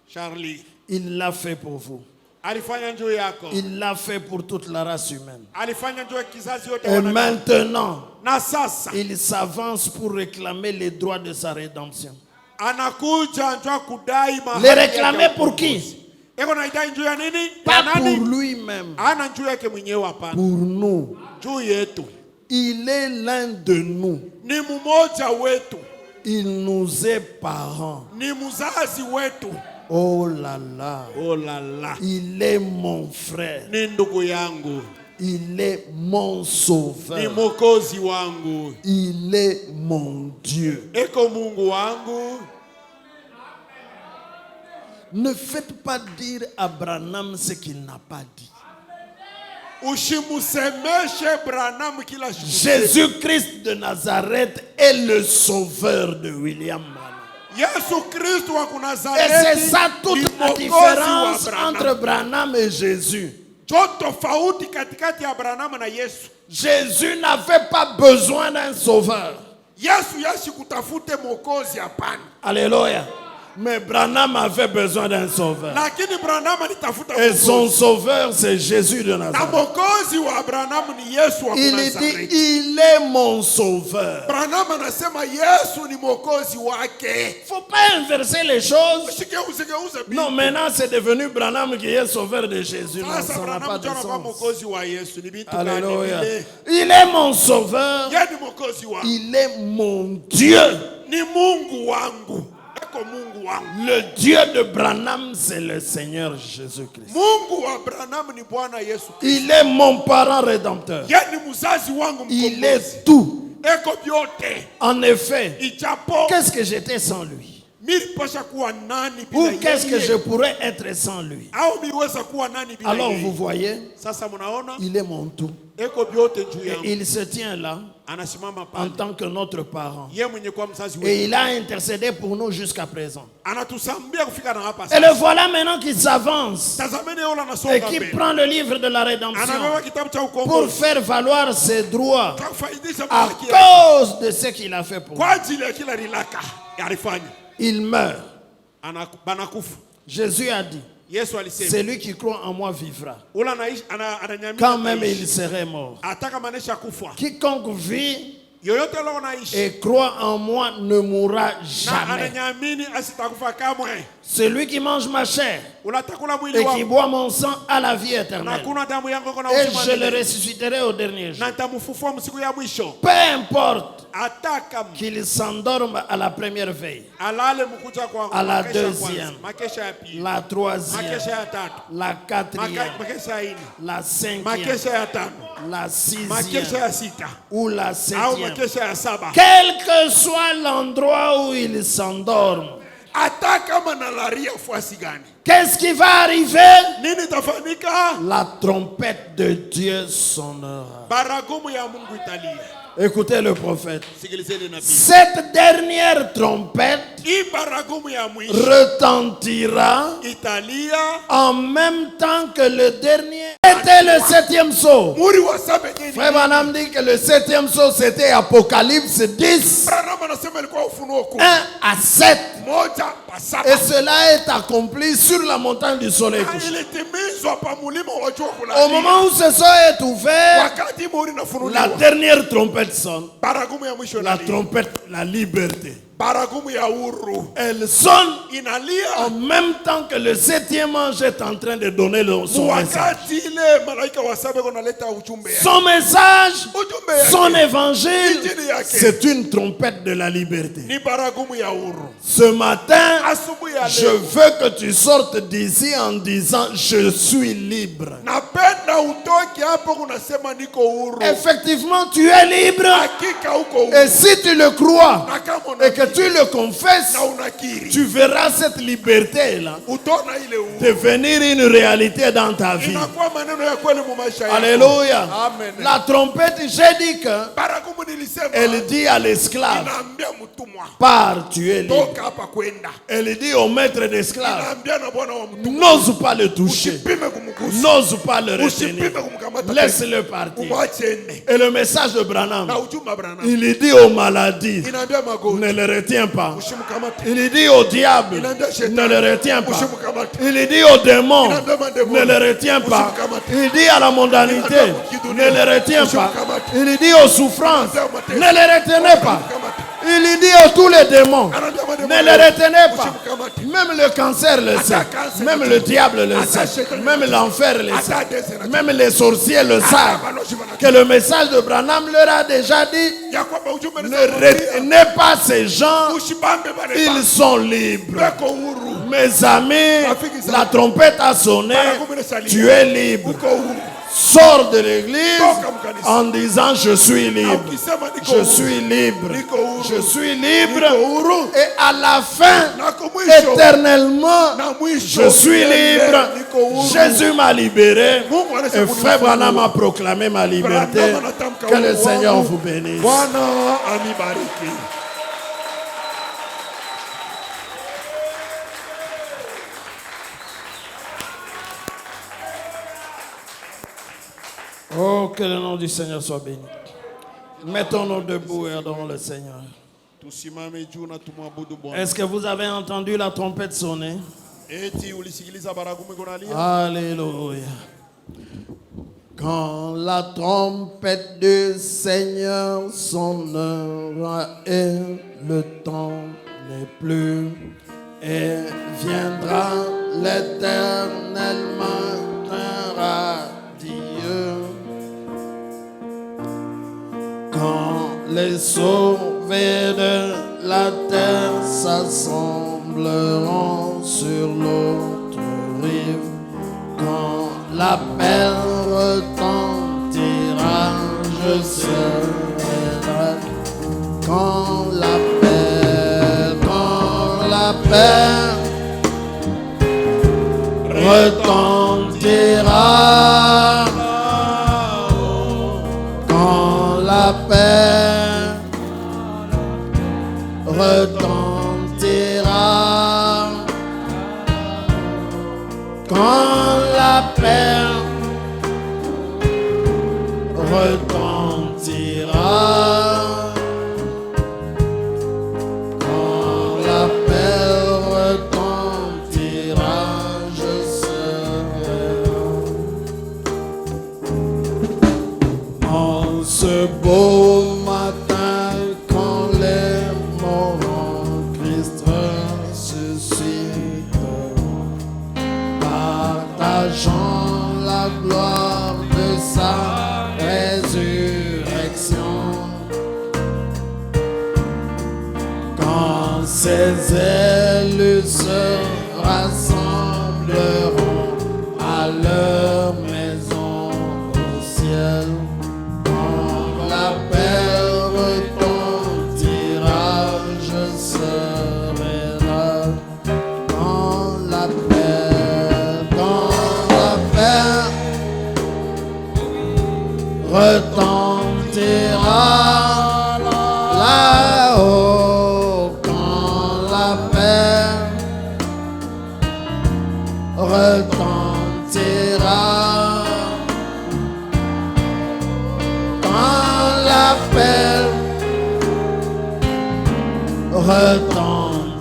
Charlie. Il l'a fait pour vous. Alifanya njoo yako. Il l'a fait pour toute la race humaine. Alifanya njoo kizazi yote. Et maintenant, na sasa il s'avance pour réclamer les droits de sa rédemption. anakuja njoo kudai mahali. Les réclamer pour qui? Eko naidai njoo ya nini? Pas pour lui-même. Ana njoo yake mwenyewe hapana. Pour nous. Njoo yetu. Il est l'un de nous. Ni mmoja wetu. Il nous est parent. Ni mzazi wetu. Oh là là. Oh là là. Il est mon frère. Ni ndugu yangu. Il est mon sauveur. Ni mwokozi wangu. Il est mon Dieu. Eko Mungu wangu. Ne faites pas dire à Branham ce qu'il n'a pas dit. Usimusemeshe Branham kila siku. Jésus-Christ de Nazareth est le sauveur de William Branham. Yesu Kristo wa Et Nazareti. c'est ça toute la différence entre Branham et Jésus. Tofauti katikati ya Branham na Yesu. Jésus n'avait pas besoin d'un sauveur. Yesu yashi kutafute mwokozi hapana. Alléluia. Mais Branham avait besoin d'un sauveur. Lakini Branham alitafuta Et mwokozi. son sauveur, c'est Jésus de Na Nazareth. mwokozi wa Branham ni Yesu wa Il Nazareti. dit, il est mon sauveur. Branham anasema Yesu ni mwokozi wake. Il ne faut pas inverser les choses. Usigeuze bibi. Non, maintenant c'est devenu Branham qui est sauveur de Jésus. Non, Sasa ça n'a pas Branham de jana kwa sens. mwokozi wa Yesu ni vitu gani Alléluia. vile? Il est mon sauveur. Yeye ni mwokozi wangu. Il est mon Dieu. Ni Mungu wangu. Eko Mungu wangu. Le Dieu de Branham, c'est le Seigneur Jésus-Christ. Mungu wa Branham ni Bwana Yesu Kristo. Il est mon parent rédempteur. Yeye ni mzazi wangu Il mkombozi. est tout. Eko vyote. En effet, Ijapo qu'est-ce que j'étais sans lui? milipasha kuwa nani bila Ou yeye? qu'est-ce que je pourrais être sans lui? Au miliweza kuwa nani bila Alors yeye? vous voyez, Sasa mnaona il est mon tout. eko vyote juu Et yangu. il se tient là Anasimama en pale. tant que notre parent. Yeye mwenye kwa mzazi Et wetu. il a intercédé pour nous jusqu'à présent. Anatusambia kufika na hapa Et sasa. le voilà maintenant qui s'avance Tazameni yule et anasonga qui mbele. prend le livre de la rédemption Anabeba kitabu cha pour ukombozi. faire valoir ses droits Kufaidisha à haki yake. cause de ce qu'il a fait pour nous. Kwa ajili ya kila rilaka alifanya. Il meurt. Banakufa. Jésus a dit, Yesu alisema celui qui croit en moi vivra, ule ananyamini quand même ataishi. il serait mort. Hata kama anesha kufa. Quiconque vit Yoyote leo anaishi et croit en moi ne mourra na jamais. ananyamini asitakufa kamwe. Celui qui mange ma chair Unatakula mwili et qui wangu boit mon sang a la vie na éternelle. kunywa damu yangu iko na Et uzima je le milele. ressusciterai au dernier jour. Na nitamfufua msiku ya mwisho. Peu importe Hata kama qu'il s'endorme à la première veille, alale mkucha kwangu, à la makesha ya deuxième, kwanza, makesha ya pili, la troisième, makesha ya tatu, la quatrième, makesha ya nne, la cinquième, makesha ya tano, la makesha sixième ya sita ou la au septième. makesha ya saba. Quel que soit l'endroit où il s'endorme, Hata kama nalaria fuasi gani, qu'est-ce qui va arriver? nini itafanyika? La trompette de Dieu sonnera. Baragumu ya Mungu italia. Écoutez le prophète. Sikilizeni nabii. Cette dernière trompette Hii baragumu ya mwisho retentira italia en même temps que le dernier. C'était le septième sceau. muri wa saba yenyewe. Frère Branham dit que le septième sceau c'était Apocalypse 10, Branham anasema ilikuwa Ufunuo 10. 1 à 7. Moja pa saba. Et cela est accompli sur la montagne du soleil Na couché. ilitimizwa pa mulima wa jua Au kulalia. moment où ce sceau est ouvert, Wakati muri la nafunuliwa, dernière trompette sonne. baragumu ya mwisho La inalia. trompette, la liberté. Baragumu ya uhuru Elle sonne inalia en même temps que le septième ange est en train de donner son message. wakati ile malaika wa saba kunaleta ujumbe yake. Son message, Ujumbe yake son évangile, Injili yake c'est une trompette de la liberté. ni baragumu ya uhuru. Ce matin, Asubuhi ya je leo veux que tu sortes d'ici en disant je suis libre. napenda utoke hapo kunasema niko uhuru. Effectivement, tu es libre. Hakika uko uhuru. Et si tu le crois Na kama et que tu le confesses, na unakiri tu verras cette liberté-là utaona ile uhuru devenir une réalité dans ta vie. inakuwa maneno ya kweli mu maisha yako. Alléluia. Amen. La trompette, j'ai dit que Baragumu nilisema elle dit à l'esclave, inaambia mtumwa pars, tu es libre. toka hapa kwenda. Elle dit au maître d'esclaves, Inaambia na bwana wa mtumwa n'ose pas le toucher, usipime kumgusa. n'ose pas le retenir, Usipime kumkamata. laisse-le partir. Umwache ende. Et le message de Branham, Na ujumbe wa Branham il dit aux maladies, inaambia magonjwa ne le retiens pas. usimkamate. Il dit au diable, Inaambia ne shetani le retiens pas. usimkamate. Il dit aux démons, Inaambia mademoni ne le retiens pas. usimkamate. Il dit à la mondanité, ne le retiens pas. Il dit aux souffrances, ne les retenez pas. Il dit à tous les démons, ne les retenez pas. Même le cancer le sait. Même le diable le sait. Même l'enfer le sait. Même les sorciers le savent. Que le message de Branham leur a déjà dit, ya kwamba ujumbe ne retenez pas ces gens, usibambe bale ils sont libres. bako uhuru. Mes amis, la trompette a sonné, tu es libre. Uko uhuru. Sors de l'église en disant je suis libre. Ukisema niko Je uhuru. suis libre. Niko uhuru. Je suis libre. Niko uhuru. Et à la fin, Na kwa mwisho éternellement, na mwisho je suis libre. niko uhuru. Jésus m'a libéré. Mungu anaweza Et frère kunifungua. Branham a proclamé ma liberté. Branham anatamka Que le uhuru Seigneur wangu. vous bénisse. Bwana anibariki. Oh, que le nom du Seigneur soit béni. Mettons-nous debout et adorons le Seigneur. Tusimame juu na tumwabudu Bwana. Est-ce que vous avez entendu la trompette sonner? Eti ulisikiliza baragumu kunalia? Alléluia. Quand la trompette du Seigneur sonnera et le temps n'est plus, et viendra l'éternel matin radieux. Quand les sauvés de la terre s'assembleront sur l'autre rive, quand l'appel retentira, je serai là. Quand l'appel retentira, quand l'appel retentira, quand l'appel retentira, quand l'appel retentira, je Ses élus se rassembleront à leur maison au ciel. Quand l'appel retentira, je serai là. Quand l'appel retentira là-haut, quand l'appel retentira, quand l'appel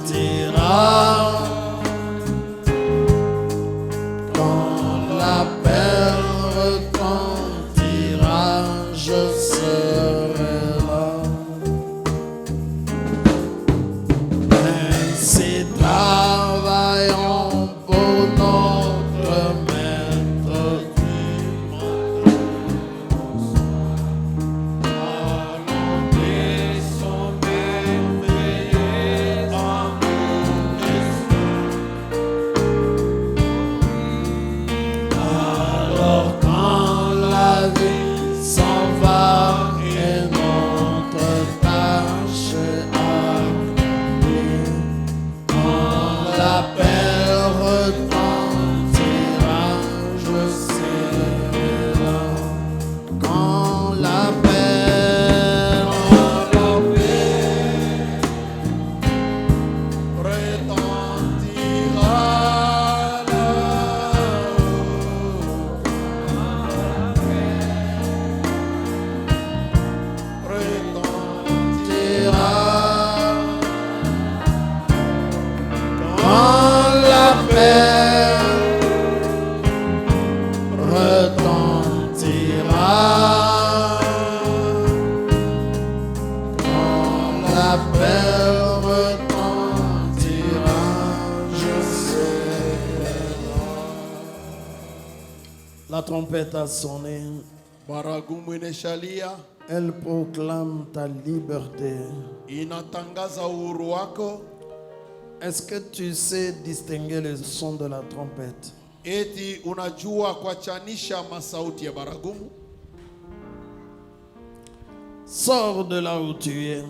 retentira, quand l'appel retentira, je serai là. Ainsi travaillons pour notre maître qui allons son merveilleux amour. Alors quand la vie s'en va et notre tâche accomplie, quand l'appel retentira, je serai là. Quand l'appel retentira quand l'appel retentira, quand l'appel retentira, je serai là. La trompette a sonné, Baragumu ineshalia, elle proclame ta liberté. inatangaza uhuru wako. Est-ce que tu sais distinguer le son de la trompette? Eti unajua kuachanisha masauti ya baragumu? Sors de là où tu es,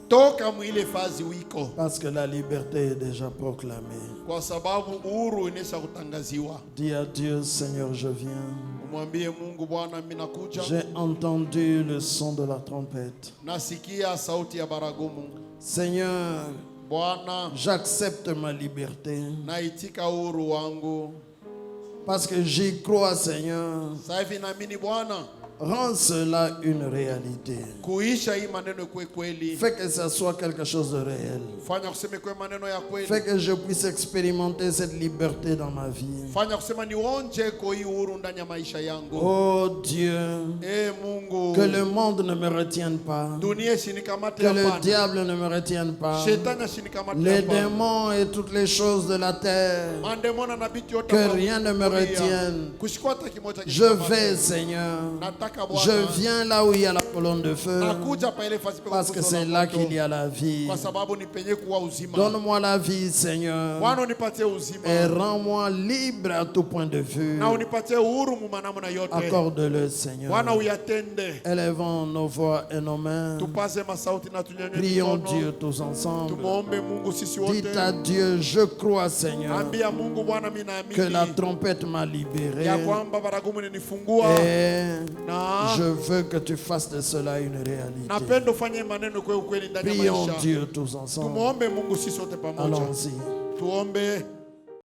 Toka mwile fazi wiko, parce que la liberté est déjà proclamée. kwa sababu uhuru inesha kutangaziwa. Dis à Dieu, Seigneur, je viens. Umwambie Mungu, Bwana mimi nakuja. J'ai entendu le son de la trompette. Nasikia sauti ya baragumu. Seigneur, Bwana, j'accepte ma liberté, naitika uhuru wangu. parce que j'y crois, Seigneur. Sasa hivi naamini Bwana, Rends cela une réalité. kuisha hii maneno kwe kweli. Fais que ça soit quelque chose de réel. Fanya kuseme kwe maneno ya kweli. Fais que je puisse expérimenter cette liberté dans ma vie. Fanya kusema nionje kwa hii uhuru ndani ya maisha yangu. Oh Dieu, Mungu, que le monde ne me retienne pas, dunia shinikamate que le hapana. diable ne me retienne pas, Shetani shinikamate les hapana. démons et toutes les choses de la terre, Mandemona na bitu yote que ambao rien ne me kulia. retienne. Kushikota kimoja Je vais, Seigneur. Nataka Je Bwana. viens là où il y a la colonne de feu, Nakuja pa ile fasi pe parce que kukuzo c'est la là moto. qu'il y a la vie. Kwa sababu ni penye kuwa uzima. Donne-moi la vie, Seigneur, Bwana unipatie uzima. et rends-moi libre à tout point de vue. Na unipatie uhuru mumanamu na yote. Accorde-le, Seigneur. Bwana uyatende. Élevons nos voix et nos mains. Tupaze masauti na tunyanyue Prions mikono. Dieu tous ensemble. Tumuombe Mungu sisi Dites wote. à Dieu, je crois, Seigneur, Ambia Mungu, Bwana mimi que la naamini trompette m'a libéré. ya kwamba baragumu ninifungua. Et Na je veux que tu fasses de cela une réalité. napenda ufanye maneno kwa ukweli ndani ya Prions maisha. Dieu tous ensemble. Tumuombe Mungu sisi wote pamoja. Allons-y. Tuombe.